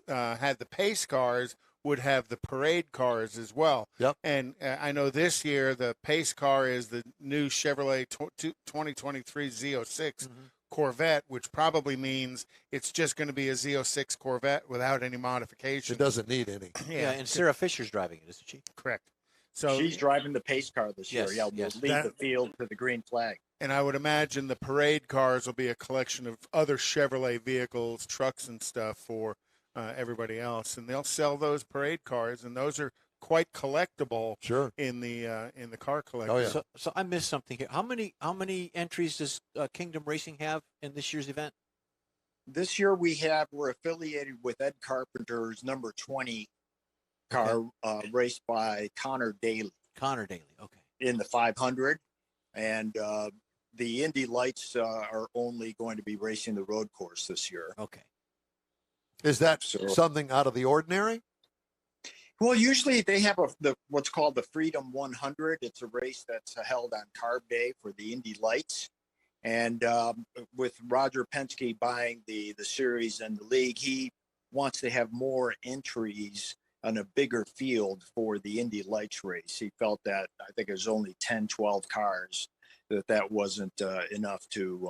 Speaker 4: had the pace cars would have the parade cars as well.
Speaker 1: Yep.
Speaker 4: And I know this year the pace car is the new Chevrolet 2023 Z06 Corvette, which probably means it's just going to be a Z06 Corvette without any modifications.
Speaker 1: It doesn't need any.
Speaker 2: Yeah, and Sarah Fisher's driving it, isn't she?
Speaker 4: Correct. So
Speaker 10: she's driving the pace car this year. Yeah, we'll lead the field to the green flag.
Speaker 4: And I would imagine the parade cars will be a collection of other Chevrolet vehicles, trucks and stuff for everybody else, and they'll sell those parade cars, and those are quite collectible.
Speaker 1: Sure.
Speaker 4: In the car collection.
Speaker 1: Oh yeah.
Speaker 2: So I missed something here. How many entries does Kingdom Racing have in this year's event?
Speaker 10: This year we're affiliated with Ed Carpenter's number 20 car, raced by Connor Daly.
Speaker 2: Okay.
Speaker 10: In the 500, and the Indy Lights are only going to be racing the road course this year.
Speaker 2: Okay.
Speaker 1: Is that something out of the ordinary?
Speaker 10: Well, usually they have what's called the Freedom 100. It's a race that's held on Carb Day for the Indy Lights. And with Roger Penske buying the series and the league, he wants to have more entries on a bigger field for the Indy Lights race. He felt that, I think it was only 10, 12 cars, that wasn't enough to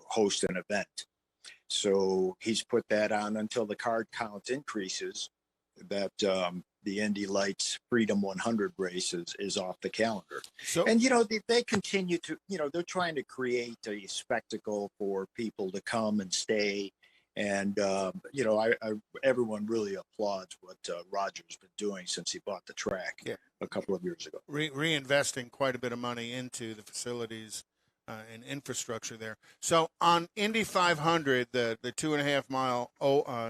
Speaker 10: host an event. So he's put that on until the card count increases, that the Indy Lights Freedom 100 race is off the calendar. So, and, they continue to, they're trying to create a spectacle for people to come and stay. And, everyone really applauds what Roger's been doing since he bought the track a couple of years ago.
Speaker 4: Reinvesting quite a bit of money into the facilities and infrastructure there. So on Indy 500, the 2.5 mile,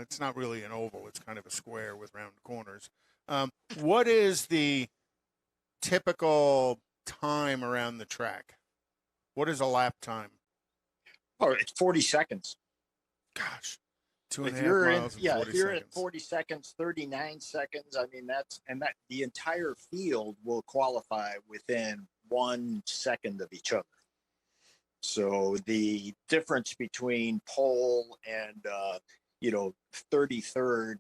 Speaker 4: it's not really an oval. It's kind of a square with round corners. What is the typical time around the track? What is a lap time?
Speaker 10: Oh, it's 40 seconds.
Speaker 4: Gosh, 2.5 miles.
Speaker 10: If you're at 40 seconds, 39 seconds, I mean, that the entire field will qualify within 1 second of each other. So the difference between pole and 33rd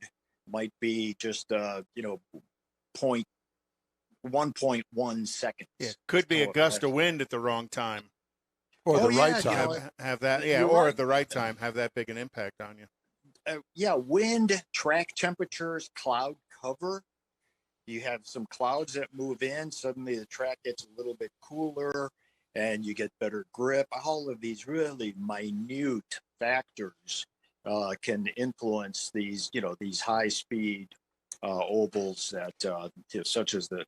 Speaker 10: might be just 1.1 seconds.
Speaker 4: Yeah, could be a gust of wind at the wrong time,
Speaker 1: or the right time.
Speaker 4: Have that, or at the right time have that big an impact on you.
Speaker 10: Wind, track temperatures, cloud cover. You have some clouds that move in. Suddenly the track gets a little bit cooler, and you get better grip. All of these really minute factors can influence these high speed ovals that such as the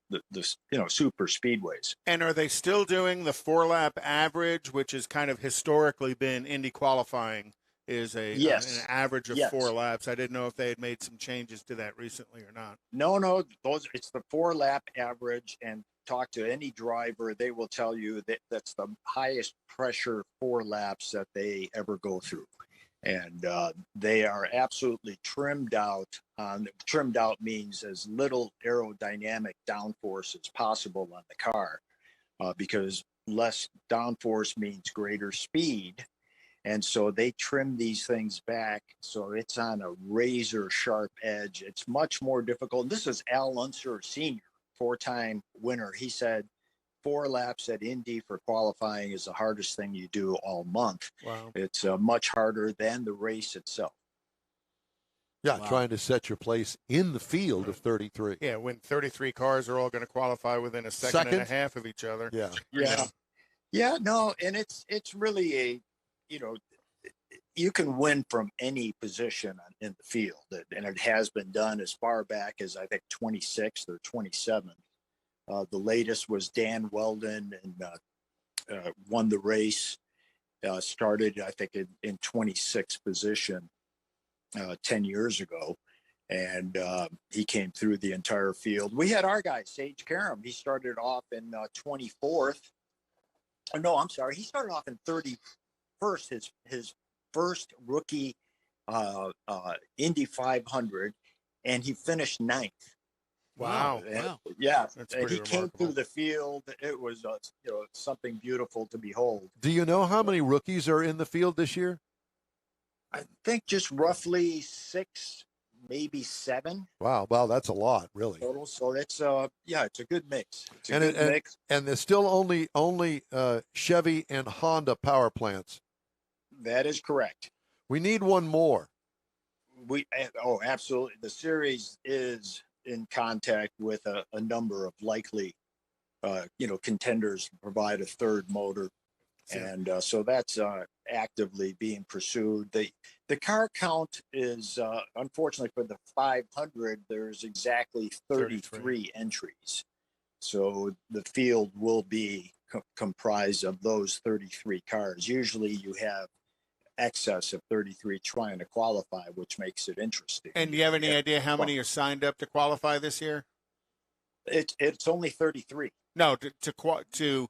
Speaker 10: super speedways.
Speaker 4: And are they still doing the 4 lap average, which has kind of historically been Indy qualifying is an
Speaker 10: Yes.
Speaker 4: average of
Speaker 10: Yes.
Speaker 4: 4 laps. I didn't know if they had made some changes to that recently or not.
Speaker 10: No, it's the 4 lap average, and talk to any driver, they will tell you that that's the highest pressure 4 laps that they ever go through. And they are absolutely trimmed out. Trimmed out means as little aerodynamic downforce as possible on the car, because less downforce means greater speed. And so they trim these things back so it's on a razor sharp edge. It's much more difficult. This is Al Unser Sr., 4-time winner. He said 4 laps at Indy for qualifying is the hardest thing you do all month.
Speaker 4: Wow.
Speaker 10: It's much harder than the race itself.
Speaker 1: Yeah,
Speaker 2: Wow.
Speaker 1: trying to set your place in the field of 33.
Speaker 4: Yeah, when 33 cars are all going to qualify within a second and a half of each other.
Speaker 1: Yeah.
Speaker 10: Yeah, no, and it's really you can win from any position in the field, and it has been done as far back as I think 26th or 27th. The latest was Dan Weldon, and won the race. Started, I think, in 26th position 10 years ago, and he came through the entire field. We had our guy, Sage Karam. He started off in 24th. Oh, no, I'm sorry. He started off in 31st, his first rookie Indy 500, and he finished 9th.
Speaker 4: Wow.
Speaker 2: Wow.
Speaker 10: Yeah,
Speaker 4: That's
Speaker 10: and
Speaker 4: pretty
Speaker 10: he came
Speaker 4: remarkable.
Speaker 10: through the field. It was something beautiful to behold.
Speaker 1: Do you know how many rookies are in the field this year?
Speaker 10: I think just roughly 6, maybe 7
Speaker 1: Wow, that's a lot, really.
Speaker 10: total. So it's it's a good mix. It's a
Speaker 1: And
Speaker 10: good mix.
Speaker 1: and there's still only Chevy and Honda power plants.
Speaker 10: That is correct.
Speaker 1: We need one more.
Speaker 10: Absolutely. The series is in contact with a number of likely contenders to provide a third motor. And so that's actively being pursued. The car count is, unfortunately for the 500, there's exactly 33 entries. So the field will be comprised of those 33 cars. Usually you have excess of 33 trying to qualify, which makes it interesting.
Speaker 4: And do you have any idea how many are signed up to qualify this year?
Speaker 10: It's only 33.
Speaker 4: No, to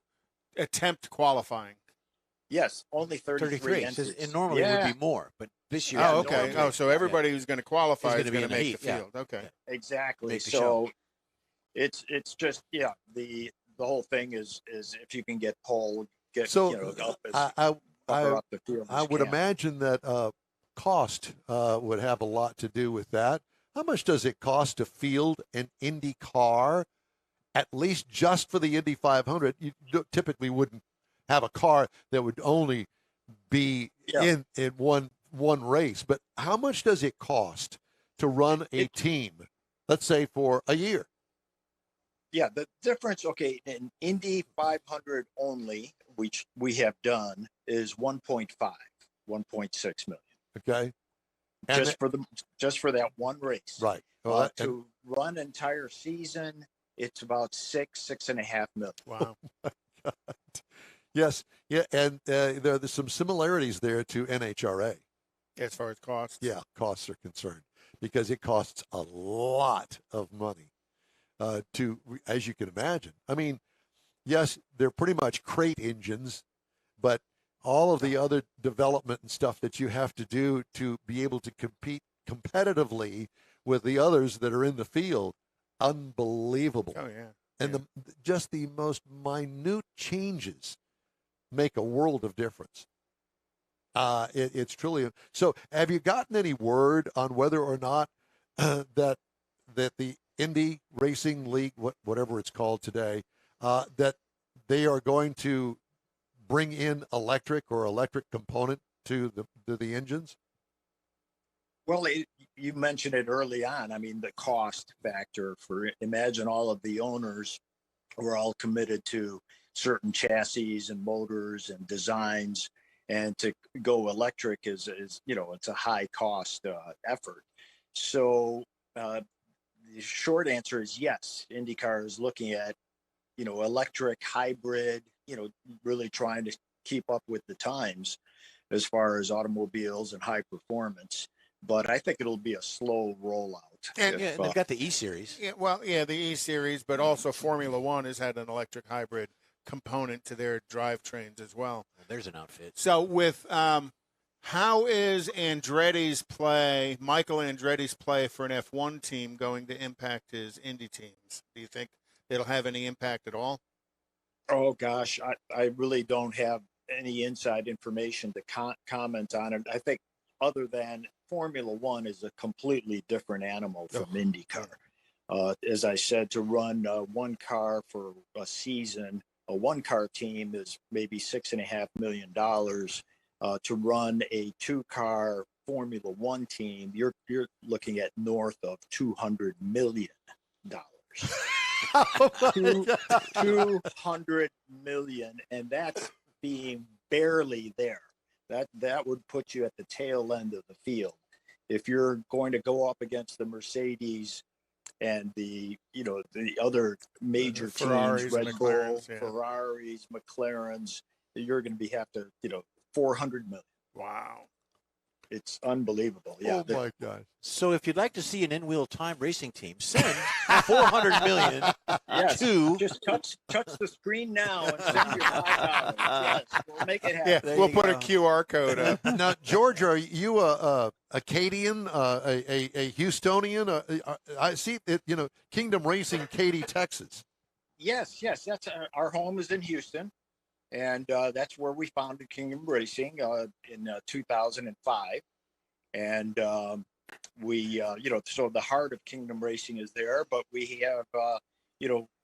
Speaker 4: attempt qualifying.
Speaker 10: Yes, only 33 entries.
Speaker 2: And normally it would be more, but this year.
Speaker 4: Oh, okay. So everybody who's going to qualify is going to make the field. Okay.
Speaker 10: Exactly.
Speaker 2: Make the
Speaker 10: So it's just the whole thing is if you can get pole, up as up the field.
Speaker 1: I would imagine that cost would have a lot to do with that. How much does it cost to field an Indy car, at least just for the Indy 500? You typically wouldn't have a car that would only be in one race. But how much does it cost to run a team, let's say for a year?
Speaker 10: Yeah, the difference, in Indy 500 only, which we have done, is 1.6 million.
Speaker 1: Okay. And
Speaker 10: just for that one race.
Speaker 1: Right.
Speaker 10: Well, to run entire season, it's about 6.5 million.
Speaker 4: Wow.
Speaker 1: Yes. Yeah. And there's some similarities there to NHRA.
Speaker 4: As far as costs?
Speaker 1: Yeah, costs are concerned, because it costs a lot of money as you can imagine. I mean, yes, they're pretty much crate engines, but all of the other development and stuff that you have to do to be able to compete competitively with the others that are in the field, unbelievable.
Speaker 4: Oh, yeah.
Speaker 1: And just the most minute changes make a world of difference. It's truly so. Have you gotten any word on whether or not that the Indy Racing League, whatever it's called today, that they are going to bring in electric component to the engines?
Speaker 10: Well, you mentioned it early on. I mean, the cost factor imagine all of the owners were all committed to certain chassis and motors and designs, and to go electric is it's a high cost effort. So the short answer is yes. IndyCar is looking at electric hybrid, really trying to keep up with the times. as far as automobiles and high performance. But I think it'll be a slow rollout.
Speaker 4: And-
Speaker 2: Yeah, and they've got the E-Series.
Speaker 4: Yeah, well, yeah, the E-Series, but also Formula One has had an electric hybrid component to their drivetrains as well.
Speaker 2: Well, there's an outfit.
Speaker 4: So with how is Andretti's play, Michael Andretti's play for an F1 team going to impact his Indy teams? Do you think it'll have any impact at all?
Speaker 10: Oh, gosh, I really don't have any inside information to comment on it. I think other than Formula One is a completely different animal from IndyCar. As I said, to run one car for a season, a one-car team is maybe $6.5 million. To run a two-car Formula One team, you're looking at north of $200 million. $200 million, and that's being barely there. That would put you at the tail end of the field. If you're going to go up against the Mercedes and the other major
Speaker 4: Ferraris,
Speaker 10: teams, Red Bull,
Speaker 4: McLarens, yeah.
Speaker 10: Ferraris, McLarens, you're going to have to, $400 million.
Speaker 4: Wow.
Speaker 10: It's unbelievable. Yeah.
Speaker 1: Oh, my God.
Speaker 2: So if you'd like to see an in-wheel time racing team, send $400 million
Speaker 10: Yes.
Speaker 2: to...
Speaker 10: Just touch the screen now and send your $5. Yes, we'll make it happen.
Speaker 4: Yeah,
Speaker 2: There
Speaker 4: we'll
Speaker 2: you
Speaker 4: put
Speaker 2: go.
Speaker 4: a QR code up.
Speaker 1: Now, George, are you a Acadian, a Houstonian? I see it, Kingdom Racing, Katy, Texas.
Speaker 10: Yes. That's our home is in Houston, and that's where we founded Kingdom Racing in 2005. And we, so the heart of Kingdom Racing is there, but we have,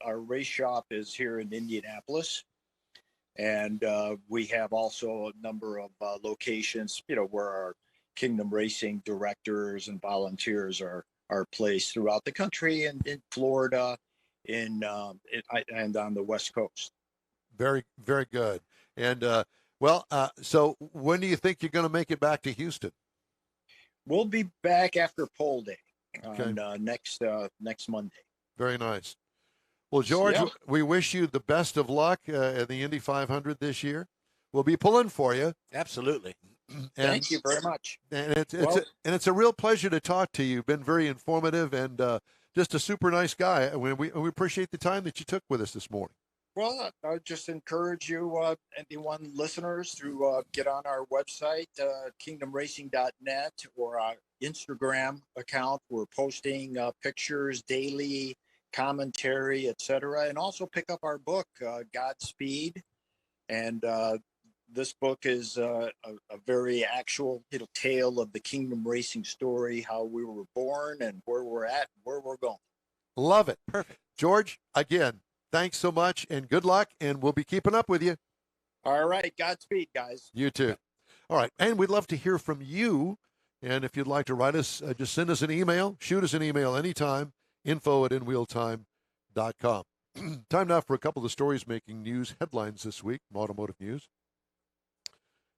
Speaker 10: our race shop is here in Indianapolis, and we have also a number of locations, where our Kingdom Racing directors and volunteers are placed throughout the country, and in Florida, and on the West Coast.
Speaker 1: Very, very good. And, so when do you think you're going to make it back to Houston?
Speaker 10: We'll be back after poll day
Speaker 1: Okay.
Speaker 10: on next Monday.
Speaker 1: Very nice. Well, George,
Speaker 10: Yeah.
Speaker 1: we wish you the best of luck at the Indy 500 this year. We'll be pulling for you.
Speaker 2: Absolutely.
Speaker 1: And,
Speaker 10: Thank you very much.
Speaker 1: And it's a real pleasure to talk to you. You've been very informative and just a super nice guy. We appreciate the time that you took with us this morning.
Speaker 10: Well, I would just encourage you, anyone listeners, to get on our website, kingdomracing.net, or our Instagram account. We're posting pictures daily, commentary, etc., and also pick up our book, Godspeed. And this book is a very actual tale of the Kingdom Racing story, how we were born and where we're at, where we're going.
Speaker 1: Love it. Perfect. George, again, thanks so much and good luck, and we'll be keeping up with you.
Speaker 10: All right. Godspeed, guys.
Speaker 1: You too. All right. And we'd love to hear from you. And if you'd like to write us, just send us an email. Shoot us an email anytime. info@inwheeltime.com. Time now for a couple of the stories making news headlines this week from Automotive News.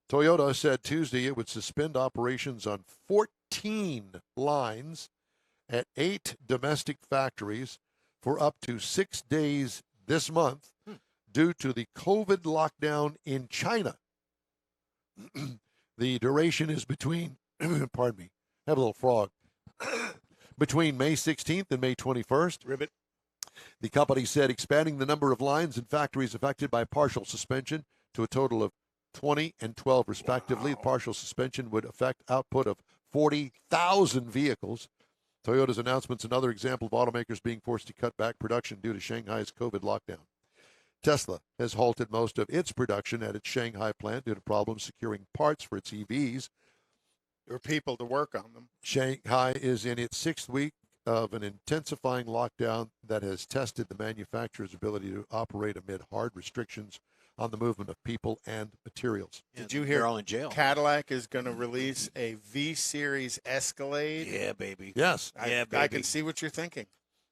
Speaker 1: Toyota said Tuesday it would suspend operations on 14 lines at 8 domestic factories for up to 6 days this month due to the COVID lockdown in China. The duration is between, pardon me, have a little frog, between May 16th and May 21st.
Speaker 4: Ribbit.
Speaker 1: The company said expanding the number of lines and factories affected by partial suspension to a total of 20 and 12 respectively. The partial suspension would affect output of 40,000 vehicles. Toyota's announcement's another example of automakers being forced to cut back production due to Shanghai's COVID lockdown. Tesla has halted most of its production at its Shanghai plant due to problems securing parts for its EVs.
Speaker 4: There are people to work on them.
Speaker 1: Shanghai is in its 6th week of an intensifying lockdown that has tested the manufacturer's ability to operate amid hard restrictions on the movement of people and materials.
Speaker 4: Did you hear
Speaker 2: they're all in jail?
Speaker 4: Cadillac is going to release a V-Series Escalade?
Speaker 2: Yeah, baby.
Speaker 1: Yes.
Speaker 2: Yeah,
Speaker 4: I
Speaker 2: baby.
Speaker 4: can see what you're thinking.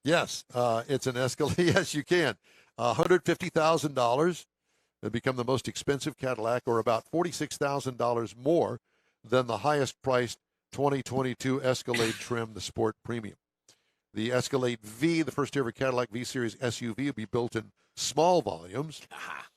Speaker 1: Yes, it's an Escalade. Yes, you can. $150,000. It become the most expensive Cadillac, or about $46,000 more than the highest-priced 2022 Escalade trim, the Sport Premium. The Escalade V, the first-ever Cadillac V-Series SUV, will be built in small volumes.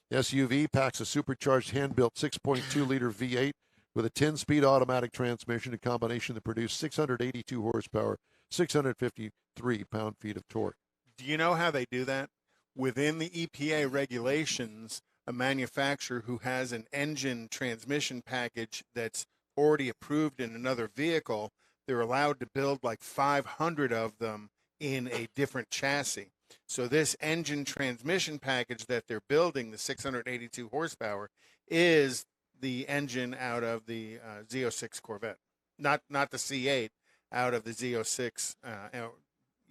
Speaker 1: The SUV packs a supercharged hand-built 6.2-liter V8 with a 10-speed automatic transmission, a combination that produced 682 horsepower, 653 pound-feet of torque.
Speaker 4: Do you know how they do that? Within the EPA regulations, a manufacturer who has an engine transmission package that's already approved in another vehicle, they're allowed to build like 500 of them in a different chassis. So this engine transmission package that they're building, the 682 horsepower, is the engine out of the Z06 Corvette, not the C8, out of the Z06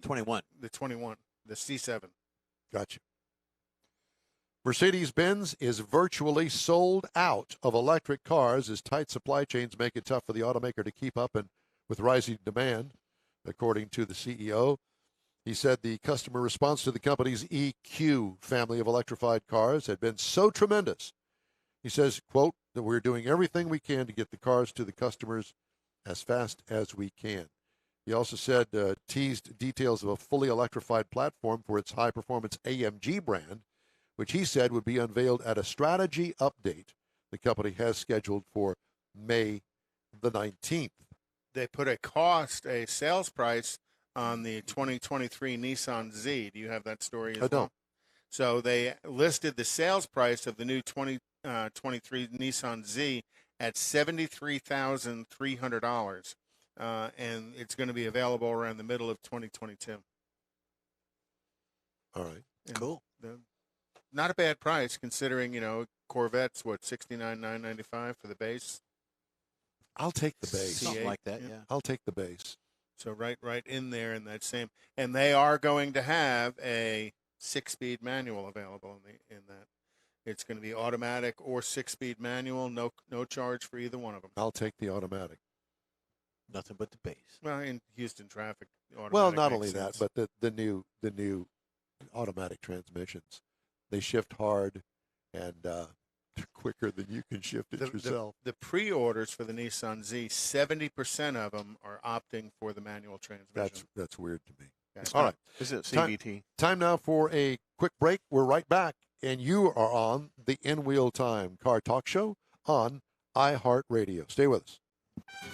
Speaker 2: 21.
Speaker 4: The 21, the C7.
Speaker 1: Gotcha. Mercedes-Benz is virtually sold out of electric cars as tight supply chains make it tough for the automaker to keep up with rising demand, according to the CEO. He said the customer response to the company's EQ family of electrified cars had been so tremendous. He says, quote, that we're doing everything we can to get the cars to the customers as fast as we can. He also said, teased details of a fully electrified platform for its high-performance AMG brand, which he said would be unveiled at a strategy update the company has scheduled for May the 19th.
Speaker 4: They put a sales price on the 2023 Nissan Z. Do you have that story as well?
Speaker 1: don't.
Speaker 4: So they listed the sales price of the new 2023 Nissan Z at $73,300, and it's going to be available around the middle of 2022.
Speaker 1: All right.
Speaker 4: And
Speaker 2: cool.
Speaker 4: Not a bad price considering, Corvette's what, $69,995 for the base.
Speaker 1: I'll take the base.
Speaker 2: Something like that, yeah.
Speaker 1: I'll take the base.
Speaker 4: So right in there in that same, and they are going to have a 6-speed manual available in that. It's going to be automatic or 6-speed manual. No charge for either one of them.
Speaker 1: I'll take the automatic.
Speaker 2: Nothing but the base.
Speaker 4: Well, in Houston traffic.
Speaker 1: Well, not
Speaker 4: makes
Speaker 1: only
Speaker 4: sense.
Speaker 1: that, but the new automatic transmissions, they shift hard and quicker than you can shift it yourself.
Speaker 4: The pre-orders for the Nissan Z, 70% of them are opting for the manual transmission.
Speaker 1: That's weird to me.
Speaker 4: That's
Speaker 1: All right.
Speaker 3: Is it CVT?
Speaker 1: Time now for a quick break. We're right back, and you are on the In-Wheel Time Car Talk Show on iHeartRadio. Stay with us.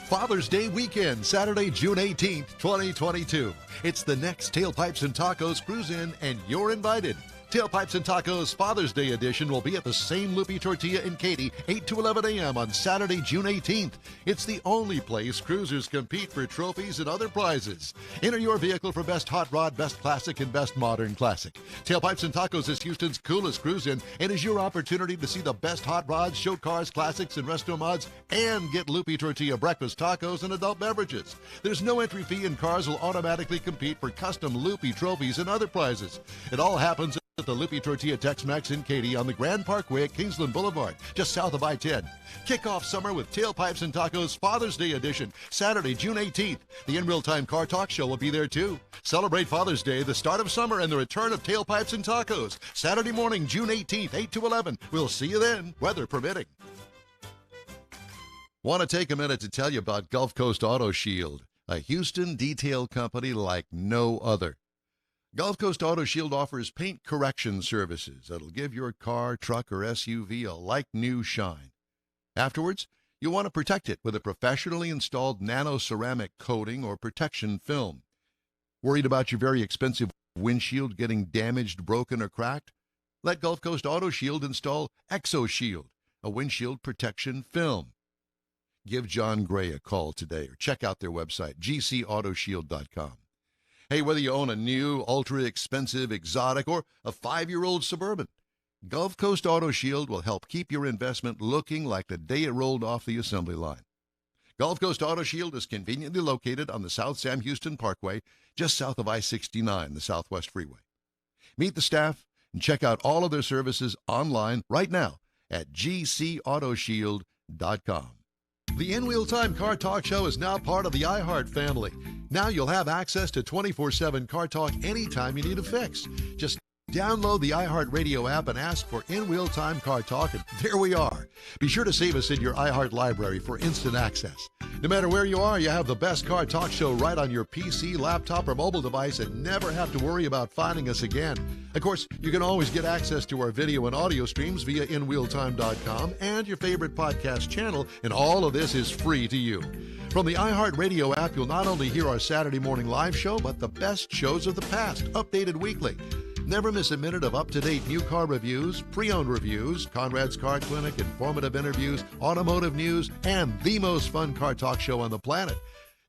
Speaker 7: Father's Day weekend, Saturday, June 18th, 2022. It's the next Tailpipes and Tacos Cruise In, and you're invited. Tailpipes and Tacos Father's Day edition will be at the same Loopy Tortilla in Katy, 8 to 11 a.m. on Saturday, June 18th. It's the only place cruisers compete for trophies and other prizes. Enter your vehicle for Best Hot Rod, Best Classic, and Best Modern Classic. Tailpipes and Tacos is Houston's coolest cruise-in and is your opportunity to see the best hot rods, show cars, classics, and resto mods, and get Loopy Tortilla breakfast tacos and adult beverages. There's no entry fee, and cars will automatically compete for custom Loopy trophies and other prizes. It all happens at the Loopy Tortilla Tex-Mex in Katy on the Grand Parkway at Kingsland Boulevard, just south of I-10. Kick off summer with Tailpipes and Tacos Father's Day edition, Saturday, June 18th. The In-Real Time Car Talk Show will be there too. Celebrate Father's Day, the start of summer, and the return of Tailpipes and Tacos. Saturday morning, June 18th, 8 to 11. We'll see you then, weather permitting. Want to take a minute to tell you about Gulf Coast Auto Shield, a Houston detail company like no other. Gulf Coast Auto Shield offers paint correction services that'll give your car, truck, or SUV a like-new shine. Afterwards, you'll want to protect it with a professionally installed nano-ceramic coating or protection film. Worried about your very expensive windshield getting damaged, broken, or cracked? Let Gulf Coast Auto Shield install Exo Shield, a windshield protection film. Give John Gray a call today or check out their website, gcautoshield.com. Hey, whether you own a new, ultra-expensive, exotic, or a 5-year-old Suburban, Gulf Coast Auto Shield will help keep your investment looking like the day it rolled off the assembly line. Gulf Coast Auto Shield is conveniently located on the South Sam Houston Parkway, just south of I-69, the Southwest Freeway. Meet the staff and check out all of their services online right now at gcautoshield.com. The In-Wheel Time Car Talk Show is now part of the iHeart family. Now you'll have access to 24/7 car talk anytime you need a fix. Just download the iHeartRadio app and ask for In Wheel Time Car Talk, and there we are. Be sure to save us in your iHeart library for instant access. No matter where you are, you have the best car talk show right on your PC, laptop, or mobile device and never have to worry about finding us again. Of course, you can always get access to our video and audio streams via InWheelTime.com and your favorite podcast channel, and all of this is free to you. From the iHeartRadio app, you'll not only hear our Saturday morning live show, but the best shows of the past, updated weekly. Never miss a minute of up-to-date new car reviews, pre-owned reviews, Conrad's Car Clinic, informative interviews, automotive news, and the most fun car talk show on the planet.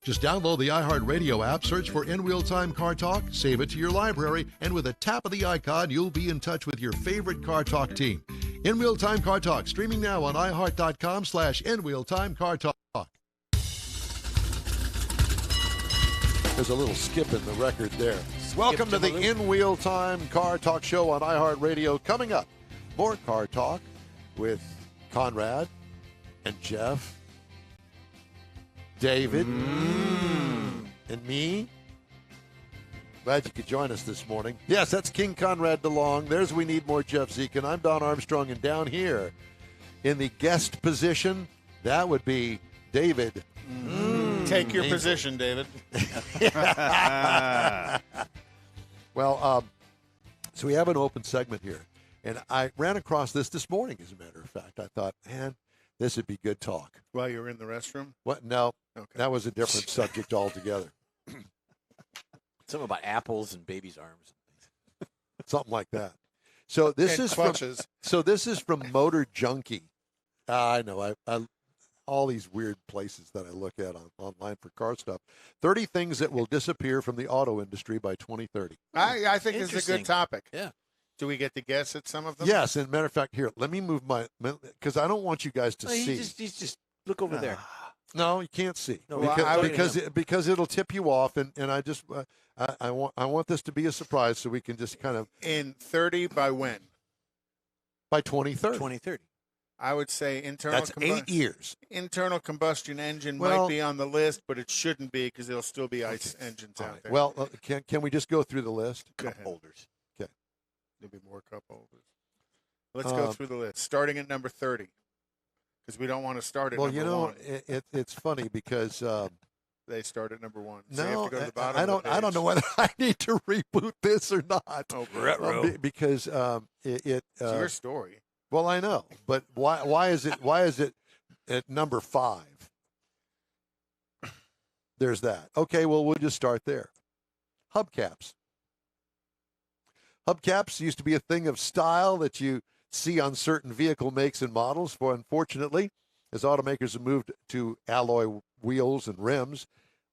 Speaker 7: Just download the iHeartRadio app, search for In Wheel Time Car Talk, save it to your library, and with a tap of the icon, you'll be in touch with your favorite car talk team. In Wheel Time Car Talk, streaming now on iHeart.com/In Wheel Time Car Talk.
Speaker 1: There's a little skip in the record there. Welcome to the In Wheel Time Car Talk Show on iHeartRadio. Coming up, more car talk with Conrad and Jeff, David, and me. Glad you could join us this morning. Yes, that's King Conrad DeLong. There's We Need More Jeff Zeke, and I'm Don Armstrong. And down here in the guest position, that would be David.
Speaker 4: Take your position, David.
Speaker 1: Well, so we have an open segment here, and I ran across this morning, as a matter of fact. I thought, man, this would be good talk.
Speaker 4: While you were in the restroom?
Speaker 1: What? No,
Speaker 4: Okay.
Speaker 1: That was a different subject altogether.
Speaker 2: Something about apples and babies' arms.
Speaker 1: Something like that. So this
Speaker 4: And
Speaker 1: is
Speaker 4: clutches.
Speaker 1: this is from Motor Junkie. I know. I all these weird places that I look at online for car stuff. 30 things that will disappear from the auto industry by 2030.
Speaker 4: I think it's a
Speaker 2: Interesting.
Speaker 4: good topic.
Speaker 2: Yeah.
Speaker 4: Do we get to guess at some of them?
Speaker 1: Yes, and matter of fact, here, let me move because I don't want you guys to see.
Speaker 2: He's just look over there.
Speaker 1: No, you can't see.
Speaker 2: No,
Speaker 1: because it'll tip you off, and I just I want this to be a surprise so we can just kind of
Speaker 4: In 30 by when?
Speaker 1: by 2030.
Speaker 2: 2030.
Speaker 4: I would say internal
Speaker 1: That's 8 years.
Speaker 4: internal combustion engine
Speaker 1: Well-
Speaker 4: might be on the list, but it shouldn't be because there'll still be ICE engines
Speaker 1: All
Speaker 4: out
Speaker 1: right.
Speaker 4: there.
Speaker 1: Well, can we just go through the list?
Speaker 4: Go
Speaker 2: Cup
Speaker 4: ahead.
Speaker 2: holders.
Speaker 4: There'll be more cup holders. Let's go through the list, starting at number 30, because we don't want to start at
Speaker 1: Well,
Speaker 4: number
Speaker 1: you know,
Speaker 4: one.
Speaker 1: it's funny because
Speaker 4: They start at number one. So you have
Speaker 1: no,
Speaker 4: to go to the bottom
Speaker 1: I
Speaker 4: of the
Speaker 1: don't. I don't
Speaker 4: page.
Speaker 1: know whether I need to reboot this or not.
Speaker 4: Oh,
Speaker 1: Because
Speaker 4: it's your story.
Speaker 1: well, I know, but why is it at number 5? There's that. Okay, well, we'll just start there. Hubcaps. Hubcaps used to be a thing of style that you see on certain vehicle makes and models. For unfortunately, as automakers have moved to alloy wheels and rims,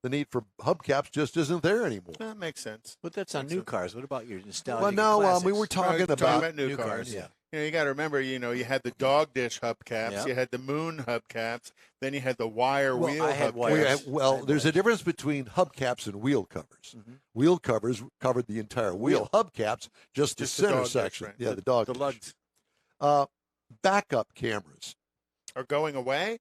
Speaker 1: the need for hubcaps just isn't there anymore.
Speaker 4: That makes sense.
Speaker 2: But that's on
Speaker 4: Makes
Speaker 2: new
Speaker 4: sense.
Speaker 2: cars. What about your nostalgia?
Speaker 1: Well, no, we
Speaker 2: classics?
Speaker 1: were talking
Speaker 4: Talking
Speaker 1: about
Speaker 4: new cars.
Speaker 2: Yeah.
Speaker 4: You got to remember, you had the dog dish hubcaps,
Speaker 2: Yeah.
Speaker 4: you had the moon hubcaps, then you had the wire
Speaker 2: Well,
Speaker 4: wheel
Speaker 2: I had
Speaker 4: hubcaps.
Speaker 2: wires.
Speaker 1: Well, there's a difference between hubcaps and wheel covers.
Speaker 2: Mhm.
Speaker 1: Wheel covers covered the entire wheel. Hubcaps just the
Speaker 4: Just the
Speaker 1: center
Speaker 4: dog dish,
Speaker 1: section.
Speaker 4: right.
Speaker 1: Yeah, the dog
Speaker 2: The
Speaker 1: dish.
Speaker 2: lugs.
Speaker 1: Backup cameras.
Speaker 4: Are going away?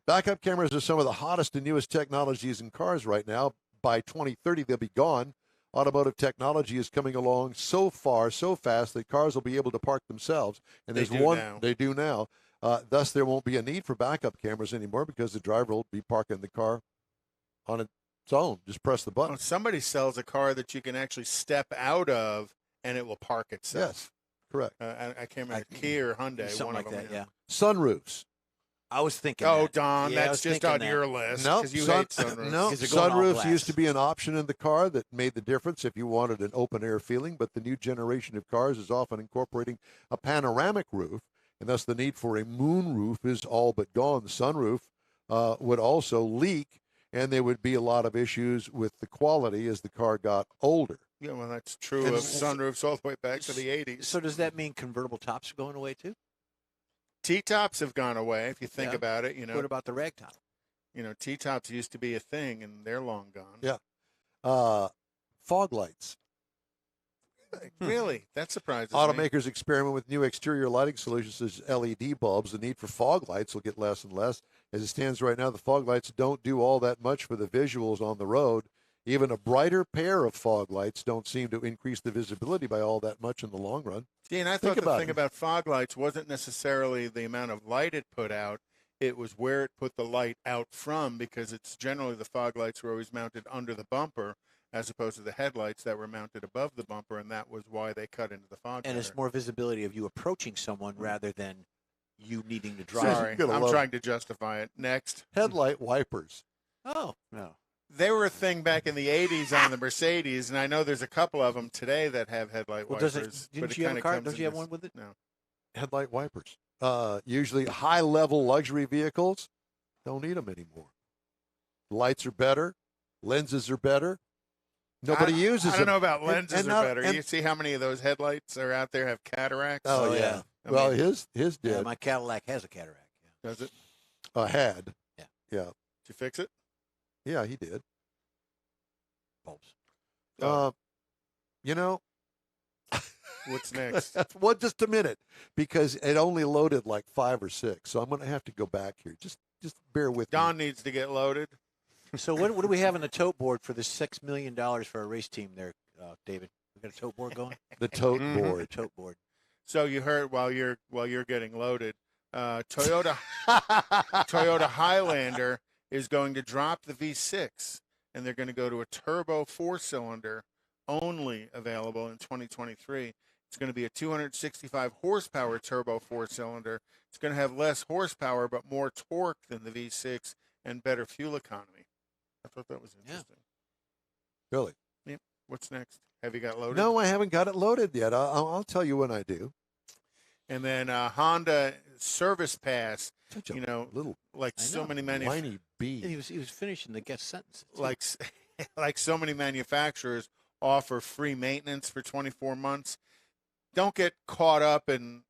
Speaker 1: Backup cameras are some of the hottest and newest technologies in cars right now. By 2030, they'll be gone. Automotive technology is coming along so fast that cars will be able to park themselves. And
Speaker 4: They
Speaker 1: there's
Speaker 4: do
Speaker 1: one
Speaker 4: now.
Speaker 1: they do now. Thus, there won't be a need for backup cameras anymore because the driver will be parking the car on its own. Just press the button.
Speaker 4: Oh, somebody sells a car that you can actually step out of and it will park itself.
Speaker 1: Yes, correct.
Speaker 4: I can't remember, Kia or Hyundai,
Speaker 2: Something
Speaker 4: one
Speaker 2: like
Speaker 4: of them.
Speaker 2: that, yeah.
Speaker 1: Sunroofs.
Speaker 2: I was thinking.
Speaker 4: Oh,
Speaker 2: that.
Speaker 4: Don,
Speaker 2: Yeah, I
Speaker 4: that's
Speaker 2: was
Speaker 4: just
Speaker 2: thinking
Speaker 4: on
Speaker 2: that.
Speaker 4: your list
Speaker 1: No,
Speaker 4: because you hate sunroofs.
Speaker 1: No,
Speaker 2: Because they're going all
Speaker 1: sunroofs
Speaker 2: glass.
Speaker 1: used to be an option in the car that made the difference if you wanted an open air feeling, but the new generation of cars is often incorporating a panoramic roof, and thus the need for a moon roof is all but gone. The sunroof would also leak, and there would be a lot of issues with the quality as the car got older.
Speaker 4: Yeah, well, that's true
Speaker 1: And
Speaker 4: of
Speaker 1: s-
Speaker 4: sunroofs all the way back to the 80s.
Speaker 2: So does that mean convertible tops are going away too?
Speaker 4: T-tops have gone away, if you think
Speaker 2: Yeah.
Speaker 4: about it.
Speaker 2: What about the rag top?
Speaker 4: T-tops used to be a thing, and they're long gone.
Speaker 1: Yeah. Fog lights.
Speaker 4: Really? That surprises me.
Speaker 1: Automakers experiment with new exterior lighting solutions such as LED bulbs. The need for fog lights will get less and less. As it stands right now, the fog lights don't do all that much for the visuals on the road. Even a brighter pair of fog lights don't seem to increase the visibility by all that much in the long run.
Speaker 4: Yeah, and I thought the thing about fog lights wasn't necessarily the amount of light it put out. It was where it put the light out from, because it's generally the fog lights were always mounted under the bumper as opposed to the headlights that were mounted above the bumper, and that was why they cut into the fog.
Speaker 2: And it's more visibility of you approaching someone rather than you needing to drive.
Speaker 4: Sorry, I'm trying to justify it. Next.
Speaker 1: Headlight wipers.
Speaker 2: Oh.
Speaker 3: No.
Speaker 4: They were a thing back in the 80s on the Mercedes, and I know there's a couple of them today that have headlight wipers.
Speaker 2: Didn't you have a car? Don't you have one with it?
Speaker 4: No.
Speaker 1: Headlight wipers. Usually high-level luxury vehicles don't need them anymore. Lights are better. Lenses are better. Nobody uses them.
Speaker 4: I don't know about lenses are better. You see how many of those headlights are out there have cataracts?
Speaker 1: Oh, yeah. Well, his did.
Speaker 2: Yeah, my Cadillac has a cataract. Yeah.
Speaker 4: Does it?
Speaker 1: Had.
Speaker 2: Yeah.
Speaker 1: Yeah.
Speaker 4: Did you fix it?
Speaker 1: Yeah, he did.
Speaker 2: Bulbs.
Speaker 1: You know,
Speaker 4: what's next?
Speaker 1: Well, just a minute, because it only loaded like 5 or 6, so I'm going to have to go back here. Just bear with me.
Speaker 4: Don needs to get loaded.
Speaker 2: So what do we have on the tote board for the $6 million for a race team there, David? We got a tote board going?
Speaker 1: The tote board.
Speaker 2: The tote board.
Speaker 4: So you heard while you're getting loaded, Toyota Highlander is going to drop the V6, and they're going to go to a turbo 4-cylinder only available in 2023. It's going to be a 265 horsepower turbo 4-cylinder. It's going to have less horsepower but more torque than the V6 and better fuel economy. I thought that was interesting.
Speaker 1: Yeah. Really?
Speaker 4: Yep. What's next? Have you got loaded?
Speaker 1: No, I haven't got it loaded yet. I'll tell you when I do.
Speaker 4: And then Honda Service Pass.
Speaker 1: Such a
Speaker 4: little, like so many
Speaker 1: whiny bee.
Speaker 2: He was finishing the guest sentence.
Speaker 4: Like so many manufacturers offer free maintenance for 24 months. Don't get caught up in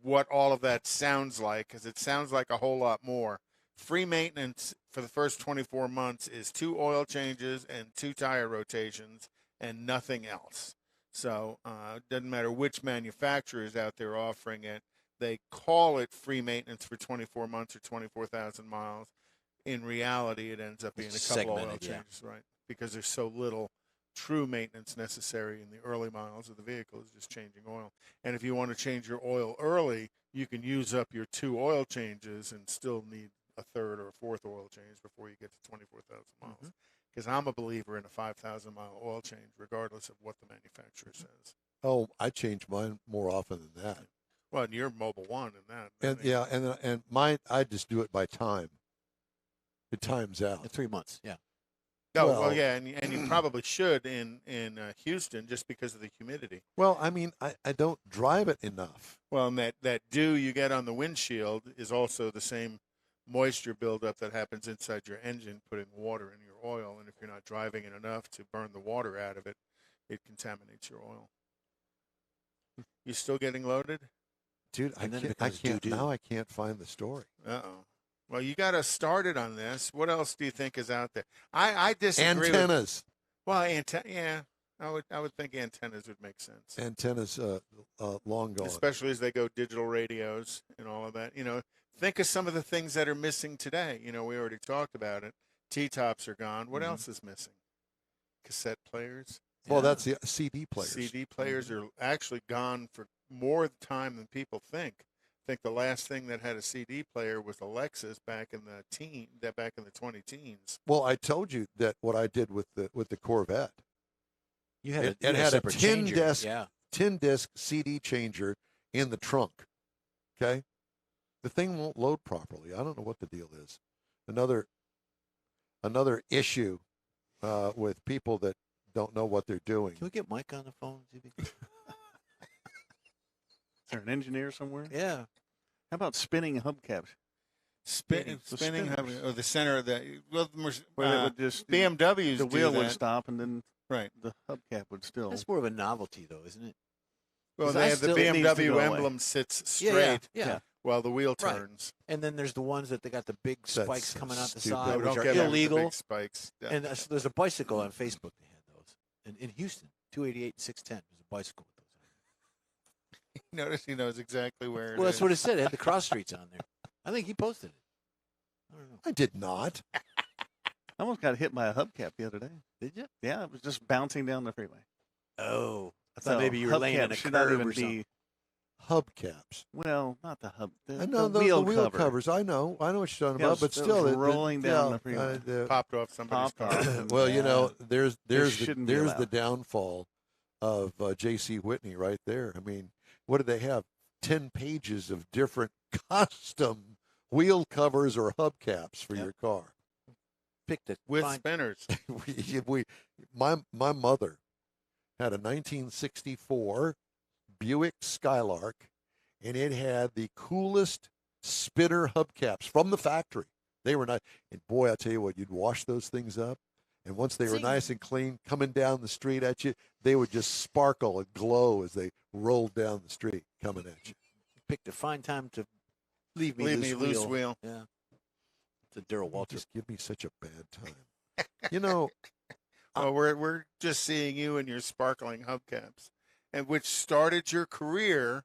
Speaker 4: what all of that sounds like, because it sounds like a whole lot more. Free maintenance for the first 24 months is 2 oil changes and 2 tire rotations and nothing else. So it doesn't matter which manufacturer is out there offering it. They call it free maintenance for 24 months or 24,000 miles. In reality, it ends up being a couple oil changes, right? Because there's so little true maintenance necessary in the early miles of the vehicle. Is just changing oil. And if you want to change your oil early, you can use up your 2 oil changes and still need a 3rd or a 4th oil change before you get to 24,000 miles. Because I'm a believer in a 5,000-mile oil change, regardless of what the manufacturer says.
Speaker 1: Oh, I change mine more often than that.
Speaker 4: Well, and you're Mobile One in that.
Speaker 1: And mine, I just do it by time. It times out.
Speaker 2: 3 months, yeah.
Speaker 4: Oh, well, yeah, and you probably should in Houston just because of the humidity.
Speaker 1: Well, I mean, I don't drive it enough.
Speaker 4: Well, and that dew you get on the windshield is also the same moisture buildup that happens inside your engine, putting water in your oil. And if you're not driving it enough to burn the water out of it, it contaminates your oil. You still getting loaded?
Speaker 1: Dude, I can't now I can't find the story.
Speaker 4: Uh-oh. Well, you got to start it on this. What else do you think is out there? I disagree.
Speaker 1: Antennas.
Speaker 4: Yeah, I would think antennas would make sense.
Speaker 1: Antennas, long gone.
Speaker 4: Especially as they go digital radios and all of that. Think of some of the things that are missing today. We already talked about it. T-tops are gone. What else is missing? Cassette players.
Speaker 1: Well, that's the CD players.
Speaker 4: CD players are actually gone for more time than people think. I think the last thing that had a CD player was a Lexus back in the 20-teens.
Speaker 1: Well, I told you that what I did with the Corvette.
Speaker 2: You had
Speaker 1: it had a 10-disc
Speaker 2: yeah.
Speaker 1: 10-disc CD changer in the trunk. Okay, the thing won't load properly. I don't know what the deal is. Another issue with people that don't know what they're doing.
Speaker 2: Can we get Mike on the phone?
Speaker 3: Is there an engineer somewhere?
Speaker 2: Yeah.
Speaker 3: How about spinning hubcaps?
Speaker 4: Spinning or the center of the
Speaker 3: just
Speaker 4: BMWs.
Speaker 3: The wheel would stop, and then
Speaker 4: right,
Speaker 3: the hubcap would still.
Speaker 2: That's more of a novelty, though, isn't it?
Speaker 4: Well, they have the BMW emblem sits straight.
Speaker 2: Yeah.
Speaker 4: While the wheel turns.
Speaker 2: Right. And then there's the ones that they got the big spikes coming out the side,
Speaker 4: no,
Speaker 2: which are illegal.
Speaker 4: The big spikes. Yeah.
Speaker 2: And there's a bicycle on Facebook. They had those. And in Houston, 288 and 610. There's a bicycle with those.
Speaker 4: He knows exactly where it is.
Speaker 2: Well, that's what it said. It had the cross streets on there. I think he posted it. I don't know.
Speaker 1: I did not.
Speaker 3: I almost got hit by a hubcap the other day.
Speaker 2: Did you?
Speaker 3: Yeah, it was just bouncing down the freeway.
Speaker 2: Oh, I
Speaker 3: So
Speaker 2: thought maybe you were laying in
Speaker 3: hubcap
Speaker 2: a
Speaker 3: should not
Speaker 2: curb
Speaker 3: even
Speaker 2: or something.
Speaker 3: be.
Speaker 1: Hubcaps.
Speaker 3: Well, not the hub.
Speaker 1: I know
Speaker 3: the wheel, cover.
Speaker 1: covers. I know what you're talking
Speaker 3: Yeah,
Speaker 1: about, but
Speaker 3: it was
Speaker 1: still,
Speaker 3: rolling down the freeway.
Speaker 4: Popped off somebody's
Speaker 3: Popped
Speaker 4: car.
Speaker 3: off and-
Speaker 1: well, you know, there's
Speaker 3: shouldn't be
Speaker 1: the
Speaker 3: allowed.
Speaker 1: downfall of J.C. Whitney right there. I mean, what do they have? 10 pages of different custom wheel covers or hubcaps for your car.
Speaker 2: Picked it
Speaker 4: With spinners.
Speaker 1: My mother had a 1964 Buick Skylark, and it had the coolest spinner hubcaps from the factory. They were nice. And boy, I tell you what, you'd wash those things up, and once they were nice and clean, coming down the street at you, they would just sparkle and glow as they rolled down the street coming at you.
Speaker 2: Picked a fine time to leave me
Speaker 4: loose wheel.
Speaker 2: Yeah. It's a Darrell Walter.
Speaker 1: Just give me such a bad time. You know,
Speaker 4: Well, we're just seeing you and your sparkling hubcaps, and which started your career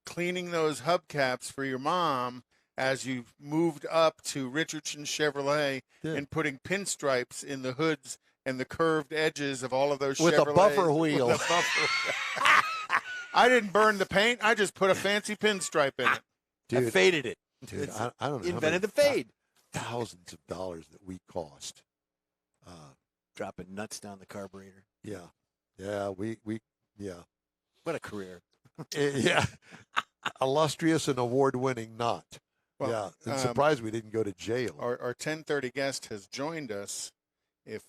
Speaker 4: cleaning those hubcaps for your mom as you moved up to Richardson Chevrolet and putting pinstripes in the hoods and the curved edges of all of those
Speaker 1: with
Speaker 4: Chevrolets.
Speaker 1: a buffer wheel.
Speaker 4: With a buffer. I didn't burn the paint. I just put a fancy pinstripe in it.
Speaker 2: I faded it.
Speaker 1: Dude, I don't know.
Speaker 2: Invented the fade.
Speaker 1: Thousands of dollars that we cost.
Speaker 2: Dropping nuts down the carburetor.
Speaker 1: Yeah, we
Speaker 2: What a career.
Speaker 1: yeah, illustrious and award-winning not.
Speaker 4: Well,
Speaker 1: I'm surprised we didn't go to jail.
Speaker 4: Our 10:30 guest has joined us. If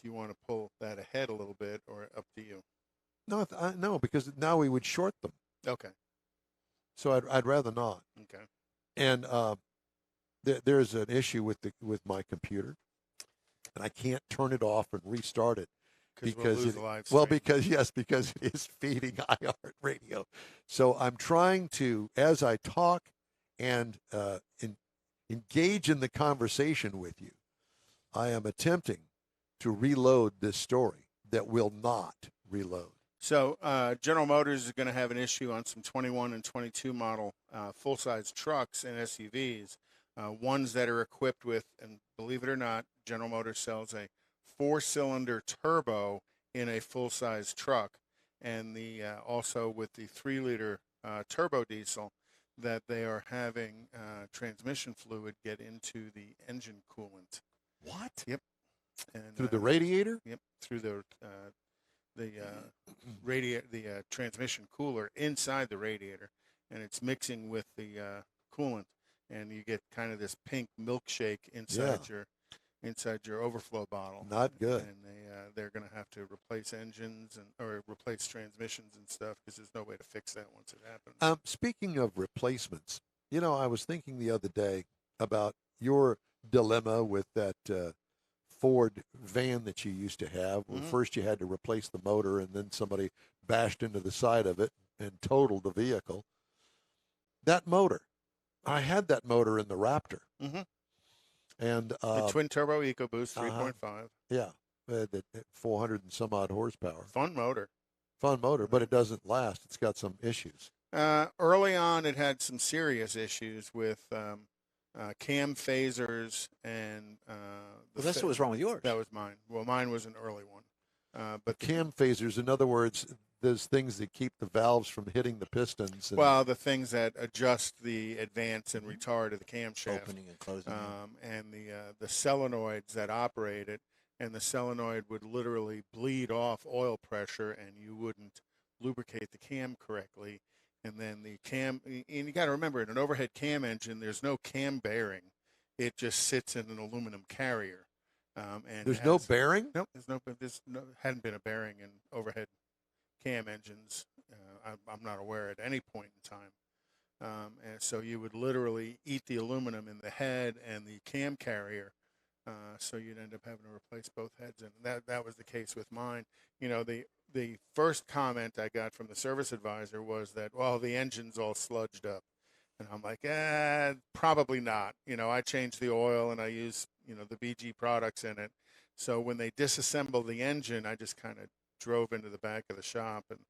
Speaker 4: you want to pull that ahead a little bit, or up to you.
Speaker 1: No, because now we would short them.
Speaker 4: Okay.
Speaker 1: So I'd rather not.
Speaker 4: Okay.
Speaker 1: And there's an issue with my computer, and I can't turn it off and restart it because because it is feeding iHeartRadio. So I'm trying to, as I talk and engage in the conversation with you, I am attempting to reload this story that will not reload.
Speaker 4: So General Motors is going to have an issue on some 21 and 22 model full-size trucks and SUVs, ones that are equipped with, and believe it or not, General Motors sells a 4-cylinder turbo in a full-size truck, and also with the 3-liter turbo diesel, that they are having transmission fluid get into the engine coolant.
Speaker 1: What?
Speaker 4: Yep. And,
Speaker 1: through the radiator?
Speaker 4: Yep. Through the transmission cooler inside the radiator, and it's mixing with the coolant, and you get kind of this pink milkshake inside your overflow bottle.
Speaker 1: Not good.
Speaker 4: And they're going to have to replace engines or replace transmissions and stuff, because there's no way to fix that once it happens.
Speaker 1: Speaking of replacements, I was thinking the other day about your dilemma with that Ford van that you used to have. Well, first you had to replace the motor, and then somebody bashed into the side of it and totaled the vehicle. That motor, I had that motor in the Raptor. And
Speaker 4: the twin turbo EcoBoost 3.5.
Speaker 1: Yeah, 400 and some odd horsepower.
Speaker 4: Fun motor,
Speaker 1: but it doesn't last. It's got some issues.
Speaker 4: Early on, it had some serious issues with cam phasers and.
Speaker 2: That's what was wrong with yours.
Speaker 4: That was mine. Well, mine was an early one. But
Speaker 1: cam phasers, in other words, those things that keep the valves from hitting the pistons.
Speaker 4: The things that adjust the advance and retard of the camshaft,
Speaker 2: opening and closing,
Speaker 4: and the solenoids that operate it, and the solenoid would literally bleed off oil pressure, and you wouldn't lubricate the cam correctly, and then the cam. And you got to remember, in an overhead cam engine, there's no cam bearing; it just sits in an aluminum carrier. And
Speaker 1: there's no bearing?
Speaker 4: Nope, there's no hadn't been a bearing in overhead cam engines. I'm not aware at any point in time. And so you would literally eat the aluminum in the head and the cam carrier. So you'd end up having to replace both heads. And that was the case with mine. The first comment I got from the service advisor was that, well, the engine's all sludged up. And I'm like, probably not. I changed the oil and I use, the BG products in it. So when they disassembled the engine, I just kind of drove into the back of the shop and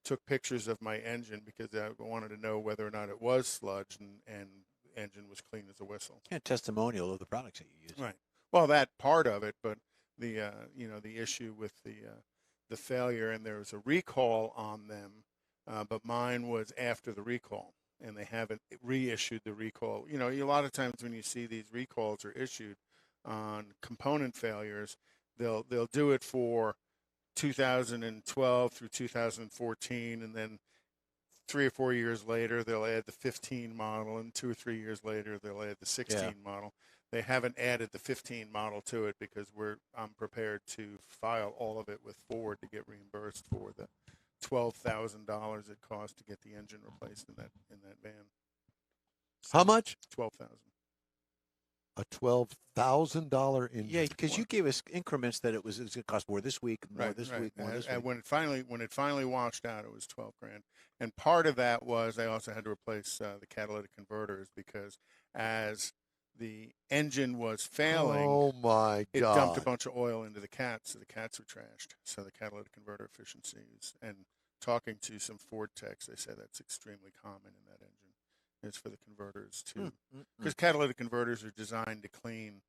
Speaker 4: took pictures of my engine, because I wanted to know whether or not it was sludged, and engine was clean as a whistle.
Speaker 2: Yeah, testimonial of the products that you use.
Speaker 4: Right. Well, that part of it, but the the issue with the failure, and there was a recall on them, but mine was after the recall, and they haven't reissued the recall. A lot of times when you see these recalls are issued on component failures, they'll do it for 2012 through 2014, and then 3 or 4 years later they'll add the 15 model, and 2 or 3 years later they'll add the 16 model. They haven't added the 15 model to it because I'm prepared to file all of it with Ford to get reimbursed for the $12,000 it cost to get the engine replaced in that van.
Speaker 1: How much?
Speaker 4: $12,000.
Speaker 1: A $12,000 engine.
Speaker 2: Yeah, because you gave us increments that it was going to cost more this week, more this week, more this week.
Speaker 4: And when it finally washed out, it was $12,000. And part of that was they also had to replace the catalytic converters, because as the engine was failing,
Speaker 1: oh my
Speaker 4: it
Speaker 1: God,
Speaker 4: dumped a bunch of oil into the cats, so the cats were trashed. So the catalytic converter efficiencies, and talking to some Ford techs, they say that's extremely common in that engine. It's for the converters too, because catalytic converters are designed to clean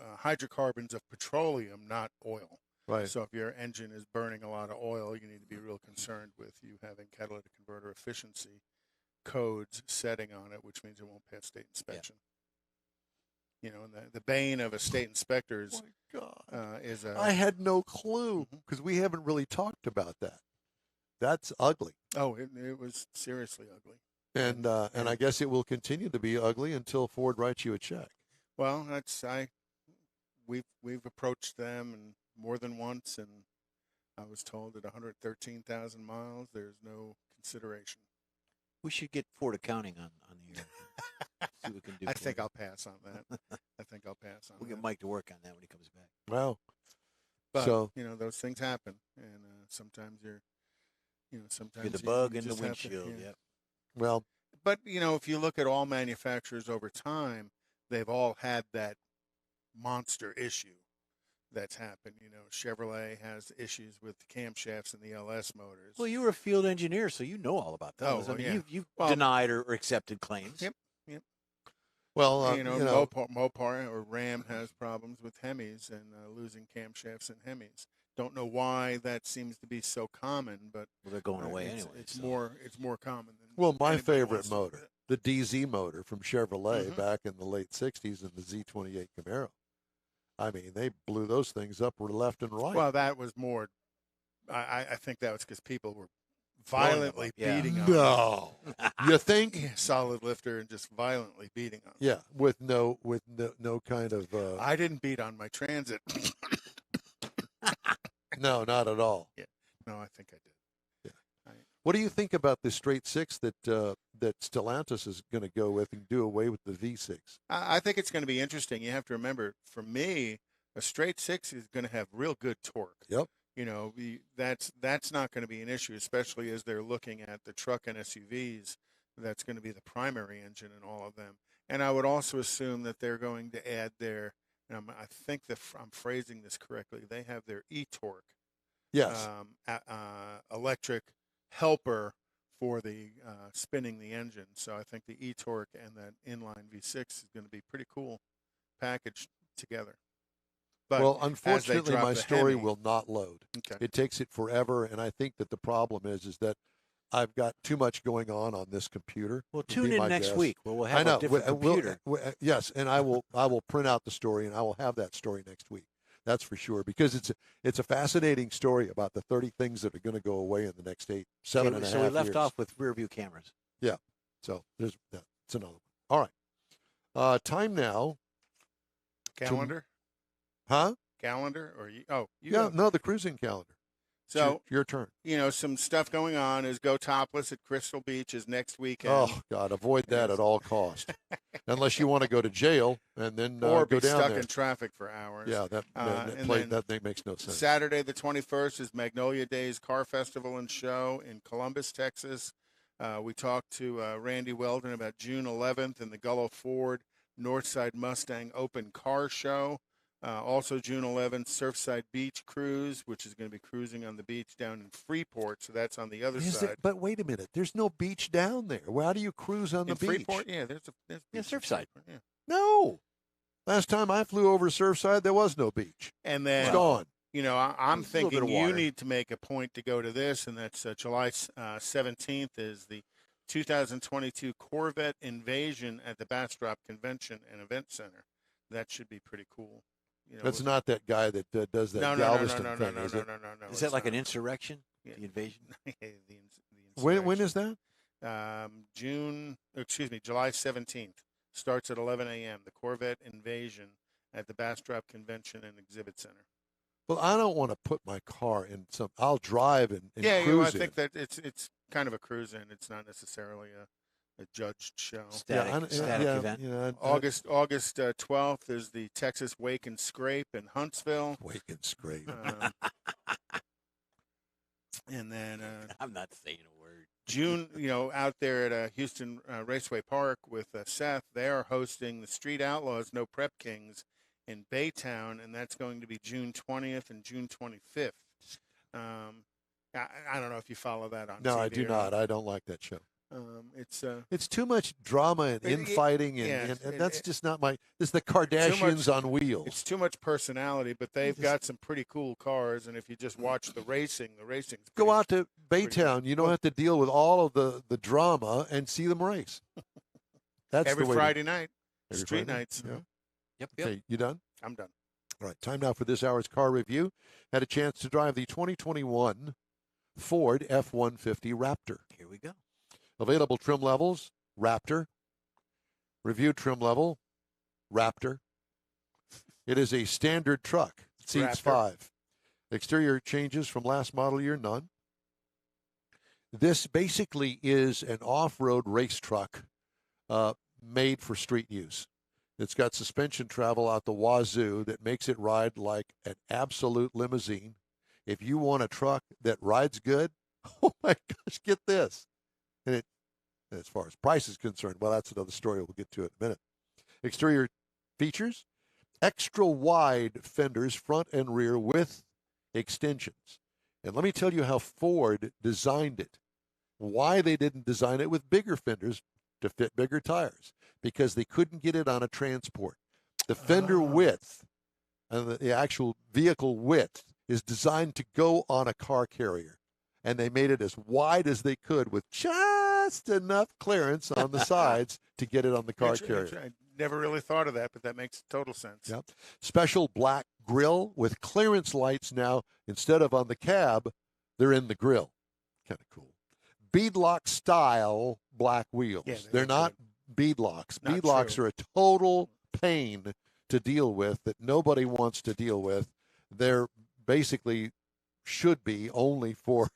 Speaker 4: hydrocarbons of petroleum, not oil.
Speaker 1: Right.
Speaker 4: So if your engine is burning a lot of oil, you need to be real concerned with you having catalytic converter efficiency codes setting on it, which means it won't pass state inspection. And the bane of a state inspector is, is
Speaker 1: I had no clue, because we haven't really talked about that. That's ugly.
Speaker 4: Oh, it was seriously ugly.
Speaker 1: And I guess it will continue to be ugly until Ford writes you a check.
Speaker 4: Well, we've approached them and more than once, and I was told at 113,000 miles, there's no consideration.
Speaker 2: We should get Ford accounting on the air. See what we can do.
Speaker 4: I think I'll pass on that. We'll
Speaker 2: get Mike to work on that when he comes back.
Speaker 1: Wow.
Speaker 4: But,
Speaker 1: so
Speaker 4: those things happen, and sometimes sometimes
Speaker 2: the bug in the windshield. Yep.
Speaker 1: Well,
Speaker 4: but if you look at all manufacturers over time, they've all had that monster issue that's happened. Chevrolet has issues with the camshafts and the LS motors.
Speaker 2: Well, you were a field engineer, so you know all about those. I mean, you've denied or accepted claims.
Speaker 4: Yep.
Speaker 1: Well,
Speaker 4: Mopar or Ram has problems with Hemis and losing camshafts in Hemis. Don't know why that seems to be so common, but
Speaker 2: they're going away anyway.
Speaker 4: It's more common than.
Speaker 1: Well, my favorite motor, the DZ motor from Chevrolet back in the late '60s in the Z28 Camaro. I mean, they blew those things up left and right.
Speaker 4: Well, that was more. I think that was because people were violently beating on.
Speaker 1: No, you think?
Speaker 4: Yeah, solid lifter and just violently beating on.
Speaker 1: Yeah, with no kind of.
Speaker 4: I didn't beat on my Transit.
Speaker 1: No, not at all.
Speaker 4: Yeah, no, I think I did.
Speaker 1: Yeah. What do you think about the straight six that Stellantis is going to go with and do away with the V6?
Speaker 4: I think it's going to be interesting. You have to remember, for me, a straight six is going to have real good torque.
Speaker 1: Yep.
Speaker 4: That's not going to be an issue, especially as they're looking at the truck and SUVs. That's going to be the primary engine in all of them. And I would also assume that they're going to add their. I think I'm phrasing this correctly. They have their e-torque,
Speaker 1: yes,
Speaker 4: electric helper for the spinning the engine. So I think the e-torque and that inline V6 is going to be pretty cool packaged together. But
Speaker 1: well, unfortunately, my story
Speaker 4: Hemi,
Speaker 1: will not load.
Speaker 4: Okay.
Speaker 1: It takes it forever, and I think that the problem is that I've got too much going on this computer.
Speaker 2: Well, tune in next week where we'll have a different computer.
Speaker 1: Yes, and I will print out the story, and I will have that story next week. That's for sure, because it's a fascinating story about the 30 things that are going to go away in the next 7.5 years.
Speaker 2: So we left off with rear view cameras.
Speaker 1: Yeah. So that's another one. All right. Time now.
Speaker 4: Calendar?
Speaker 1: Huh?
Speaker 4: Calendar?
Speaker 1: No, the cruising calendar.
Speaker 4: So
Speaker 1: your turn.
Speaker 4: Some stuff going on is Go Topless at Crystal Beach is next weekend.
Speaker 1: Oh God, avoid that at all cost, unless you want to go to jail and then
Speaker 4: or
Speaker 1: go
Speaker 4: be
Speaker 1: down
Speaker 4: stuck
Speaker 1: there.
Speaker 4: in traffic for hours.
Speaker 1: Yeah, that thing makes no sense.
Speaker 4: Saturday the 21st is Magnolia Days Car Festival and Show in Columbus, Texas. We talked to Randy Weldon about June 11th in the Gullo Ford Northside Mustang Open Car Show. Also, June 11th, Surfside Beach Cruise, which is going to be cruising on the beach down in Freeport. So that's on the other side.
Speaker 1: But wait a minute. There's no beach down there. How do you cruise on the beach?
Speaker 4: Freeport? Yeah, there's beach
Speaker 2: Surfside.
Speaker 4: Yeah.
Speaker 1: No. Last time I flew over Surfside, there was no beach.
Speaker 4: And
Speaker 1: It's
Speaker 4: then,
Speaker 1: gone.
Speaker 4: you know, I'm
Speaker 2: There's a little bit
Speaker 4: thinking
Speaker 2: of
Speaker 4: you
Speaker 2: water.
Speaker 4: need to make a point to go to this, and that's July 17th is the 2022 Corvette Invasion at the Bastrop Convention and Event Center. That should be pretty cool. You know,
Speaker 1: That's not that guy that does that Galveston thing, is it?
Speaker 4: No.
Speaker 2: Is that like an insurrection?
Speaker 4: Yeah.
Speaker 2: The invasion?
Speaker 1: When is that?
Speaker 4: July 17th. Starts at 11 a.m. The Corvette Invasion at the Bastrop Convention and Exhibit Center.
Speaker 1: Well, I don't want to put my car in some. I'll drive and
Speaker 4: Yeah,
Speaker 1: cruise
Speaker 4: I think
Speaker 1: in.
Speaker 4: that it's kind of a cruise in. It's not necessarily a judged show.
Speaker 2: Static event.
Speaker 4: August 12th is the Texas Wake and Scrape in Huntsville.
Speaker 1: Wake and Scrape.
Speaker 4: And then
Speaker 2: I'm not saying a word.
Speaker 4: June, out there at Houston Raceway Park with Seth, they are hosting the Street Outlaws No Prep Kings in Baytown, and that's going to be June 20th and June 25th. I don't know if you follow that on
Speaker 1: No,
Speaker 4: TV
Speaker 1: I do not. I don't like that show.
Speaker 4: It's
Speaker 1: too much drama and infighting, and that's just not my. This is the Kardashians on wheels.
Speaker 4: It's too much personality, but they've got some pretty cool cars, and if you just watch the racing's
Speaker 1: go out to Baytown. You don't have to deal with all of the drama and see them race. That's
Speaker 4: every
Speaker 1: the way
Speaker 4: Friday night,
Speaker 1: every
Speaker 4: street
Speaker 1: Friday?
Speaker 4: nights.
Speaker 1: Yeah.
Speaker 2: Yep.
Speaker 1: Okay, you done?
Speaker 4: I'm done.
Speaker 1: All right, time now for this hour's car review. Had a chance to drive the 2021 Ford F-150 Raptor.
Speaker 2: Here we go.
Speaker 1: Available trim levels, Raptor. Reviewed trim level, Raptor. It is a standard truck. It seats
Speaker 4: Raptor.
Speaker 1: 5. Exterior changes from last model year, none. This basically is an off-road race truck made for street use. It's got suspension travel out the wazoo that makes it ride like an absolute limousine. If you want a truck that rides good, oh my gosh, get this. And as far as price is concerned, well, that's another story we'll get to in a minute. Exterior features, extra wide fenders, front and rear with extensions. And let me tell you how Ford designed it. Why they didn't design it with bigger fenders to fit bigger tires. Because they couldn't get it on a transport. The fender width and the actual vehicle width is designed to go on a car carrier. And they made it as wide as they could with just enough clearance on the sides to get it on the car carrier.
Speaker 4: I never really thought of that, but that makes total sense.
Speaker 1: Yep. Special black grille with clearance lights now. Instead of on the cab, they're in the grille. Kind of cool. Beadlock style black wheels.
Speaker 4: Yeah,
Speaker 1: they're not beadlocks.
Speaker 4: Not
Speaker 1: Beadlocks
Speaker 4: true.
Speaker 1: are a total pain to deal with that nobody wants to deal with. They're basically should be only for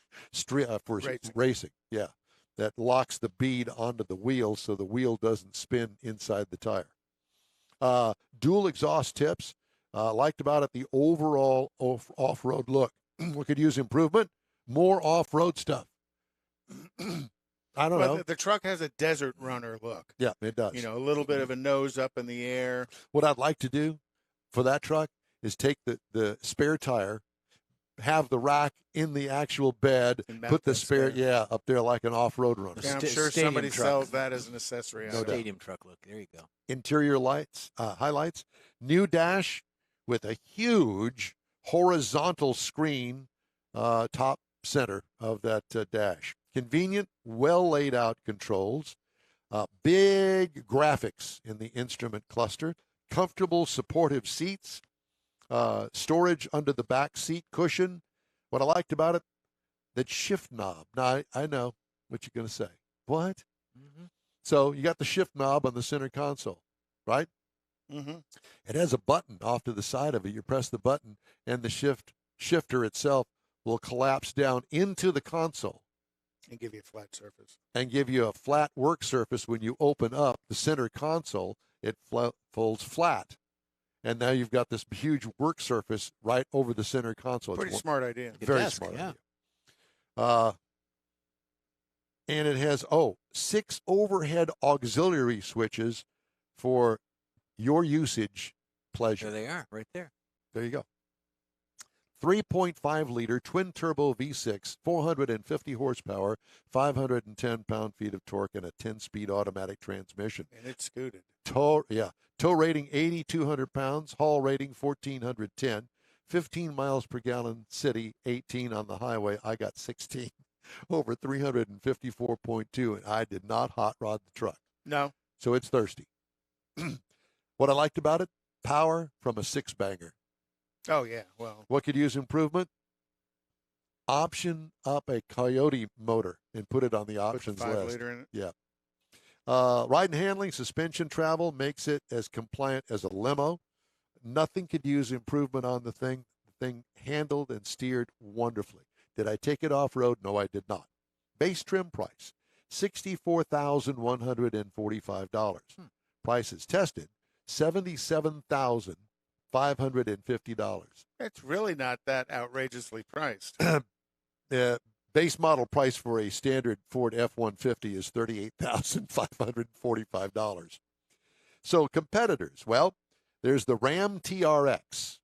Speaker 1: racing. Yeah, that locks the bead onto the wheel so the wheel doesn't spin inside the tire. Dual exhaust tips. Liked about it the overall off-road look. We could use improvement. More off-road stuff. I don't know.
Speaker 4: The truck has a desert runner look.
Speaker 1: Yeah, it does.
Speaker 4: A little bit of a nose up in the air.
Speaker 1: What I'd like to do for that truck is take the spare tire, have the rack in the actual bed, put the spare, up there like an off-road runner.
Speaker 4: Yeah, I'm sure somebody sells that as an accessory.
Speaker 1: No doubt.
Speaker 2: Stadium truck look. There you go.
Speaker 1: Interior lights, highlights, new dash with a huge horizontal screen top center of that dash. Convenient, well laid out controls, big graphics in the instrument cluster, comfortable supportive seats, storage under the back seat cushion. What I liked about it, that shift knob. Now, I know what you're going to say. What? Mm-hmm. So you got the shift knob on the center console, right?
Speaker 4: Mm-hmm.
Speaker 1: It has a button off to the side of it. You press the button, and the shifter itself will collapse down into the console.
Speaker 4: And give you a flat surface.
Speaker 1: And give you a flat work surface when you open up the center console. It folds flat. And now you've got this huge work surface right over the center console.
Speaker 4: Pretty smart idea.
Speaker 1: Very smart idea. And it has, 6 overhead auxiliary switches for your usage pleasure.
Speaker 2: There they are, right there.
Speaker 1: There you go. 3.5-liter twin-turbo V6, 450 horsepower, 510 pound-feet of torque, and a 10-speed automatic transmission.
Speaker 4: And it's scooted.
Speaker 1: Tow rating 8,200 pounds, haul rating 1,410, 15 miles per gallon city, 18 on the highway. I got 16 over 354.2, and I did not hot rod the truck.
Speaker 4: No.
Speaker 1: So it's thirsty. What I liked about it, power from a six-banger.
Speaker 4: Oh, yeah. Well,
Speaker 1: What could use improvement? Option up a Coyote motor and put it on the
Speaker 4: put the
Speaker 1: options
Speaker 4: 5
Speaker 1: list.
Speaker 4: liter in it.
Speaker 1: Yeah. Ride and handling, suspension travel makes it as compliant as a limo. Nothing could use improvement on the thing. The thing handled and steered wonderfully. Did I take it off-road? No, I did not. Base trim price, $64,145. Prices tested, $77,550.
Speaker 4: It's really not that outrageously priced.
Speaker 1: Base model price for a standard Ford F-150 is $38,545. So competitors, well, there's the Ram TRX,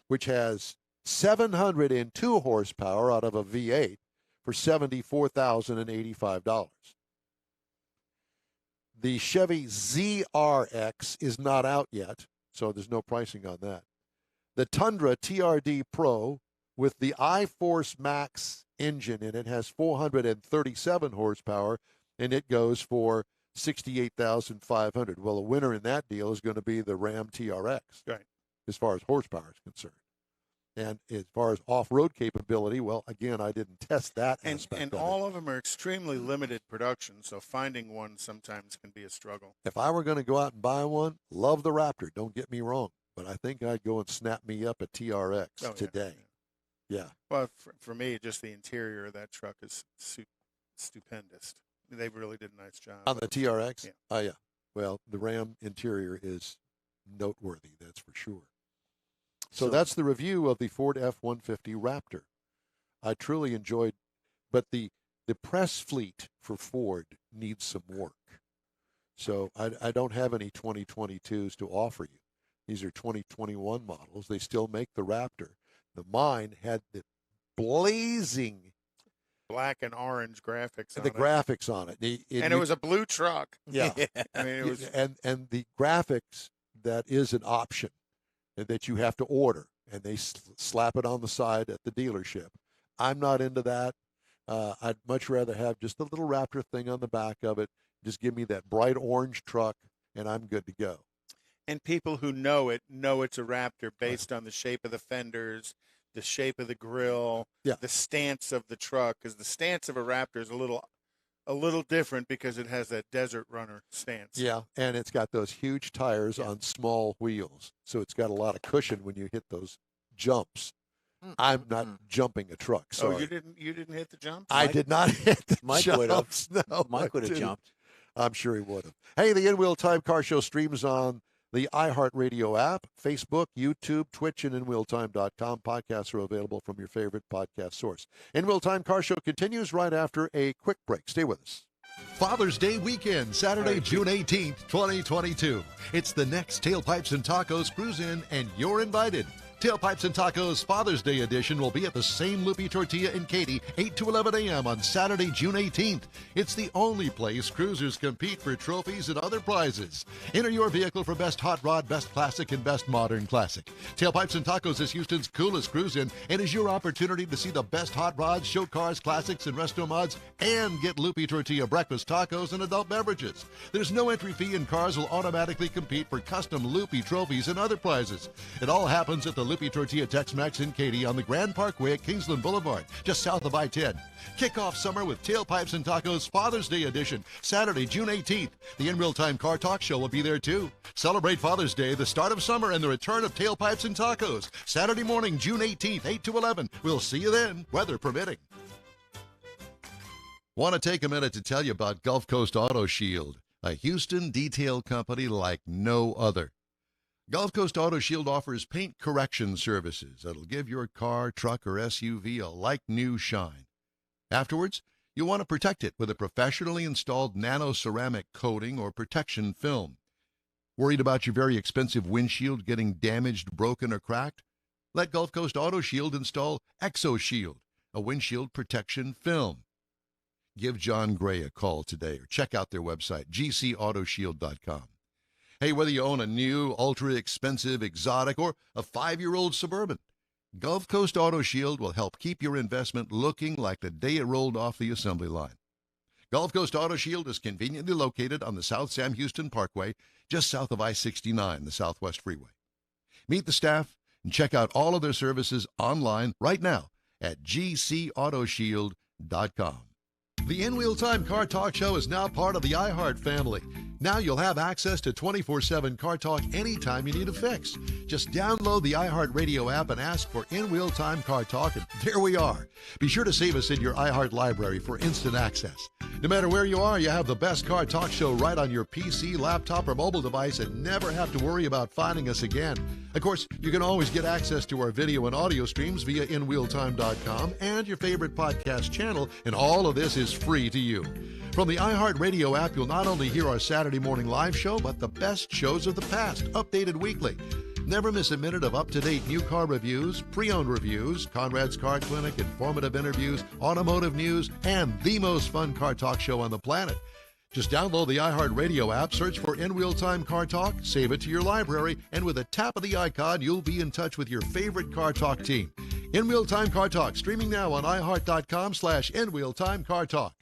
Speaker 1: which has 702 horsepower out of a V8 for $74,085. The Chevy ZRX is not out yet, so there's no pricing on that. The Tundra TRD Pro with the iForce Max engine in it has 437 horsepower, and it goes for $68,500. Well, the winner in that deal is going to be the Ram TRX,
Speaker 4: right,
Speaker 1: as far as horsepower is concerned. And as far as off-road capability, well, again, I didn't test that aspect
Speaker 4: and
Speaker 1: of
Speaker 4: all of them are extremely limited production, so finding one sometimes can be a struggle.
Speaker 1: If I were going to go out and buy one, love the Raptor, don't get me wrong, but I think I'd go and snap me up a TRX today. Yeah.
Speaker 4: Well, for me, just the interior of that truck is stupendous. They really did a nice job.
Speaker 1: On the TRX?
Speaker 4: Yeah.
Speaker 1: Oh, yeah. Well, the Ram interior is noteworthy, that's for sure. So that's the review of the Ford F-150 Raptor. I truly enjoyed, but the press fleet for Ford needs some work. So I don't have any 2022s to offer you. These are 2021 models. They still make the Raptor. The mine had the blazing
Speaker 4: black and orange graphics on
Speaker 1: graphics on it.
Speaker 4: And it was a blue truck.
Speaker 1: Yeah.
Speaker 4: I mean, it was
Speaker 1: and the graphics, that is an option that you have to order, and they slap it on the side at the dealership. I'm not into that. I'd much rather have just a little Raptor thing on the back of it. Just give me that bright orange truck, and I'm good to go.
Speaker 4: And people who know it's a Raptor based on the shape of the fenders, the shape of the grill, the stance of the truck, because the stance of a Raptor is a little different because it has that desert runner stance.
Speaker 1: Yeah, and it's got those huge tires on small wheels, so it's got a lot of cushion when you hit those jumps. I'm not jumping a truck. Sorry.
Speaker 4: Oh, you didn't hit the jumps?
Speaker 1: I did not hit the
Speaker 2: Mike
Speaker 1: jumps.
Speaker 2: would have.
Speaker 1: No,
Speaker 2: Mike would have jumped.
Speaker 1: I'm sure he would have. Hey, the In-Wheel Time Car Show streams on the iHeartRadio app, Facebook, YouTube, Twitch, and InWheelTime.com. Podcasts are available from your favorite podcast source. In-Wheel Time Car Show continues right after a quick break. Stay with us.
Speaker 7: Father's Day weekend, Saturday, June 18th, 2022. It's the next Tailpipes and Tacos Cruise-In, and you're invited. Tailpipes and Tacos Father's Day edition will be at the same Loopy Tortilla in Katy, 8 to 11 a.m. on Saturday, June 18th. It's the only place cruisers compete for trophies and other prizes. Enter your vehicle for Best Hot Rod, Best Classic, and Best Modern Classic. Tailpipes and Tacos is Houston's coolest cruise-in and is your opportunity to see the best hot rods, show cars, classics, and resto mods, and get Loopy Tortilla breakfast tacos and adult beverages. There's no entry fee, and cars will automatically compete for custom Loopy trophies and other prizes. It all happens at the Loopy Tortilla Tex-Mex in Katy on the Grand Parkway at Kingsland Boulevard, just south of I-10. Kick off summer with Tailpipes and Tacos Father's Day edition, Saturday, June 18th. The In Real Time Car Talk Show will be there too. Celebrate Father's Day, the start of summer, and the return of Tailpipes and Tacos. Saturday morning, June 18th, 8 to 11. We'll see you then, weather permitting. Want to take a minute to tell you about Gulf Coast Auto Shield, a Houston detail company like no other. Gulf Coast Auto Shield offers paint correction services that'll give your car, truck, or SUV a like-new shine. Afterwards, you'll want to protect it with a professionally installed nano-ceramic coating or protection film. Worried about your very expensive windshield getting damaged, broken, or cracked? Let Gulf Coast Auto Shield install Exo Shield, a windshield protection film. Give John Gray a call today or check out their website, gcautoshield.com. Hey, whether you own a new, ultra-expensive, exotic, or a 5-year-old Suburban, Gulf Coast Auto Shield will help keep your investment looking like the day it rolled off the assembly line. Gulf Coast Auto Shield is conveniently located on the South Sam Houston Parkway, just south of I-69, the Southwest Freeway. Meet the staff and check out all of their services online right now at gcautoshield.com. The In Wheel Time Car Talk Show is now part of the iHeart family. Now you'll have access to 24/7 Car Talk anytime you need a fix. Just download the iHeart Radio app and ask for In Wheel Time Car Talk, and there we are. Be sure to save us in your iHeart library for instant access. No matter where you are, you have the best Car Talk Show right on your PC, laptop, or mobile device and never have to worry about finding us again. Of course, you can always get access to our video and audio streams via InWheelTime.com and your favorite podcast channel, and all of this is free to you. From the iHeart Radio app, you'll not only hear our Saturday morning live show, but the best shows of the past, updated weekly. Never miss a minute of up-to-date new car reviews, pre-owned reviews, Conrad's Car Clinic, informative interviews, automotive news, and the most fun car talk show on the planet. Just download the iHeart Radio app, search for In Wheel Time Car Talk, save it to your library, and with a tap of the icon, you'll be in touch with your favorite Car Talk team. In Wheel Time Car Talk, streaming now on iHeart.com/In Wheel Time Car Talk.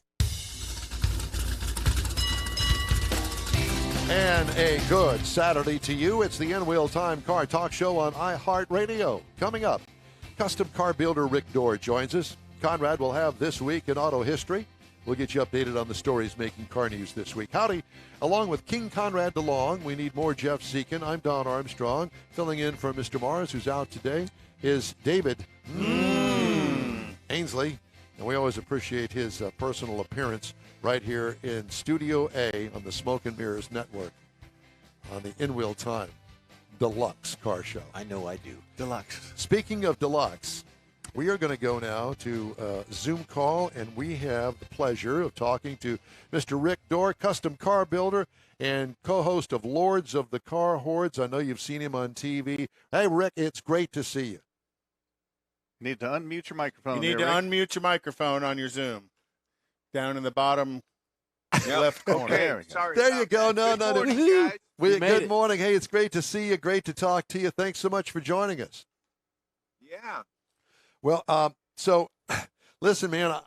Speaker 1: And a good Saturday to you. It's the In Wheel Time Car Talk Show on iHeartRadio. Coming up, custom car builder Rick Dore joins us. Conrad will have This Week in Auto History. We'll get you updated on the stories making car news this week. Howdy. Along with King Conrad DeLong, we need more Jeff Seekin. I'm Don Armstrong. Filling in for Mr. Mars, who's out today, is David Ainsley. And we always appreciate his personal appearance right here in Studio A on the Smoke and Mirrors Network on the In Wheel Time Deluxe Car Show.
Speaker 2: I know I do.
Speaker 3: Deluxe.
Speaker 1: Speaking of Deluxe, we are going to go now to Zoom call, and we have the pleasure of talking to Mr. Rick Dore, custom car builder and co-host of Lords of the Car Hordes. I know you've seen him on TV. Hey, Rick, it's great to see you.
Speaker 3: You need to unmute your microphone.
Speaker 4: You need to unmute your microphone on your Zoom. Down in the bottom left corner.
Speaker 10: Okay, sorry.
Speaker 1: There you go. No.
Speaker 10: Good morning, guys.
Speaker 1: Good morning. Hey, it's great to see you. Great to talk to you. Thanks so much for joining us.
Speaker 10: Yeah.
Speaker 1: Well, so listen, man,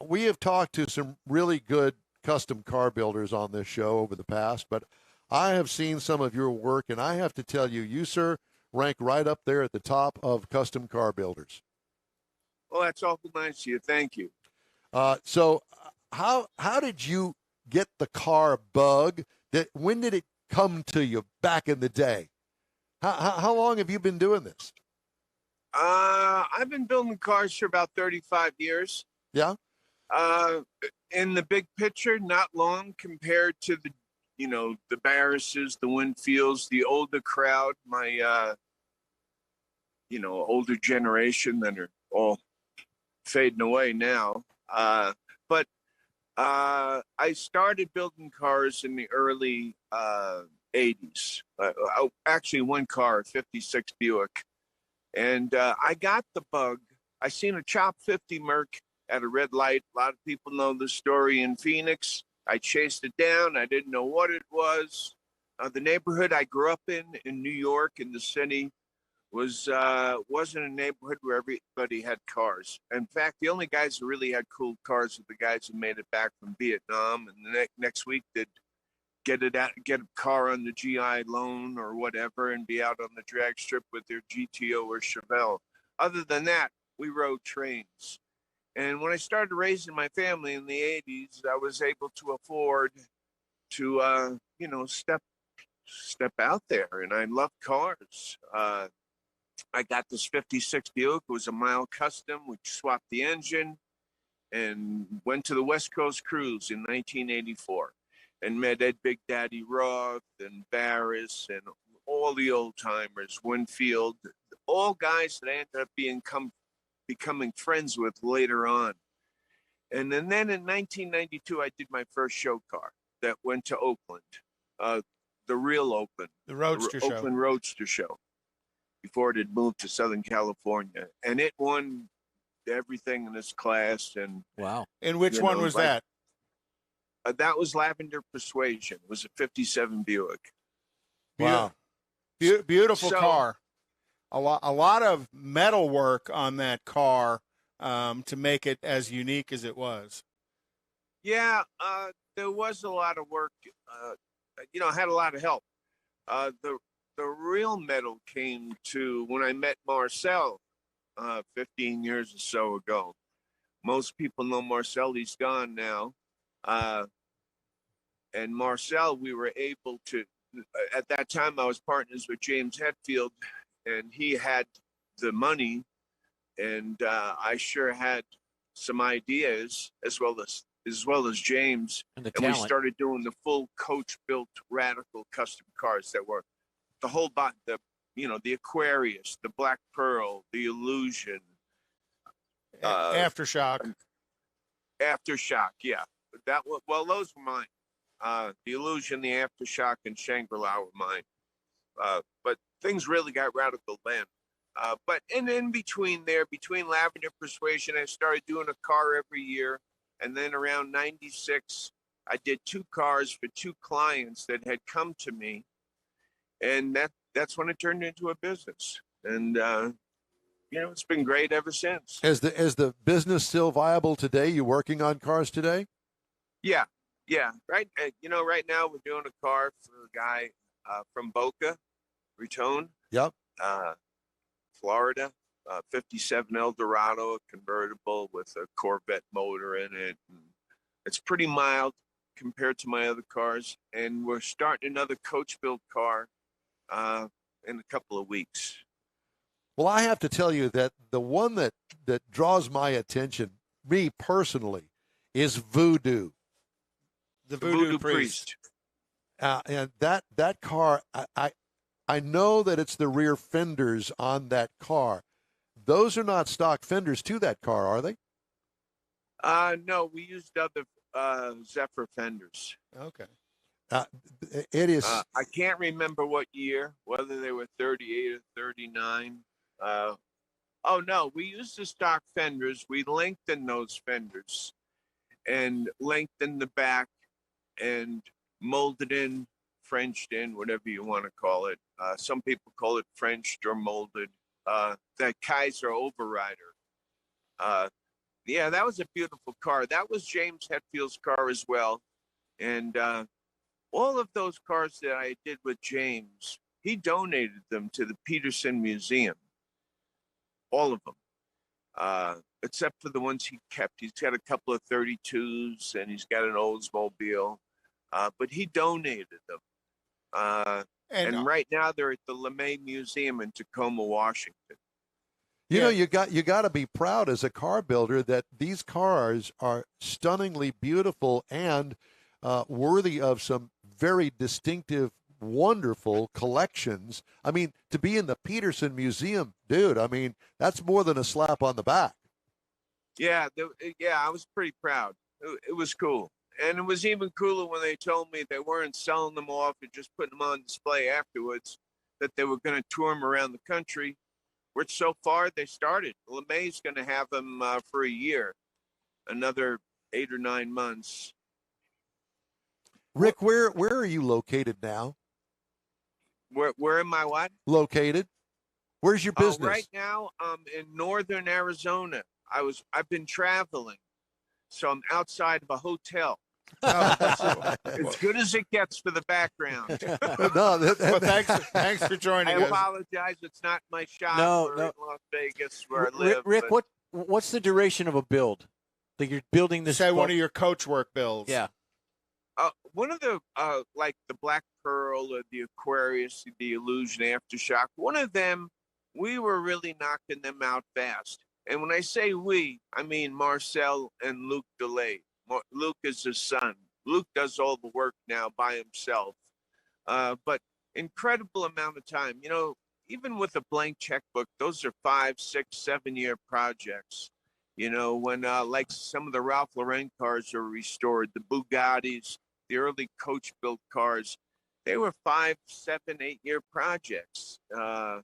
Speaker 1: we have talked to some really good custom car builders on this show over the past, but I have seen some of your work, and I have to tell you, you, sir, rank right up there at the top of custom car builders.
Speaker 11: Well, that's awful nice of you. Thank you.
Speaker 1: So how did you get the car bug? When did it come to you back in the day? How long have you been doing this?
Speaker 11: I've been building cars for about 35 years.
Speaker 1: Yeah.
Speaker 11: In the big picture, not long compared to the Barrises, the Winfields, the older crowd, my, older generation that are all fading away now. But I started building cars in the early 80s. Actually, one car, a 56 Buick. And I got the bug. I seen a Chop 50 Merc at a red light. A lot of people know the story in Phoenix. I chased it down. I didn't know what it was. The neighborhood I grew up in New York, in the city, wasn't a neighborhood where everybody had cars. In fact, the only guys who really had cool cars were the guys who made it back from Vietnam, and the next week they'd get a car on the GI loan or whatever, and be out on the drag strip with their GTO or Chevelle. Other than that, we rode trains. And when I started raising my family in the 80s, I was able to afford to, step out there. And I love cars. I got this 56 Buick. It was a mild custom. We swapped the engine and went to the West Coast cruise in 1984 and met Ed Big Daddy Roth and Barris and all the old timers, Winfield, all guys that I ended up becoming friends with later on. And then in 1992, I did my first show car that went to Oakland, the real Oakland.
Speaker 4: The Roadster Show.
Speaker 11: Oakland Roadster Show, before it had moved to Southern California. And it won everything in its class. And
Speaker 2: wow.
Speaker 4: And which one was that?
Speaker 11: That was Lavender Persuasion. It was a 57 Buick.
Speaker 1: Wow.
Speaker 4: Beautiful
Speaker 11: So-
Speaker 4: car. A lot of metal work on that car to make it as unique as it was.
Speaker 11: Yeah, there was a lot of work. I had a lot of help. The real metal came to when I met Marcel 15 years or so ago. Most people know Marcel. He's gone now. And Marcel, we were able to, at that time, I was partners with James Hetfield, and he had the money, and I sure had some ideas as well as James.
Speaker 2: And the
Speaker 11: And we
Speaker 2: talent.
Speaker 11: started doing the full coach-built radical custom cars that were the whole the Aquarius, the Black Pearl, the Illusion,
Speaker 4: Aftershock.
Speaker 11: Aftershock. Yeah, those were mine. The Illusion, the Aftershock, and Shangri-La were mine. But things really got radical then. But in between Lavender Persuasion, I started doing a car every year. And then around 96, I did 2 cars for 2 clients that had come to me. And that's when it turned into a business. And, it's been great ever since.
Speaker 1: Is the business still viable today? You working on cars today?
Speaker 11: Yeah. Right. Right now we're doing a car for a guy from Boca Raton.
Speaker 1: Yep.
Speaker 11: Florida, 57 Eldorado, a convertible with a Corvette motor in it. And it's pretty mild compared to my other cars. And we're starting another coach-built car in a couple of weeks.
Speaker 1: Well, I have to tell you that the one that draws my attention, me personally, is Voodoo.
Speaker 4: The Voodoo Priest.
Speaker 1: And that car, I know that it's the rear fenders on that car. Those are not stock fenders to that car, are they?
Speaker 11: No, we used other Zephyr fenders.
Speaker 4: Okay.
Speaker 1: It is.
Speaker 11: I can't remember what year, whether they were 38 or 39. No, we used the stock fenders. We lengthened those fenders and lengthened the back and molded in, Frenched in, whatever you want to call it. Some people call it Frenched or molded. That Kaiser Overrider. That was a beautiful car. That was James Hetfield's car as well. And all of those cars that I did with James, he donated them to the Peterson Museum. All of them. Except for the ones he kept. He's got a couple of 32s and he's got an Oldsmobile. But he donated them. And right now they're at the LeMay Museum in Tacoma, Washington.
Speaker 1: You know, you got to be proud as a car builder that these cars are stunningly beautiful and worthy of some very distinctive, wonderful collections. I mean, to be in the Peterson Museum, dude, I mean, that's more than a slap on the back.
Speaker 11: Yeah, I was pretty proud. It was cool. And it was even cooler when they told me they weren't selling them off and just putting them on display afterwards, that they were going to tour them around the country, which so far they started. LeMay's going to have them for a year, another 8 or 9 months.
Speaker 1: Rick, where are you located now?
Speaker 11: Where am I what?
Speaker 1: Located? Where's your business?
Speaker 11: Right now, I'm in northern Arizona. I've been traveling, so I'm outside of a hotel. As good as it gets for the background.
Speaker 4: Well, thanks for joining
Speaker 11: I
Speaker 4: us.
Speaker 11: apologize. It's not my shop.
Speaker 2: No.
Speaker 11: In Las Vegas where I live.
Speaker 2: Rick,
Speaker 11: but
Speaker 2: what's the duration of a build? Like you're building this.
Speaker 4: Say one of your coach work builds.
Speaker 2: Yeah.
Speaker 11: one of the like the Black Pearl or the Aquarius, the Illusion Aftershock. One of them, we were really knocking them out fast. And when I say we, I mean Marcel and Luke DeLay. Luke is his son. Luke does all the work now by himself. But incredible amount of time. You know, even with a blank checkbook, those are 5, 6, 7 year projects. You know, when like some of the Ralph Lauren cars are restored, the Bugattis, the early coach built cars, they were 5, 7, 8 year projects. I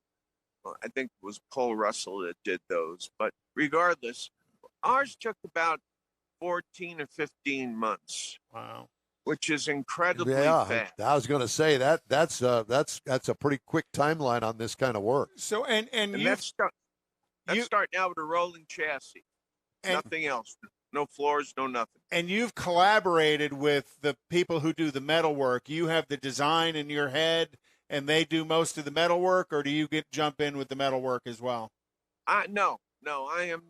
Speaker 11: think it was Paul Russell that did those. But regardless, ours took about 14 or 15 months.
Speaker 4: Wow.
Speaker 11: which is incredibly
Speaker 1: Yeah,
Speaker 11: fast.
Speaker 1: I was going to say that's a pretty quick timeline on this kind of work.
Speaker 4: So and
Speaker 11: that's starting out with a rolling chassis, nothing else, no floors, no nothing.
Speaker 4: And you've collaborated with the people who do the metal work. You have the design in your head, and they do most of the metal work, or do you jump in with the metal work as well?
Speaker 11: No, I am.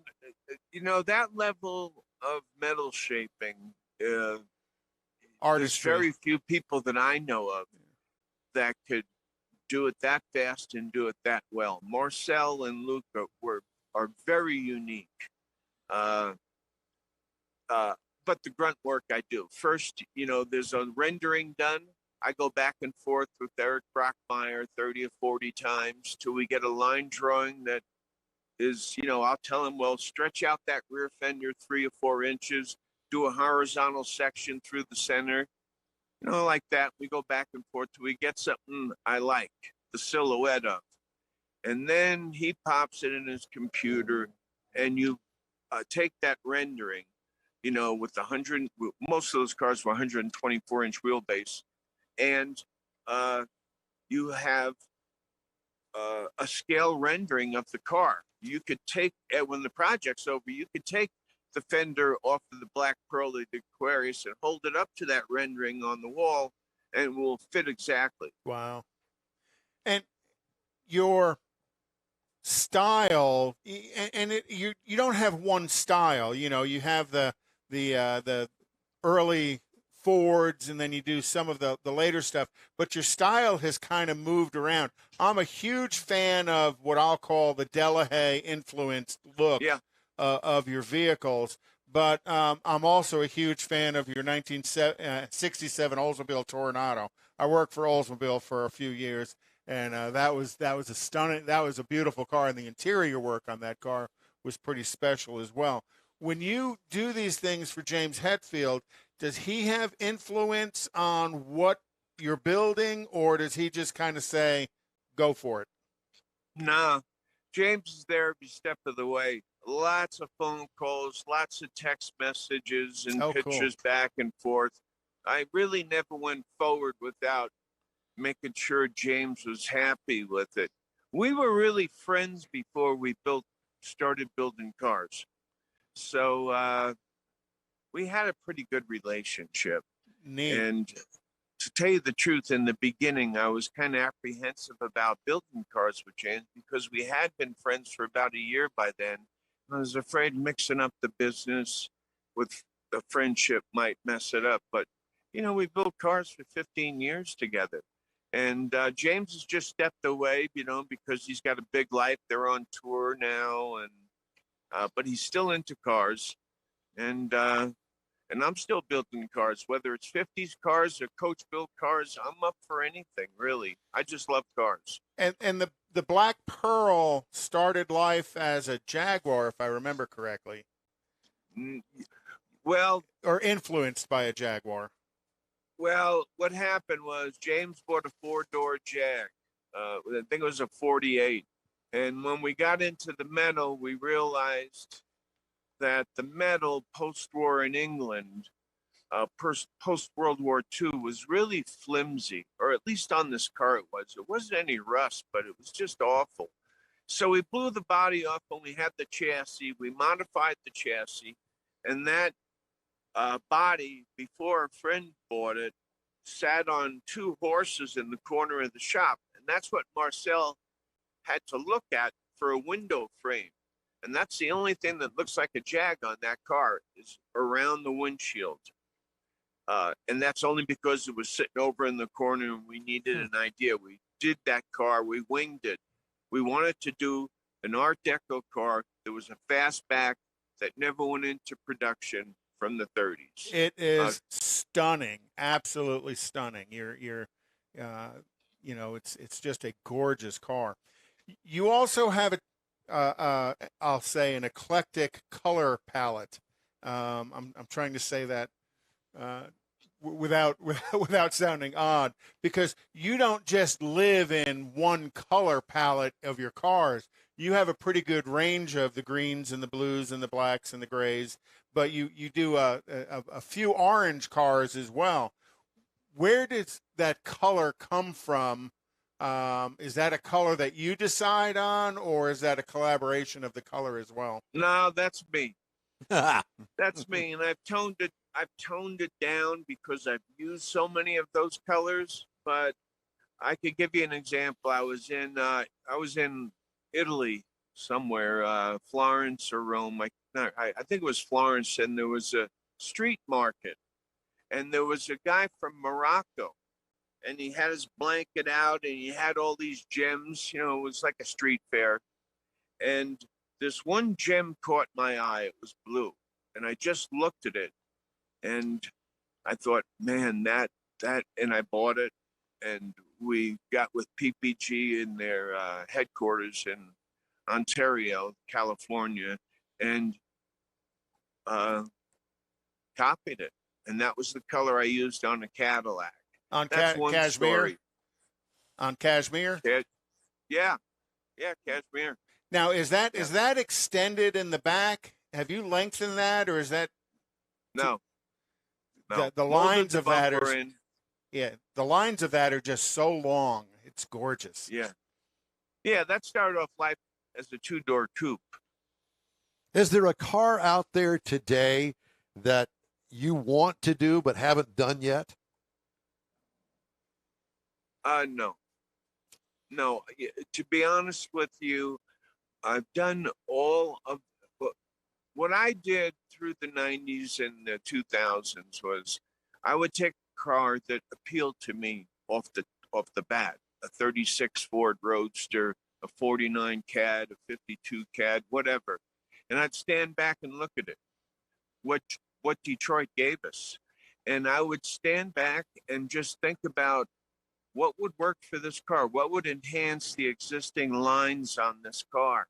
Speaker 11: That level of metal shaping. There's very few people that I know of that could do it that fast and do it that well. Marcel and Luca are very unique. But the grunt work I do. First, there's a rendering done. I go back and forth with Eric Brockmeyer 30 or 40 times till we get a line drawing that is, I'll tell him, well, stretch out that rear fender 3 or 4 inches, do a horizontal section through the center, like that. We go back and forth till we get something I like, the silhouette of. And then he pops it in his computer, and you take that rendering, with most of those cars were 124-inch wheelbase, and you have a scale rendering of the car. You could take, when the project's over, you could take the fender off of the Black Pearl of the Aquarius and hold it up to that rendering on the wall, and it will fit exactly.
Speaker 4: Wow. And your style, and you don't have one style. You have the early Fords, and then you do some of the later stuff, but your style has kind of moved around. I'm a huge fan of what I'll call the Delahaye influenced look of your vehicles, but I'm also a huge fan of your 1967 Oldsmobile Toronado. I worked for Oldsmobile for a few years, and that was a beautiful car, and the interior work on that car was pretty special as well. When you do these things for James Hetfield, does he have influence on what you're building, or does he just kind of say, go for it?
Speaker 11: Nah, James is there every step of the way. Lots of phone calls, lots of text messages and pictures back and forth. I really never went forward without making sure James was happy with it. We were really friends before we started building cars. So we had a pretty good relationship.
Speaker 4: Neat.
Speaker 11: And to tell you the truth, in the beginning, I was kind of apprehensive about building cars with James because we had been friends for about a year by then. I was afraid mixing up the business with the friendship might mess it up. But, we built cars for 15 years together. And James has just stepped away, because he's got a big life. They're on tour now, but he's still into cars, and I'm still building cars, whether it's 50s cars or coach built cars. I'm up for anything, really. I just love cars.
Speaker 4: And the Black Pearl started life as a Jaguar, if I remember correctly.
Speaker 11: Well,
Speaker 4: or influenced by a Jaguar.
Speaker 11: Well, what happened was James bought a 4-door Jag. I think it was a 48. And when we got into the metal, we realized that the metal post-war in England, post-World War II, was really flimsy, or at least on this car it was. It wasn't any rust, but it was just awful. So we blew the body off when we had the chassis. We modified the chassis, and that body, before a friend bought it, sat on 2 horses in the corner of the shop. And that's what Marcel had to look at for a window frame. And that's the only thing that looks like a Jag on that car is around the windshield. And that's only because it was sitting over in the corner and we needed an idea. We did that car. We winged it. We wanted to do an Art Deco car that was a fastback that never went into production from the 30s.
Speaker 4: It is stunning, absolutely stunning. It's just a gorgeous car. You also have I'll say an eclectic color palette. I'm trying to say that without sounding odd, because you don't just live in one color palette of your cars. You have a pretty good range of the greens and the blues and the blacks and the grays, but you do a few orange cars as well. where does that color come from? Is that a color that you decide on, or is that a collaboration of the color as well?
Speaker 11: No, that's me. That's me, and I've toned it down because I've used so many of those colors. But I could give you an example. I was in Italy somewhere, Florence or Rome. I think it was Florence, and there was a street market, and there was a guy from Morocco, and he had his blanket out, and he had all these gems. You know, it was like a street fair, and this one gem caught my eye. It was blue, and I just looked at it, and I thought, man, that, and I bought it, and we got with PPG in their headquarters in Ontario, California, and copied it, and that was the color I used on a Cadillac.
Speaker 4: On
Speaker 11: That's one
Speaker 4: cashmere.
Speaker 11: story.
Speaker 4: On cashmere.
Speaker 11: Yeah, cashmere.
Speaker 4: Now, is that extended in the back? Have you lengthened that, or is that
Speaker 11: No.
Speaker 4: the lines of that are? The lines of that are just so long. It's gorgeous.
Speaker 11: Yeah, that started off life as a two-door coupe.
Speaker 1: Is there a car out there today that you want to do but haven't done yet?
Speaker 11: No. To be honest with you, I've done all of what I did through the 90s and the 2000s was I would take a car that appealed to me off the bat, a 36 Ford Roadster, a 49 Cad, a 52 Cad, whatever. And I'd stand back and look at it, what Detroit gave us. And I would stand back and just think about what would work for this car, what would enhance the existing lines on this car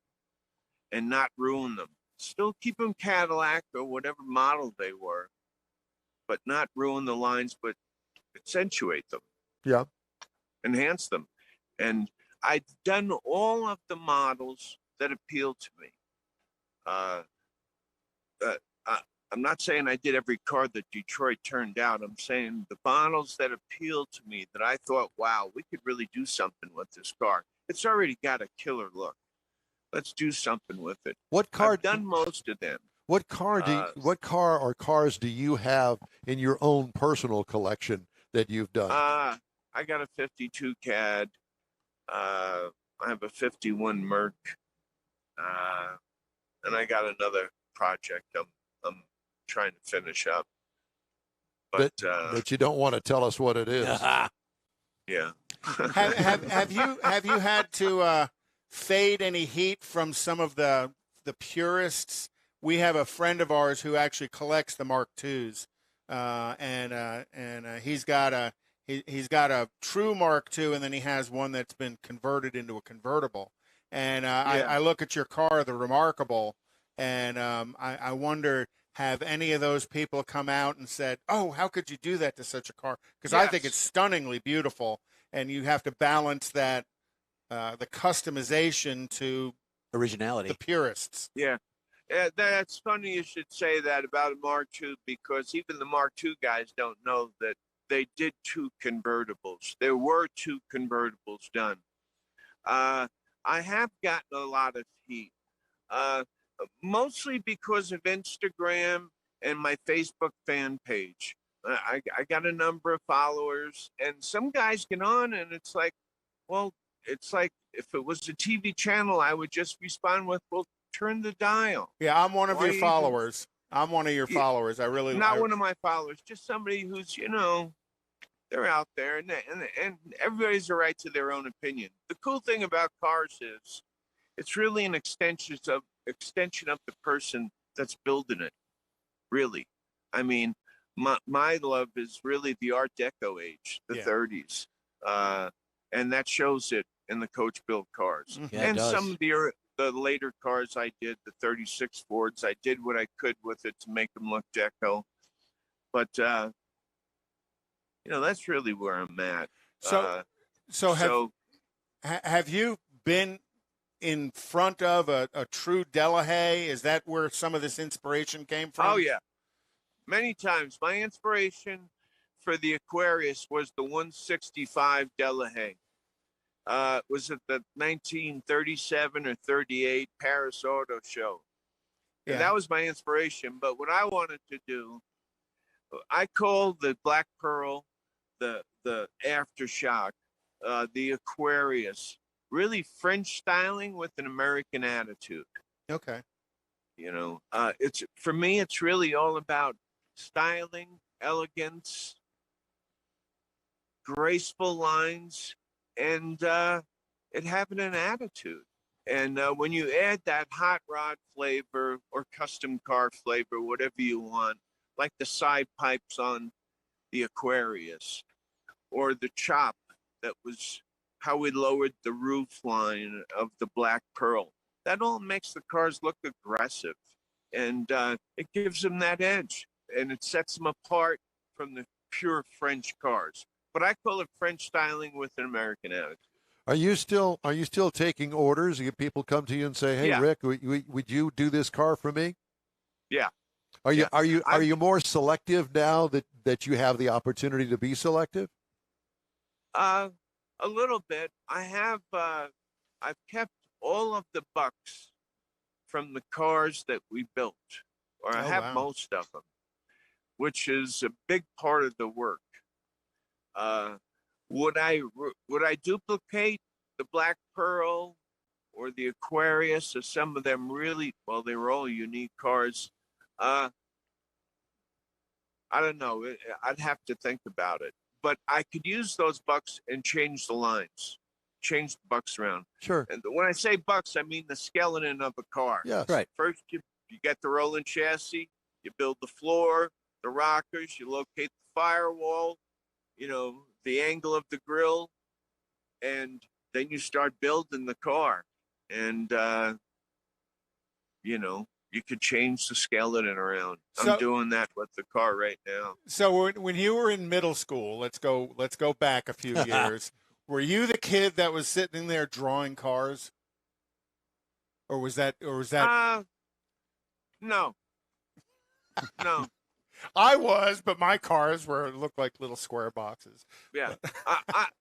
Speaker 11: and not ruin them. Still keep them Cadillac or whatever model they were, but not ruin the lines, but accentuate them.
Speaker 1: Yeah.
Speaker 11: Enhance them. And I'd done all of the models that appealed to me. I'm not saying I did every car that Detroit turned out. I'm saying the models that appealed to me that I thought, wow, we could really do something with this car. It's already got a killer look. Let's do something with it.
Speaker 1: What car?
Speaker 11: I've done most of them.
Speaker 1: What car or cars do you have in your own personal collection that you've done?
Speaker 11: I got a 52 Cad. I have a 51 Merc. And I got another project I'm trying to finish up. But
Speaker 1: you don't want to tell us what it is.
Speaker 11: Yeah.
Speaker 4: have you had to fade any heat from some of the purists? We have a friend of ours who actually collects the Mark IIs, and he's got a true Mark II, and then he has one that's been converted into a convertible. And I look at your car, the Remarkable, and I wonder, have any of those people come out and said, "Oh, how could you do that to such a car?" Because I think it's stunningly beautiful, and you have to balance that the customization to
Speaker 2: originality.
Speaker 4: The purists.
Speaker 11: Yeah. That's funny you should say that about a Mark II, because even the Mark II guys don't know that they did two convertibles. There were two convertibles done. I have gotten a lot of heat, mostly because of Instagram and my Facebook fan page. I got a number of followers, and some guys get on, and it's like, well, it's like if it was a TV channel, I would just respond with, well, turn the dial.
Speaker 4: Yeah, I'm one of your followers. I'm one of your followers. I really
Speaker 11: not one of my followers, just somebody who's, they're out there, and everybody's a right to their own opinion. The cool thing about cars is it's really an extension of the person that's building it. Really, I mean, my love is really the Art Deco age, the 30s, and that shows it in the coach built cars.
Speaker 2: Yeah,
Speaker 11: and some of the later cars I did, the 36 Fords, I did what I could with it to make them look deco. But that's really where I'm at.
Speaker 4: So have you been in front of a true Delahaye? Is that where some of this inspiration came from?
Speaker 11: Oh yeah, many times. My inspiration for the Aquarius was the 165 Delahaye. Was it the 1937 or 38 Paris Auto Show? And that was my inspiration. But what I wanted to do, I called the Black Pearl the Aftershock, the Aquarius, really French styling with an American attitude.
Speaker 4: Okay.
Speaker 11: You know, it's for me, it's really all about styling, elegance, graceful lines, and it having an attitude. And when you add that hot rod flavor or custom car flavor, whatever you want, like the side pipes on the Aquarius, or the chop, that was how we lowered the roof line of the Black Pearl. That all makes the cars look aggressive, and it gives them that edge, and it sets them apart from the pure French cars. But I call it French styling with an American attitude.
Speaker 1: Are you still taking orders? You people come to you and say, "Hey,
Speaker 11: Yeah.
Speaker 1: Rick, would you do this car for me?"
Speaker 11: Yeah.
Speaker 1: Are you
Speaker 11: Yeah.
Speaker 1: are you more selective now that you have the opportunity to be selective?
Speaker 11: A little bit. I've kept all of the bucks from the cars that we built, or I have most of them, which is a big part of the work. Would I duplicate the Black Pearl or the Aquarius or some of them really? Well, they were all unique cars. I don't know. I'd have to think about it. But I could use those bucks and change the lines, change the bucks around.
Speaker 1: Sure.
Speaker 11: And when I say bucks, I mean the skeleton of a car.
Speaker 1: Yes.
Speaker 2: Right.
Speaker 11: First, you get the rolling chassis, you build the floor, the rockers, you locate the firewall, you know, the angle of the grill, and then you start building the car. And, you know, you could change the skeleton around. I'm doing that with the car right now.
Speaker 4: So when you were in middle school, let's go back a few years. Were you the kid that was sitting there drawing cars, or was that?
Speaker 11: No. No.
Speaker 4: I was, but my cars looked like little square boxes.
Speaker 11: Yeah.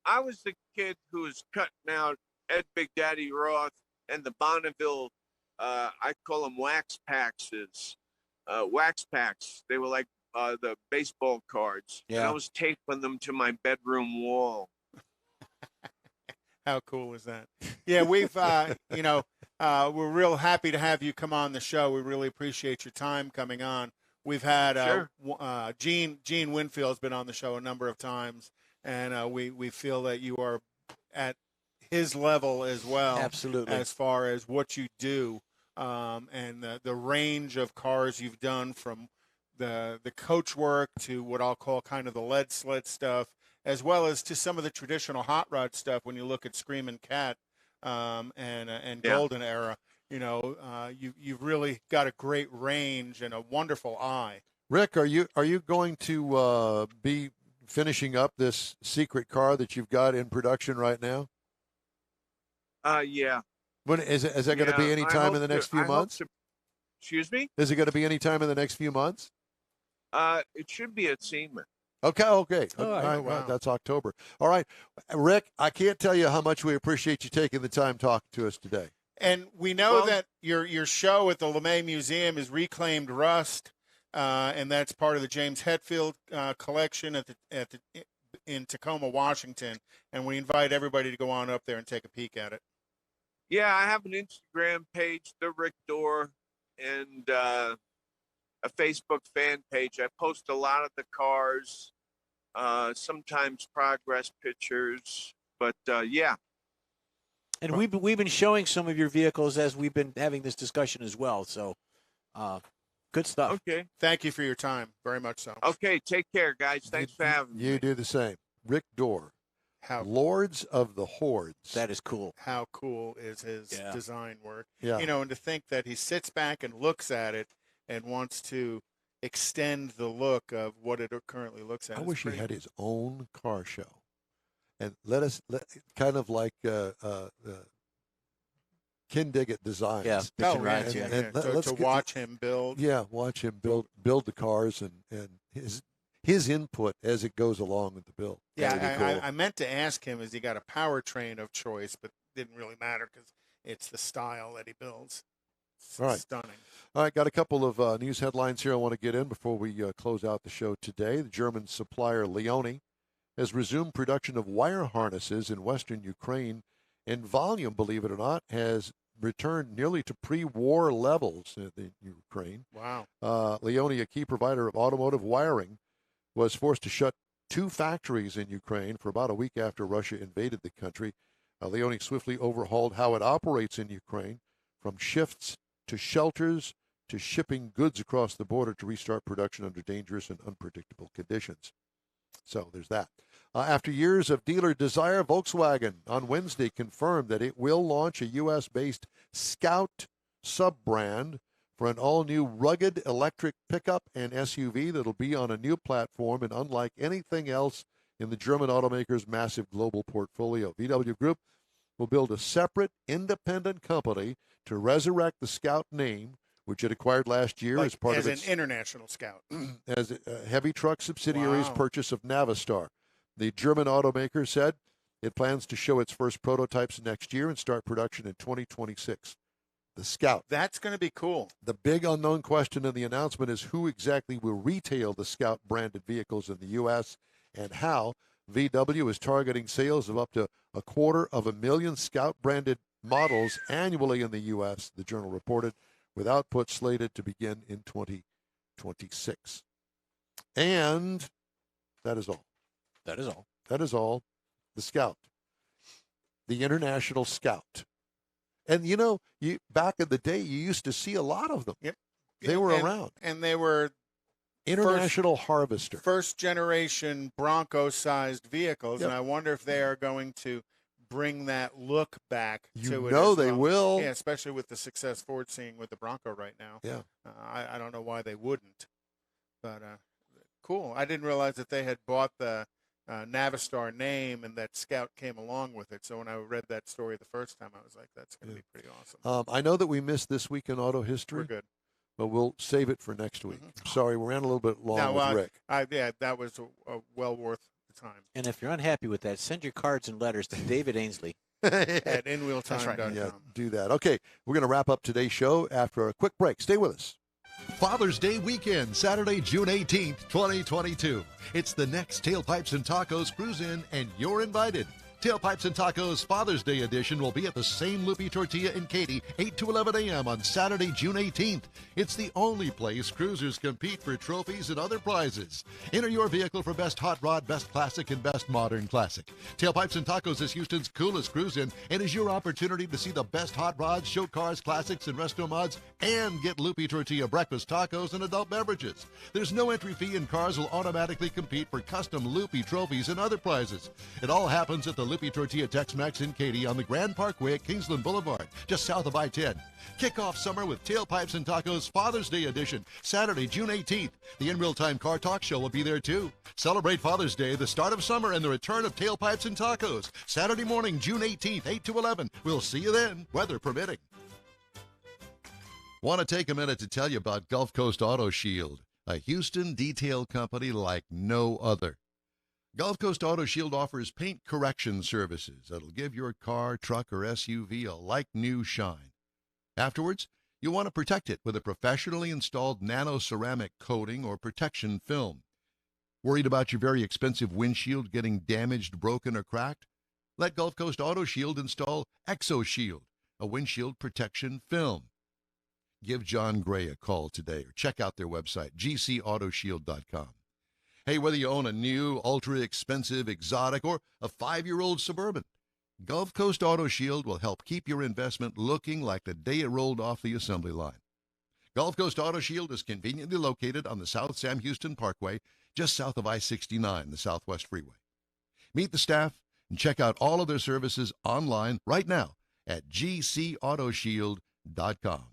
Speaker 11: I was the kid who was cutting out Ed Big Daddy Roth and the Bonneville. I call them wax packs. Wax packs. They were like the baseball cards.
Speaker 2: Yeah.
Speaker 11: And I was taping them to my bedroom wall.
Speaker 4: How cool is that? Yeah, we've, we're real happy to have you come on the show. We really appreciate your time coming on. We've had Gene Winfield's been on the show a number of times, and we feel that you are at his level as well.
Speaker 2: Absolutely.
Speaker 4: As far as what you do, and the range of cars you've done, from the coach work to what I'll call kind of the lead sled stuff, as well as to some of the traditional hot rod stuff when you look at Screamin' Cat and Golden Era. You know, you've really got a great range and a wonderful eye.
Speaker 1: Rick, are you going to be finishing up this secret car that you've got in production right now?
Speaker 11: Yeah.
Speaker 1: When is that going to be any time in the next few months?
Speaker 11: Excuse me?
Speaker 1: Is it going to be any time in the next few months?
Speaker 11: It should be at SEMA.
Speaker 1: Okay.
Speaker 2: All
Speaker 1: right.
Speaker 4: Wow.
Speaker 1: That's October. All right. Rick, I can't tell you how much we appreciate you taking the time talking to us today.
Speaker 4: And we know that your show at the LeMay Museum is Reclaimed Rust, and that's part of the James Hetfield collection in Tacoma, Washington. And we invite everybody to go on up there and take a peek at it.
Speaker 11: Yeah, I have an Instagram page, the Rick Dore, and a Facebook fan page. I post a lot of the cars, sometimes progress pictures, but yeah.
Speaker 2: And we've been showing some of your vehicles as we've been having this discussion as well. So, good stuff.
Speaker 11: Okay.
Speaker 4: Thank you for your time. Very much so.
Speaker 11: Okay. Take care, guys. Thanks for having me.
Speaker 1: You do the same. Rick Dore, Lords of the Hordes.
Speaker 2: That is cool.
Speaker 4: How cool is his design work?
Speaker 1: Yeah.
Speaker 4: You know, and to think that he sits back and looks at it and wants to extend the look of what it currently looks at.
Speaker 1: I wish he had his own car show. And kind of like Ken Diggett Designs.
Speaker 2: Yeah,
Speaker 4: rides,
Speaker 1: and
Speaker 4: to watch him build.
Speaker 1: Yeah, watch him build the cars, and his input as it goes along with the build. That would be cool.
Speaker 4: I meant to ask him, has he got a powertrain of choice, but didn't really matter because it's the style that he builds. It's
Speaker 1: All right.
Speaker 4: stunning.
Speaker 1: All right, got a couple of news headlines here I want to get in before we close out the show today. The German supplier Leoni has resumed production of wire harnesses in western Ukraine, and volume, believe it or not, has returned nearly to pre-war levels in Ukraine.
Speaker 4: Wow.
Speaker 1: Leoni, a key provider of automotive wiring, was forced to shut 2 factories in Ukraine for about a week after Russia invaded the country. Leoni swiftly overhauled how it operates in Ukraine, from shifts to shelters to shipping goods across the border to restart production under dangerous and unpredictable conditions. So there's that. After years of dealer desire, Volkswagen on Wednesday confirmed that it will launch a U.S.-based Scout sub-brand for an all-new rugged electric pickup and SUV that'll be on a new platform and unlike anything else in the German automaker's massive global portfolio. VW Group will build a separate, independent company to resurrect the Scout name, which it acquired last year as part of its
Speaker 4: an international Scout.
Speaker 1: as a heavy truck subsidiary's purchase of Navistar. The German automaker said it plans to show its first prototypes next year and start production in 2026. The Scout.
Speaker 4: That's going to be cool.
Speaker 1: The big unknown question in the announcement is who exactly will retail the Scout branded vehicles in the U.S. and how. VW is targeting sales of up to 250,000 Scout branded models annually in the U.S., the Journal reported, with output slated to begin in 2026. And that is all.
Speaker 2: That is all.
Speaker 1: That is all. The Scout. The International Scout. And, you know, back in the day, you used to see a lot of them.
Speaker 4: Yep.
Speaker 1: They were around.
Speaker 4: And they were
Speaker 1: International Harvester.
Speaker 4: First generation Bronco-sized vehicles.
Speaker 1: Yep.
Speaker 4: And I wonder if they are going to bring that look back to it.
Speaker 1: You they will.
Speaker 4: Yeah, especially with the success Ford's seeing with the Bronco right now.
Speaker 1: Yeah.
Speaker 4: I don't know why they wouldn't. But cool. I didn't realize that they had bought the Navistar name and that Scout came along with it. So when I read that story the first time, I was like, that's going to be pretty awesome.
Speaker 1: I know that we missed This Week in Auto History.
Speaker 4: We're good.
Speaker 1: But we'll save it for next week. Sorry, we ran a little bit long with Rick.
Speaker 4: Yeah, that was well worth the time.
Speaker 2: And if you're unhappy with that, send your cards and letters to David Ainsley
Speaker 4: at inwheeltime.com.
Speaker 1: Yeah, do that. Okay, we're going to wrap up today's show after a quick break. Stay with us.
Speaker 7: Father's Day weekend, Saturday, June 18th, 2022. It's the next Tailpipes and Tacos Cruise In, and you're invited. Tailpipes and Tacos Father's Day edition will be at the same Loopy Tortilla in Katy, 8 to 11 a.m. on Saturday, June 18th. It's the only place cruisers compete for trophies and other prizes. Enter your vehicle for Best Hot Rod, Best Classic, and Best Modern Classic. Tailpipes and Tacos is Houston's coolest cruise-in and is your opportunity to see the best hot rods, show cars, classics, and resto mods, and get Loopy Tortilla breakfast tacos and adult beverages. There's no entry fee, and cars will automatically compete for custom Loopy trophies and other prizes. It all happens at the Loopy Tortilla Tex-Mex in Katy on the Grand Parkway at Kingsland Boulevard, just south of I-10. Kick off summer with Tailpipes and Tacos Father's Day edition, Saturday, June 18th. The In Real Time Car Talk Show will be there too. Celebrate Father's Day, the start of summer, and the return of Tailpipes and Tacos. Saturday morning, June 18th, 8 to 11. We'll see you then, weather permitting. Want to take a minute to tell you about Gulf Coast Auto Shield, a Houston detail company like no other. Gulf Coast Auto Shield offers paint correction services that'll give your car, truck, or SUV a like-new shine. Afterwards, you'll want to protect it with a professionally installed nano-ceramic coating or protection film. Worried about your very expensive windshield getting damaged, broken, or cracked? Let Gulf Coast Auto Shield install ExoShield, a windshield protection film. Give John Gray a call today or check out their website, gcautoshield.com. Hey, whether you own a new, ultra-expensive, exotic, or a 5-year-old Suburban, Gulf Coast Auto Shield will help keep your investment looking like the day it rolled off the assembly line. Gulf Coast Auto Shield is conveniently located on the South Sam Houston Parkway, just south of I-69, the Southwest Freeway. Meet the staff and check out all of their services online right now at gcautoshield.com.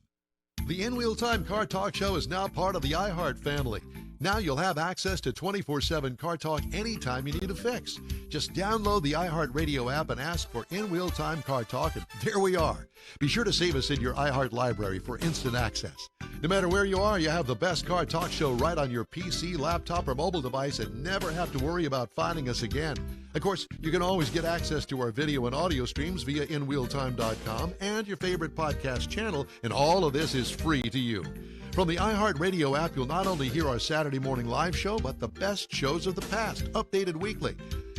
Speaker 7: The In Wheel Time Car Talk Show is now part of the iHeart family. Now you'll have access to 24/7 Car Talk anytime you need a fix. Just download the iHeartRadio app and ask for In Wheel Time Car Talk, and there we are. Be sure to save us in your iHeart library for instant access. No matter where you are, you have the best Car Talk show right on your PC, laptop, or mobile device and never have to worry about finding us again. Of course, you can always get access to our video and audio streams via InWheelTime.com and your favorite podcast channel, and all of this is free to you. From the iHeartRadio app, you'll not only hear our Saturday morning live show, but the best shows of the past, updated weekly.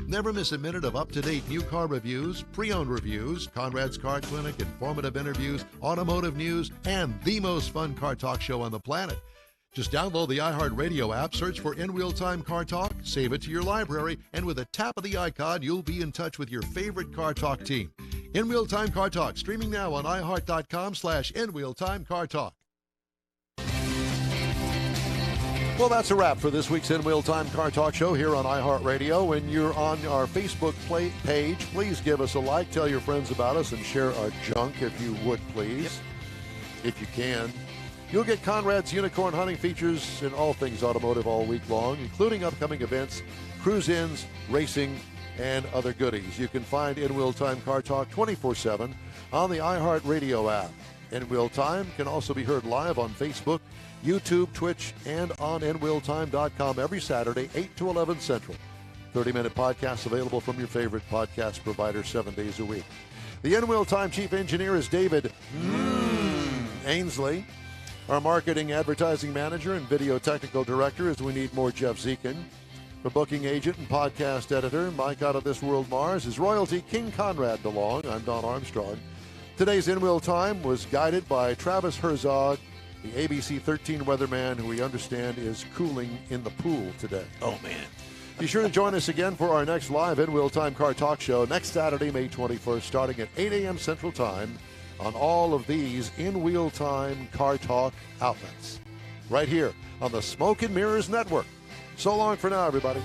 Speaker 7: Never miss a minute of up-to-date new car reviews, pre-owned reviews, Conrad's Car Clinic, informative interviews, automotive news, and the most fun car talk show on the planet. Just download the iHeartRadio app, search for In Wheel Time Car Talk, save it to your library, and with a tap of the icon, you'll be in touch with your favorite Car Talk team. In Wheel Time Car Talk, streaming now on iHeart.com/In Wheel Time Car Talk.
Speaker 1: Well, that's a wrap for this week's In Wheel Time Car Talk Show here on iHeartRadio. When you're on our Facebook page, please give us a like, tell your friends about us, and share our junk if you would, please, if you can. You'll get Conrad's unicorn hunting features and all things automotive all week long, including upcoming events, cruise-ins, racing, and other goodies. You can find In Wheel Time Car Talk 24/7 on the iHeartRadio app. In Wheel Time can also be heard live on Facebook, YouTube, Twitch, and on InWheelTime.com every Saturday, 8 to 11 Central. 30-minute podcasts available from your favorite podcast provider 7 days a week. The In Wheel Time Chief Engineer is David Ainsley. Our Marketing Advertising Manager and Video Technical Director is We Need More Jeff Zekin. The Booking Agent and Podcast Editor, Mike Out of This World Mars, is Royalty King Conrad DeLong. I'm Don Armstrong. Today's In Wheel Time was guided by Travis Herzog, the ABC 13 weatherman, who we understand is cooling in the pool today.
Speaker 2: Oh, man.
Speaker 1: Be sure to join us again for our next live In Wheel Time Car Talk Show next Saturday, May 21st, starting at 8 a.m. Central Time on all of these In Wheel Time Car Talk outlets. Right here on the Smoke and Mirrors Network. So long for now, everybody.